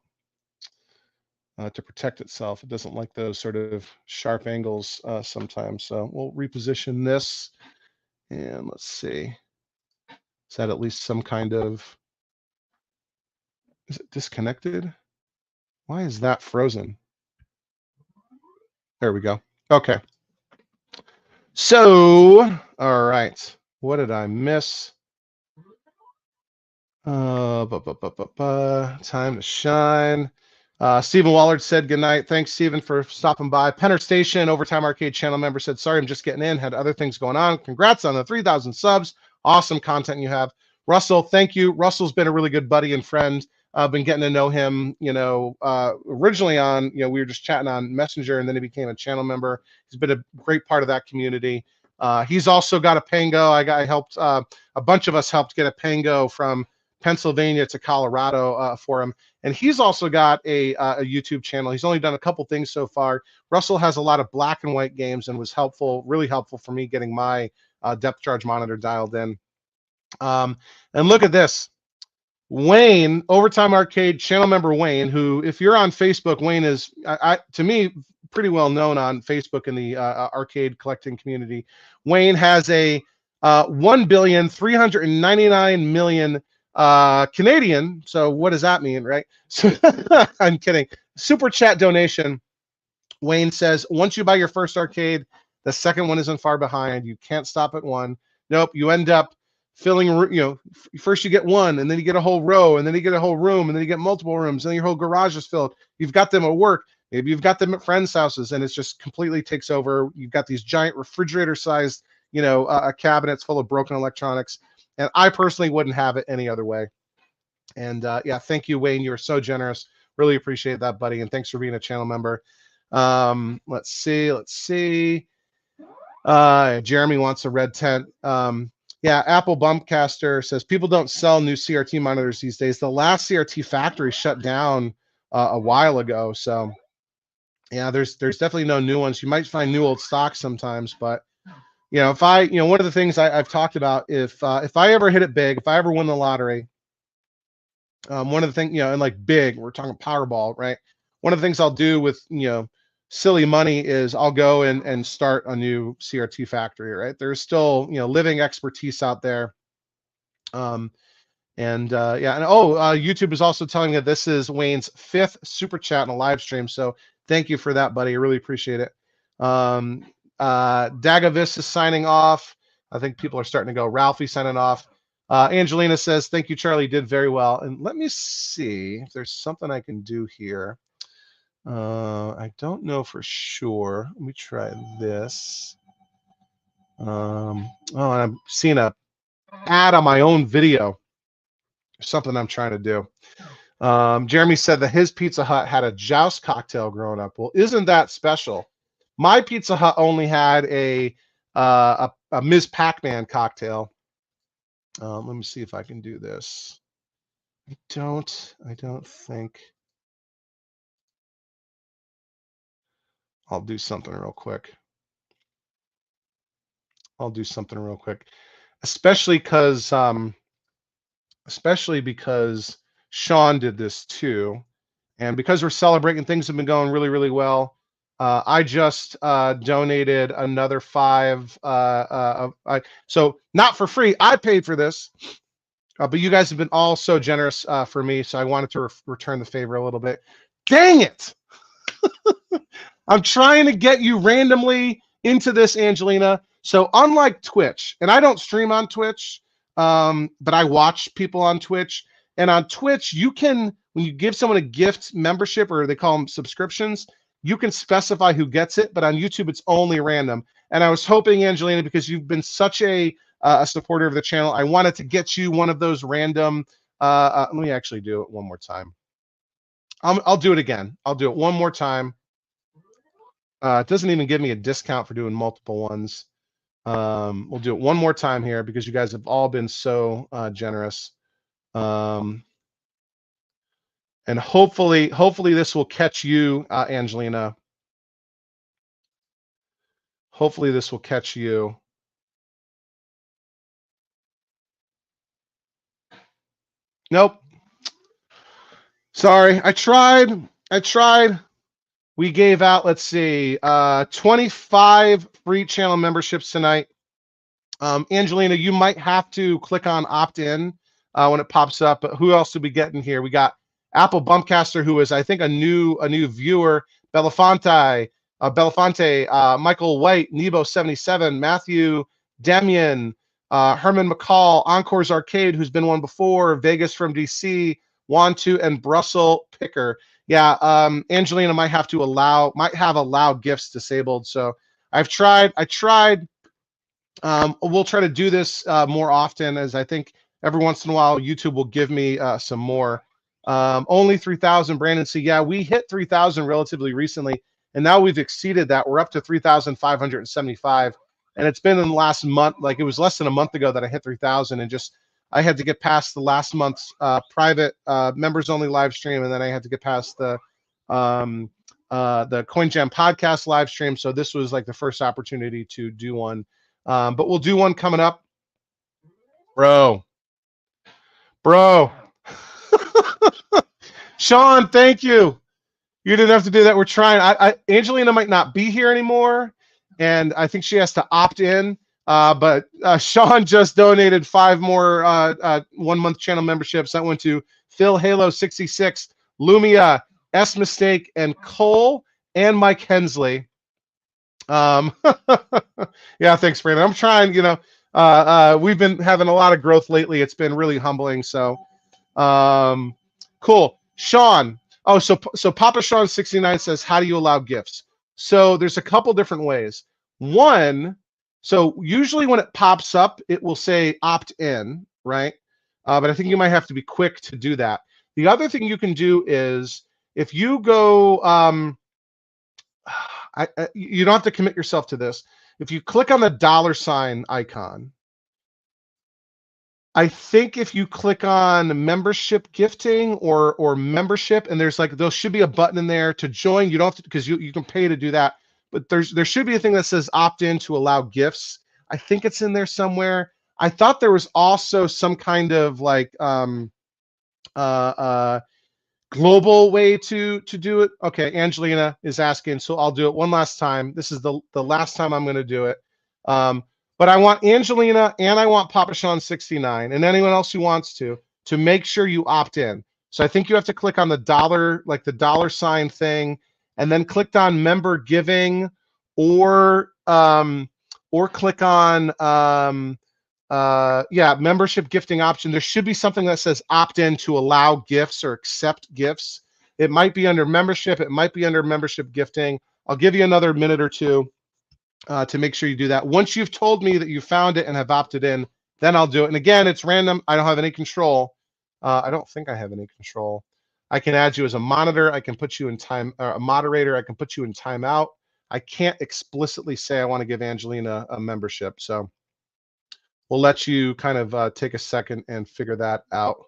to protect itself. It doesn't like those sort of sharp angles sometimes. So we'll reposition this, and let's see. Is that at least some kind of, is it disconnected? Why is that frozen? There we go. Okay. So, all right. What did I miss? Time to shine. Stephen Wallard said good night. Thanks, Stephen, for stopping by. Penner Station, Overtime Arcade channel member, said, sorry, I'm just getting in. Had other things going on. Congrats on the 3,000 subs. Awesome content you have. Russell, thank you. Russell's been a really good buddy and friend. I've been getting to know him, originally on, we were just chatting on Messenger, and then he became a channel member. He's been a great part of that community. He's also got a Pango. I helped, a bunch of us helped get a Pango from Pennsylvania to Colorado for him. And he's also got a YouTube channel. He's only done a couple things so far. Russell has a lot of black and white games and was helpful, really helpful for me getting my depth charge monitor dialed in. And look at this. Wayne, Overtime Arcade channel member Wayne, who, if you're on Facebook, Wayne is, to me, pretty well known on Facebook in the arcade collecting community. Wayne has a 1,399,000,000 Canadian. So what does that mean, right? So, I'm kidding. Super chat donation. Wayne says, once you buy your first arcade, the second one isn't far behind. You can't stop at one. Nope. You end up filling, first you get one, and then you get a whole row, and then you get a whole room, and then you get multiple rooms, and then your whole garage is filled. You've got them at work. Maybe you've got them at friends' houses, and it's just completely takes over. You've got these giant refrigerator-sized, cabinets full of broken electronics. And I personally wouldn't have it any other way. And yeah, thank you, Wayne. You're so generous. Really appreciate that, buddy. And thanks for being a channel member. Let's see. Jeremy wants a red tent. Yeah, Apple Bumpcaster says people don't sell new CRT monitors these days. The last CRT factory shut down a while ago. So yeah, there's definitely no new ones. You might find new old stock sometimes, but if one of the things I've talked about, if I ever hit it big, if I ever win the lottery, one of the things, and like big, we're talking Powerball, right? One of the things I'll do with, silly money is I'll go and start a new CRT factory, right? There's still, living expertise out there. YouTube is also telling me that this is Wayne's 5th super chat in a live stream. So thank you for that, buddy. I really appreciate it. Dagavis is signing off. I think people are starting to go. Ralphie signing off. Angelina says, thank you, Charlie. Did very well. And let me see if there's something I can do here. I don't know for sure. Let me try this. And I'm seeing a ad on my own video. Something I'm trying to do. Jeremy said that his Pizza Hut had a Joust cocktail growing up. Well, isn't that special? My Pizza Hut only had a Ms. Pac-Man cocktail. Let me see if I can do this. I don't think. I'll do something real quick. Especially because Sean did this too. And because we're celebrating, things have been going really, really well. I just donated another 5. So not for free. I paid for this, but you guys have been all so generous for me. So I wanted to return the favor a little bit. Dang it! I'm trying to get you randomly into this, Angelina. So unlike Twitch, and I don't stream on Twitch, but I watch people on Twitch. And on Twitch, you can, when you give someone a gift membership, or they call them subscriptions, you can specify who gets it. But on YouTube, it's only random. And I was hoping, Angelina, because you've been such a supporter of the channel, I wanted to get you one of those random. Let me actually do it one more time. I'll do it again. I'll do it one more time. It doesn't even give me a discount for doing multiple ones. We'll do it one more time here because you guys have all been so generous. And hopefully this will catch you, Angelina. Hopefully this will catch you. Nope. Sorry, I tried. We gave out, let's see, 25 free channel memberships tonight. Angelina, you might have to click on opt-in when it pops up. But who else did we get in here? We got Apple Bumpcaster, who is, I think, a new viewer. Belafonte, Michael White, Nebo77, Matthew Demian, Herman McCall, Encore's Arcade, who's been one before, Vegas from DC, Wantu, and Brussels Picker. Yeah, Angelina might have allow gifts disabled. So I've tried. We'll try to do this more often, as I think every once in a while YouTube will give me some more. Only 3,000, Brandon. So yeah, we hit 3,000 relatively recently, and now we've exceeded that. We're up to 3,575, and it's been in the last month. Like, it was less than a month ago that I hit 3,000, and just I had to get past the last month's private members only live stream, and then I had to get past the Coin Jam podcast live stream. So this was like the first opportunity to do one. But we'll do one coming up. Bro. Sean, thank you. You didn't have to do that. We're trying. Angelina might not be here anymore, and I think she has to opt in. But Sean just donated 5 more 1-month channel memberships. That went to Phil Halo 66, Lumia, S Mistake, and Cole, and Mike Hensley. Yeah, thanks, Brandon. I'm trying. We've been having a lot of growth lately. It's been really humbling. So, cool. Sean. Oh, so Papa Sean 69 says, how do you allow gifts? So there's a couple different ways. One, so usually when it pops up, it will say opt in, right? But I think you might have to be quick to do that. The other thing you can do is if you go, you don't have to commit yourself to this. If you click on the $ icon, I think if you click on membership gifting or membership, and there's there should be a button in there to join. You don't have to, because you can pay to do that, but there should be a thing that says opt in to allow gifts. I think it's in there somewhere. I thought there was also some kind of global way to do it. Okay, Angelina is asking, so I'll do it one last time. This is the last time I'm going to do it. But I want Angelina and I want Papa Sean 69 and anyone else who wants to make sure you opt in. So I think you have to click on the $ thing, and then click on member giving, or click on membership gifting option. There should be something that says opt in to allow gifts or accept gifts. It might be under membership. It might be under membership gifting. I'll give you another minute or two to make sure you do that. Once you've told me that you found it and have opted in, then I'll do it. And again, it's random. I don't have any control. I don't think I have any control. I can add you as a monitor. I can put you in a moderator. I can put you in timeout. I can't explicitly say I want to give Angelina a membership. So we'll let you kind of take a second and figure that out.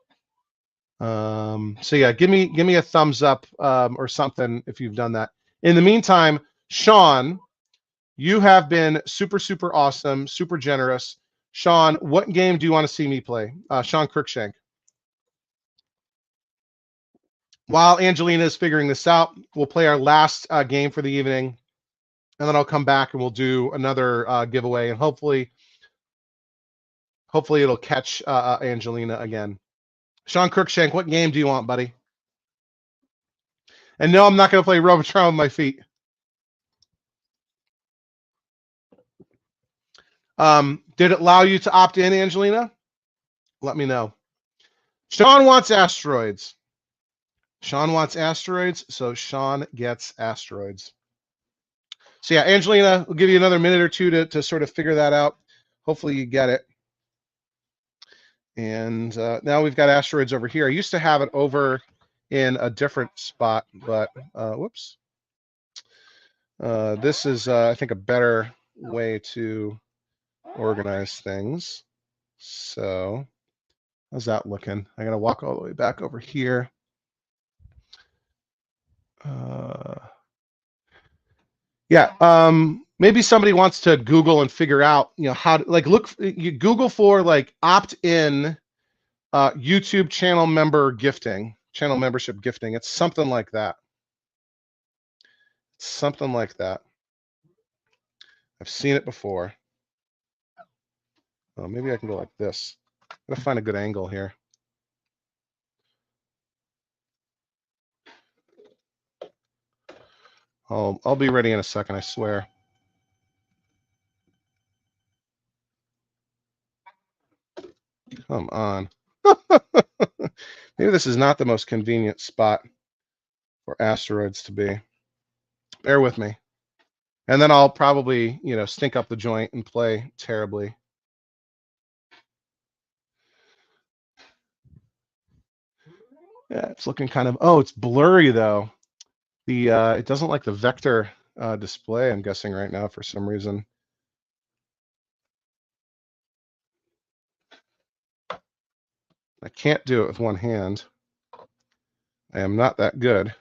So yeah, give me a thumbs up or something if you've done that. In the meantime, Sean, you have been super, super awesome, super generous. Sean, what game do you want to see me play? Sean Cruikshank. While Angelina is figuring this out, we'll play our last game for the evening, and then I'll come back and we'll do another giveaway, and hopefully it'll catch Angelina again. Sean Cruikshank, what game do you want, buddy? And no, I'm not going to play Robotron with my feet. Did it allow you to opt in, Angelina? Let me know. Sean wants Asteroids. Sean wants Asteroids, so Sean gets Asteroids. So yeah, Angelina, we'll give you another minute or two to sort of figure that out. Hopefully you get it. And now we've got Asteroids over here. I used to have it over in a different spot, but whoops. This is, I think, a better way to organize things. So how's that looking? I gotta walk all the way back over here. Yeah, maybe somebody wants to Google and figure out, how to you Google for opt-in YouTube channel membership gifting. It's something like that. Something like that. I've seen it before. Oh, maybe I can go like this. I'm gonna find a good angle here. I'll be ready in a second, I swear. Come on. Maybe this is not the most convenient spot for Asteroids to be. Bear with me. And then I'll probably, stink up the joint and play terribly. Yeah, it's looking kind of, it's blurry though. It doesn't like the vector display, I'm guessing right now for some reason. I can't do it with one hand. I am not that good.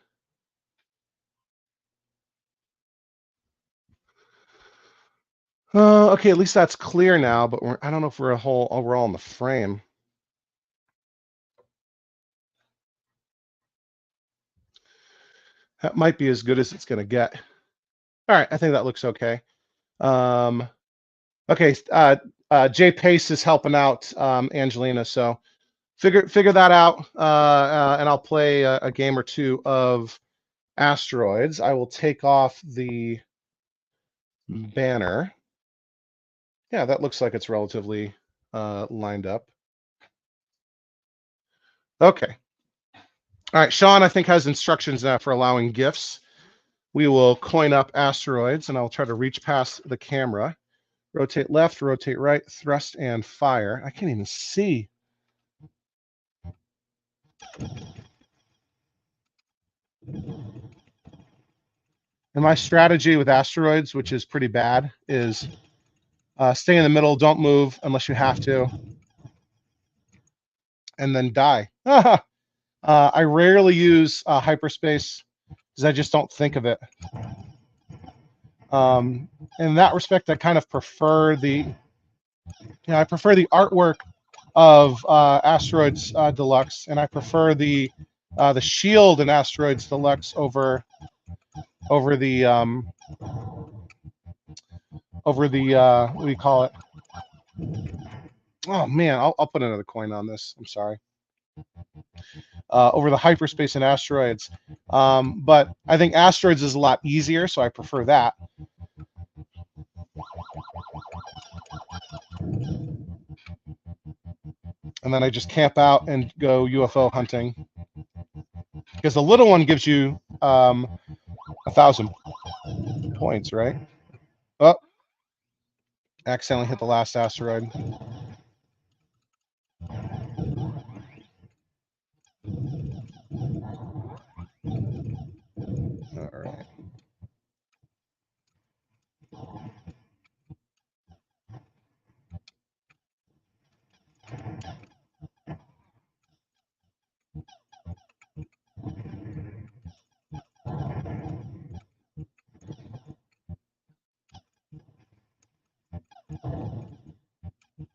Okay, at least that's clear now, but I don't know if we're overall in the frame. That might be as good as it's going to get. All right, I think that looks okay. Okay, Jay Pace is helping out Angelina, so figure that out, and I'll play a game or two of Asteroids. I will take off the banner. Yeah, that looks like it's relatively lined up. Okay. All right, Sean, I think, has instructions now for allowing gifts. We will coin up Asteroids, and I'll try to reach past the camera. Rotate left, rotate right, thrust, and fire. I can't even see. And my strategy with Asteroids, which is pretty bad, is stay in the middle, don't move unless you have to, and then die. I rarely use hyperspace because I just don't think of it. In that respect, I kind of prefer the artwork of Asteroids Deluxe, and I prefer the shield in Asteroids Deluxe over the what do you call it? Oh man, I'll put another coin on this. I'm sorry. Over the hyperspace and Asteroids, but I think Asteroids is a lot easier, so I prefer that. And then I just camp out and go UFO hunting, because the little one gives you 1,000 points, right? Oh, accidentally hit the last asteroid. All right.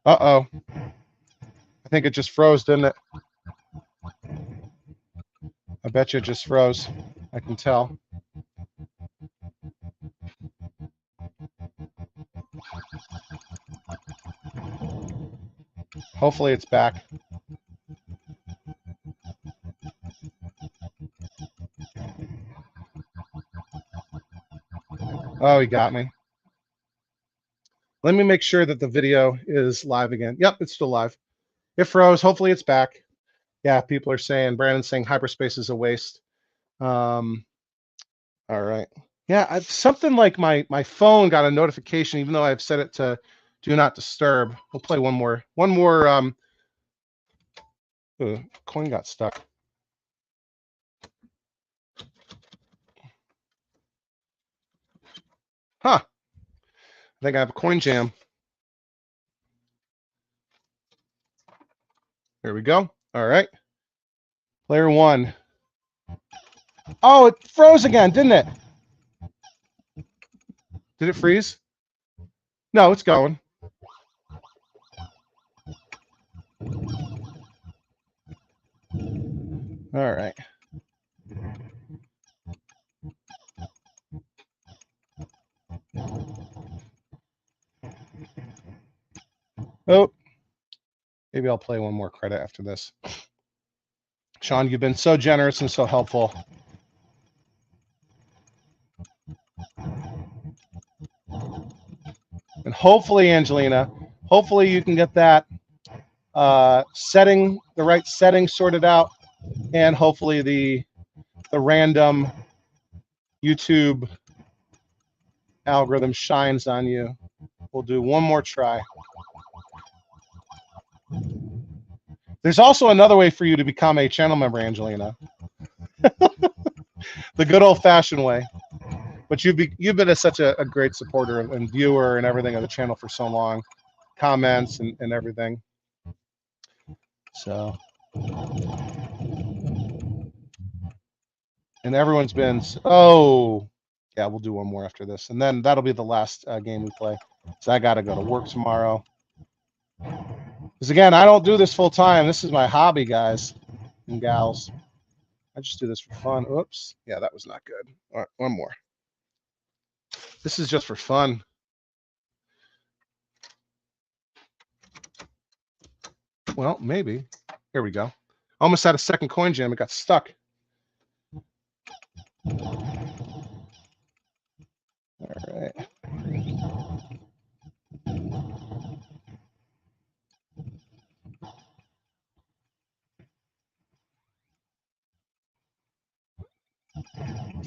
Uh-oh. I think it just froze, didn't it? I bet you it just froze. I can tell. Hopefully it's back. Oh, he got me. Let me make sure that the video is live again. Yep, it's still live. It froze. Hopefully it's back. Yeah, people are saying, Brandon's saying hyperspace is a waste. All right. Yeah, something like my phone got a notification, even though I've set it to do not disturb. We'll play one more. Coin got stuck. Huh. I think I have a coin jam. There we go. All right. Player one. Oh, it froze again, didn't it? Did it freeze? No, it's going. All right. Oh, maybe I'll play one more credit after this. Sean, you've been so generous and so helpful. And hopefully, Angelina, hopefully you can get that the right setting sorted out, and hopefully the random YouTube algorithm shines on you. We'll do one more try. There's also another way for you to become a channel member, Angelina. The good old-fashioned way. But you've been such a great supporter and viewer and everything of the channel for so long. Comments and everything. So And everyone's been, oh, yeah, we'll do one more after this. And then that'll be the last game we play. So I got to go to work tomorrow. Because again, I don't do this full time. This is my hobby, guys and gals. I just do this for fun. Oops. Yeah, that was not good. All right, one more. This is just for fun. Well, maybe. Here we go. Almost had a second coin jam. It got stuck. All right.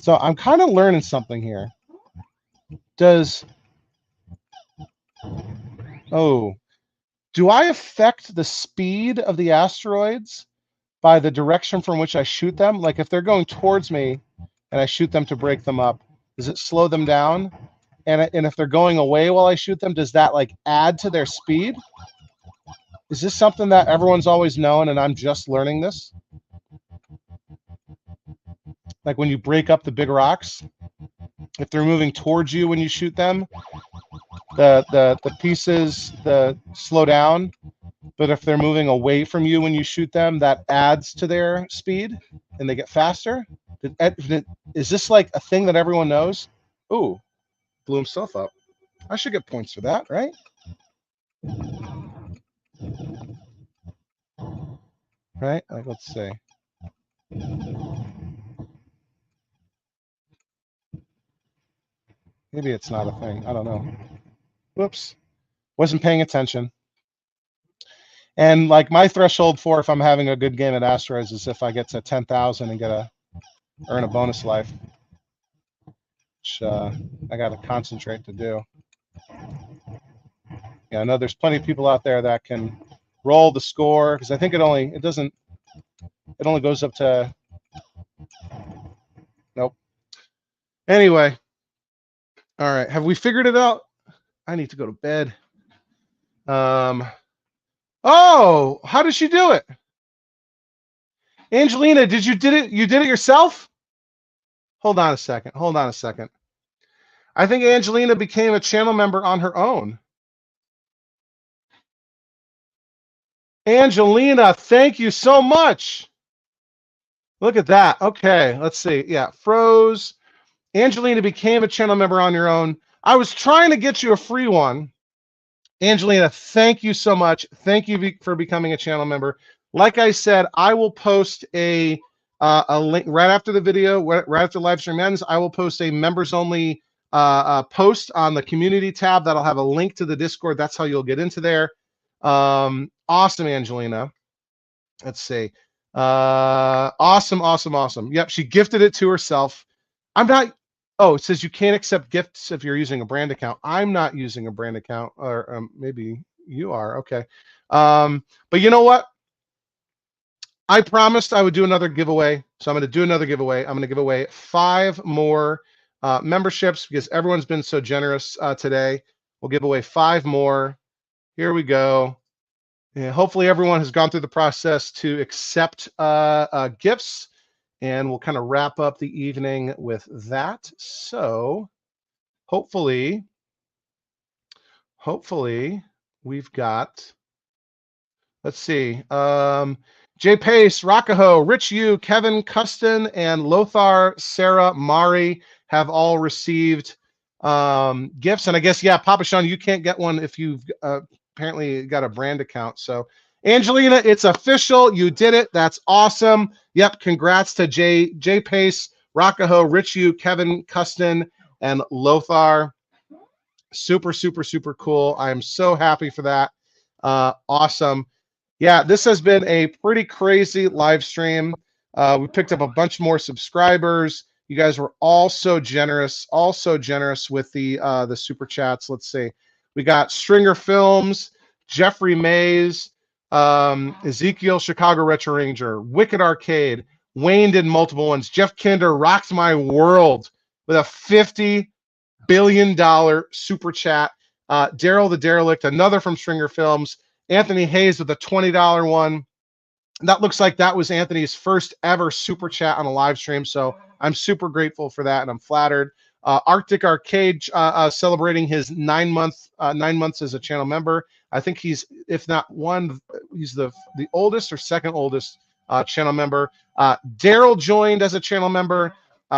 So I'm kind of learning something here. Do I affect the speed of the asteroids by the direction from which I shoot them? Like if they're going towards me and I shoot them to break them up, does it slow them down? And if they're going away while I shoot them, does that like add to their speed? Is this something that everyone's always known and I'm just learning this? Like when you break up the big rocks, if they're moving towards you when you shoot them, the pieces slow down, but if they're moving away from you when you shoot them, that adds to their speed and they get faster. Is this like a thing that everyone knows? Ooh, blew himself up. I should get points for that, right? Right? Like, let's see. Maybe it's not a thing. I don't know. Whoops. Wasn't paying attention. And like my threshold for if I'm having a good game at Asteroids is if I get to 10,000 and earn a bonus life, which I got to concentrate to do. Yeah, I know there's plenty of people out there that can roll the score because I think it only goes up to, nope. Anyway, all right, have we figured it out? I need to go to bed. Oh, how did she do it? Angelina, you did it yourself? Hold on a second. I think Angelina became a channel member on her own. Angelina, thank you so much. Look at that. Okay, let's see. Yeah, froze. Angelina became a channel member on your own. I was trying to get you a free one. Angelina, thank you so much. Thank you for becoming a channel member. Like I said, I will post a link right after the video, right after the live stream ends. I will post a members only post on the community tab that'll have a link to the Discord. That's how you'll get into there. Awesome, Angelina. Let's see. Awesome. Yep, she gifted it to herself. I'm not. Oh, it says you can't accept gifts if you're using a brand account. I'm not using a brand account, or maybe you are. Okay. But you know what? I promised I would do another giveaway, so I'm going to do another giveaway. I'm going to give away 5 more memberships because everyone's been so generous today. We'll give away 5 more. Here we go. And hopefully everyone has gone through the process to accept gifts, and we'll kind of wrap up the evening with that. So hopefully we've got, let's see, Jay Pace, Rockaho, Rich Yu, Kevin Custon, and Lothar, Sarah, Mari have all received gifts. And I guess, yeah, Papa Sean, you can't get one if you've apparently got a brand account. So Angelina, it's official. You did it. That's awesome. Yep. Congrats to Jay Pace, Rockaho, Rich Yu, Kevin Custon, and Lothar. Super cool. I am so happy for that. Awesome. Yeah, this has been a pretty crazy live stream. We picked up a bunch more subscribers. You guys were all so generous with the super chats. Let's see. We got Stringer Films, Jeffrey Mays, Ezekiel Chicago Retro Ranger, Wicked Arcade, Wayne did multiple ones. Jeff Kinder rocked my world with a $50 billion super chat. Daryl the Derelict, another from Stringer Films. Anthony Hayes with a $20 one. that looks like that was Anthony's first ever super chat on a live stream. So I'm super grateful for that, and I'm flattered. Arctic Arcade celebrating his 9 months as a channel member. I think he's, if not one, he's the oldest or second oldest channel member. Daryl joined as a channel member.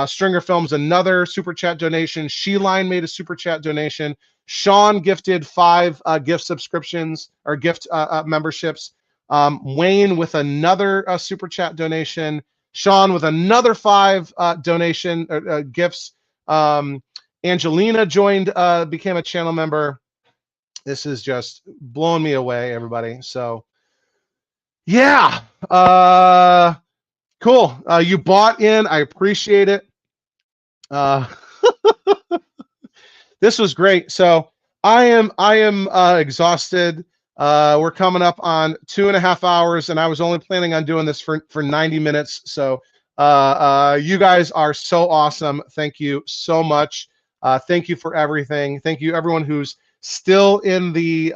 Stringer Films, another super chat donation. Sheline made a super chat donation. Sean gifted 5 gift subscriptions or gift memberships. Wayne with another super chat donation. Sean with another 5 donation gifts. Angelina joined, became a channel member. This is just blowing me away, everybody. So yeah, cool. You bought in. I appreciate it. This was great. So I am exhausted. We're coming up on 2.5 hours, and I was only planning on doing this for 90 minutes. So you guys are so awesome. Thank you so much. Thank you for everything. Thank you everyone who's still in the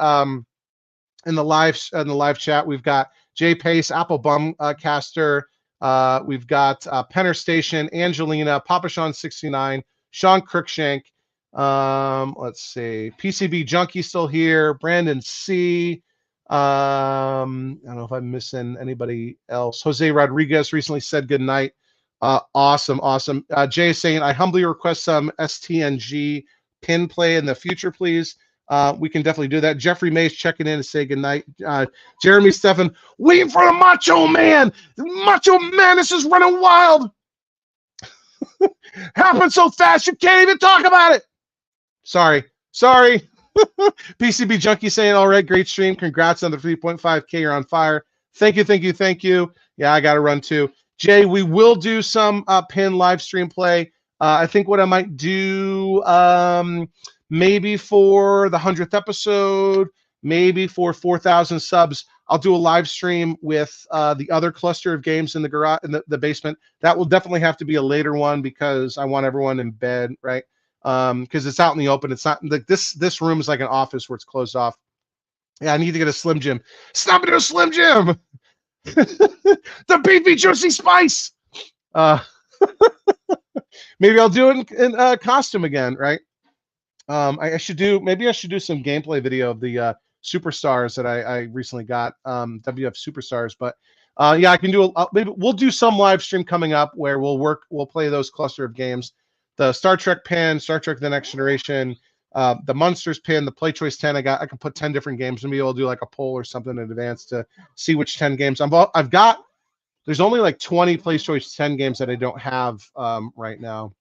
live chat. We've got Jay Pace, Apple Bum Caster. We've got Penner Station, Angelina, Papa Sean 69, Sean Crookshank. Let's see, PCB Junkie still here, Brandon C. I don't know if I'm missing anybody else. Jose Rodriguez recently said good night. Awesome. Jay is saying, I humbly request some STNG pin play in the future, please. We can definitely do that. Jeffrey Mays checking in to say good night. Jeremy Steffen, waiting for the Macho Man. Macho Man, this is running wild. Happened so fast you can't even talk about it. Sorry. PCB Junkie saying, all right, great stream. Congrats on the 3.5K. You're on fire. Thank you. Yeah, I got to run too. Jay, we will do some pin live stream play. I think what I might do, maybe for the 100th episode, maybe for 4,000 subs, I'll do a live stream with the other cluster of games in the garage, in the basement. That will definitely have to be a later one because I want everyone in bed, right? Because it's out in the open. It's not like this room is like an office where it's closed off. Yeah, I need to get a Slim Jim. Stop it, a Slim Jim. The beefy juicy spice. Maybe I'll do it in costume again, right? I should do some gameplay video of the superstars that I recently got, WF superstars. But yeah, I can do maybe we'll do some live stream coming up where we'll play those cluster of games. The Star Trek pin, Star Trek The Next Generation, the Monsters pin, the Play Choice 10. I can put 10 different games. Maybe I'll do like a poll or something in advance to see which 10 games I've got. There's only like 20 Play Choice 10 games that I don't have right now.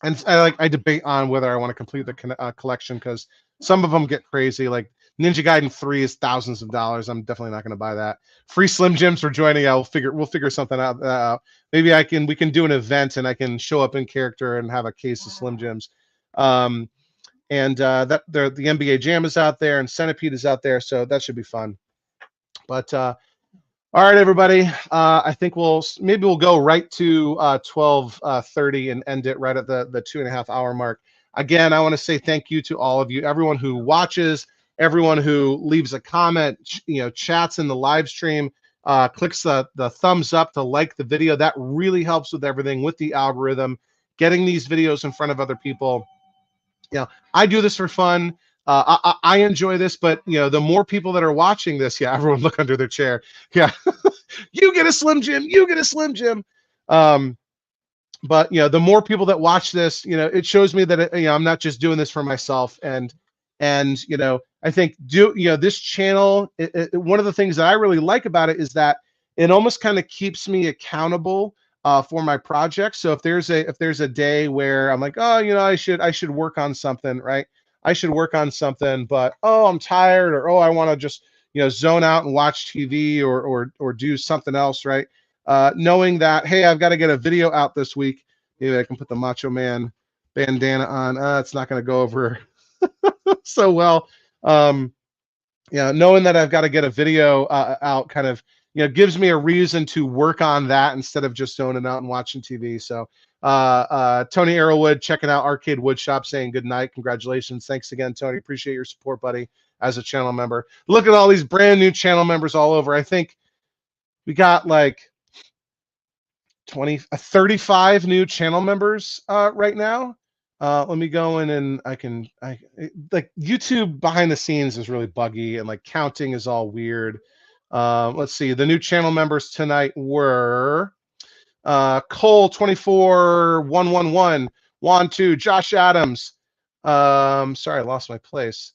And I debate on whether I want to complete the collection because some of them get crazy. Like Ninja Gaiden 3 is thousands of dollars. I'm definitely not going to buy that. Free Slim Jims for joining. We'll figure something out. Maybe we can do an event and I can show up in character and have a case of Slim Jims. And the NBA Jam is out there and Centipede is out there, so that should be fun. But all right, everybody. I think we'll go right to 12:30 and end it right at the 2.5 hour mark. Again, I want to say thank you to all of you, everyone who watches, everyone who leaves a comment, chats in the live stream, clicks the thumbs up to like the video. That really helps with everything, with the algorithm, getting these videos in front of other people. I do this for fun. I enjoy this, but the more people that are watching this, everyone look under their chair. Yeah, you get a Slim Jim. You get a Slim Jim. But the more people that watch this, it shows me that I'm not just doing this for myself. And I think this channel. One of the things that I really like about it is that it almost kind of keeps me accountable for my project. So if there's a day where I'm like, I should work on something, right? I should work on something, but I'm tired, or I want to just zone out and watch TV or do something else, right? Knowing that, hey, I've got to get a video out this week. Maybe I can put the Macho Man bandana on. It's not going to go over so well. Knowing that I've got to get a video out kind of gives me a reason to work on that instead of just zoning out and watching TV. So Tony Arrowwood checking out Arcade Woodshop saying good night. Congratulations. Thanks again, Tony. Appreciate your support, buddy, as a channel member. Look at all these brand new channel members all over. I think We got like 35 new channel members right now. Let me go in and like YouTube behind the scenes is really buggy and like counting is all weird. Let's see. The new channel members tonight were Cole 24111, Juan 2, Josh Adams. Sorry, I lost my place.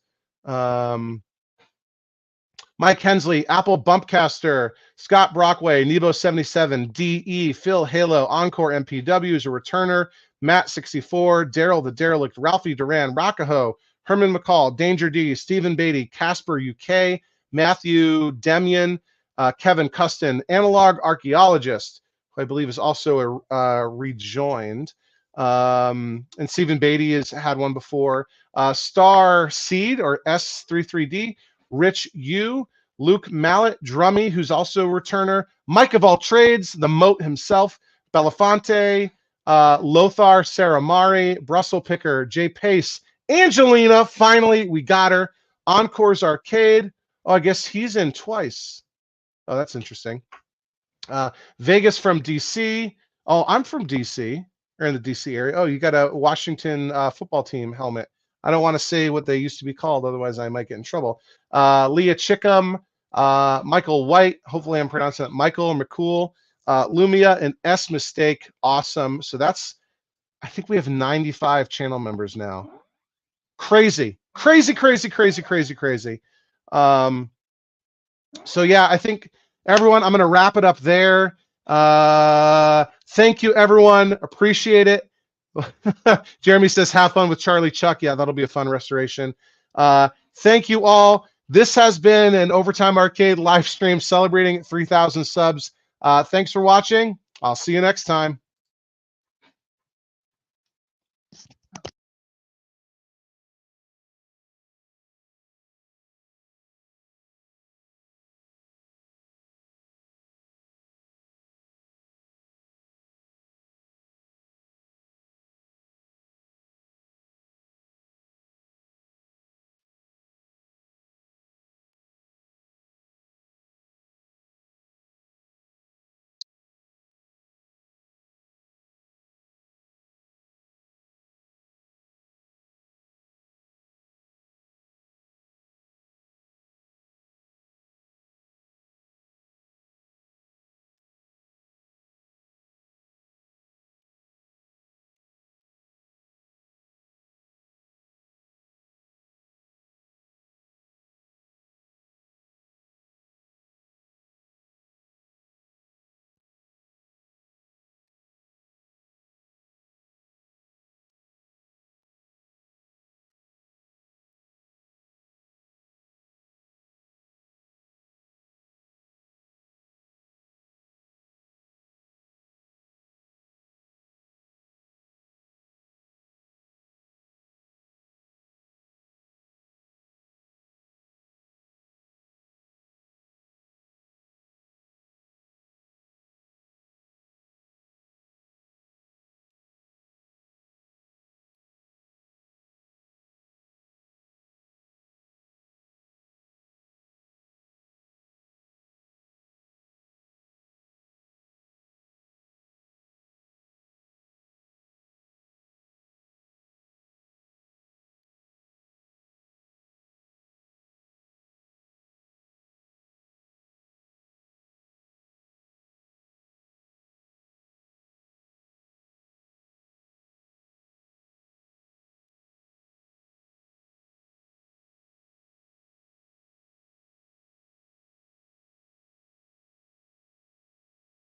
Mike Hensley, Apple Bumpcaster, Scott Brockway, Nebo77, DE, Phil Halo, Encore MPW is a returner, Matt 64, Daryl the Derelict, Ralphie Duran, Rockaho, Herman McCall, Danger D, Stephen Beatty, Casper UK, Matthew Demian, Kevin Custon, Analog Archaeologist, who I believe is also rejoined. And Stephen Beatty has had one before. Star Seed or S33D, Rich U, Luke Mallet, Drummy, who's also a returner, Mike of all trades, the Moat himself, Belafonte, Lothar Saramari, Brussels Picker, Jay Pace, Angelina, finally, we got her. Encore's Arcade. Oh, I guess he's in twice. Oh, that's interesting. Vegas from DC. Oh, I'm from DC, or in the DC area. Oh, you got a Washington football team helmet. I don't want to say what they used to be called, otherwise I might get in trouble. Leah Chickham, Michael White, hopefully I'm pronouncing it, Michael McCool, Lumia, and S Mistake, awesome. So that's, I think we have 95 channel members now. Crazy, crazy, crazy, crazy, crazy, crazy. So yeah, I think everyone, I'm going to wrap it up there. Thank you, everyone. Appreciate it. Jeremy says, have fun with Charlie Chuck. Yeah, that'll be a fun restoration. Thank you all. This has been an Overtime Arcade live stream celebrating 3,000 subs. Thanks for watching. I'll see you next time.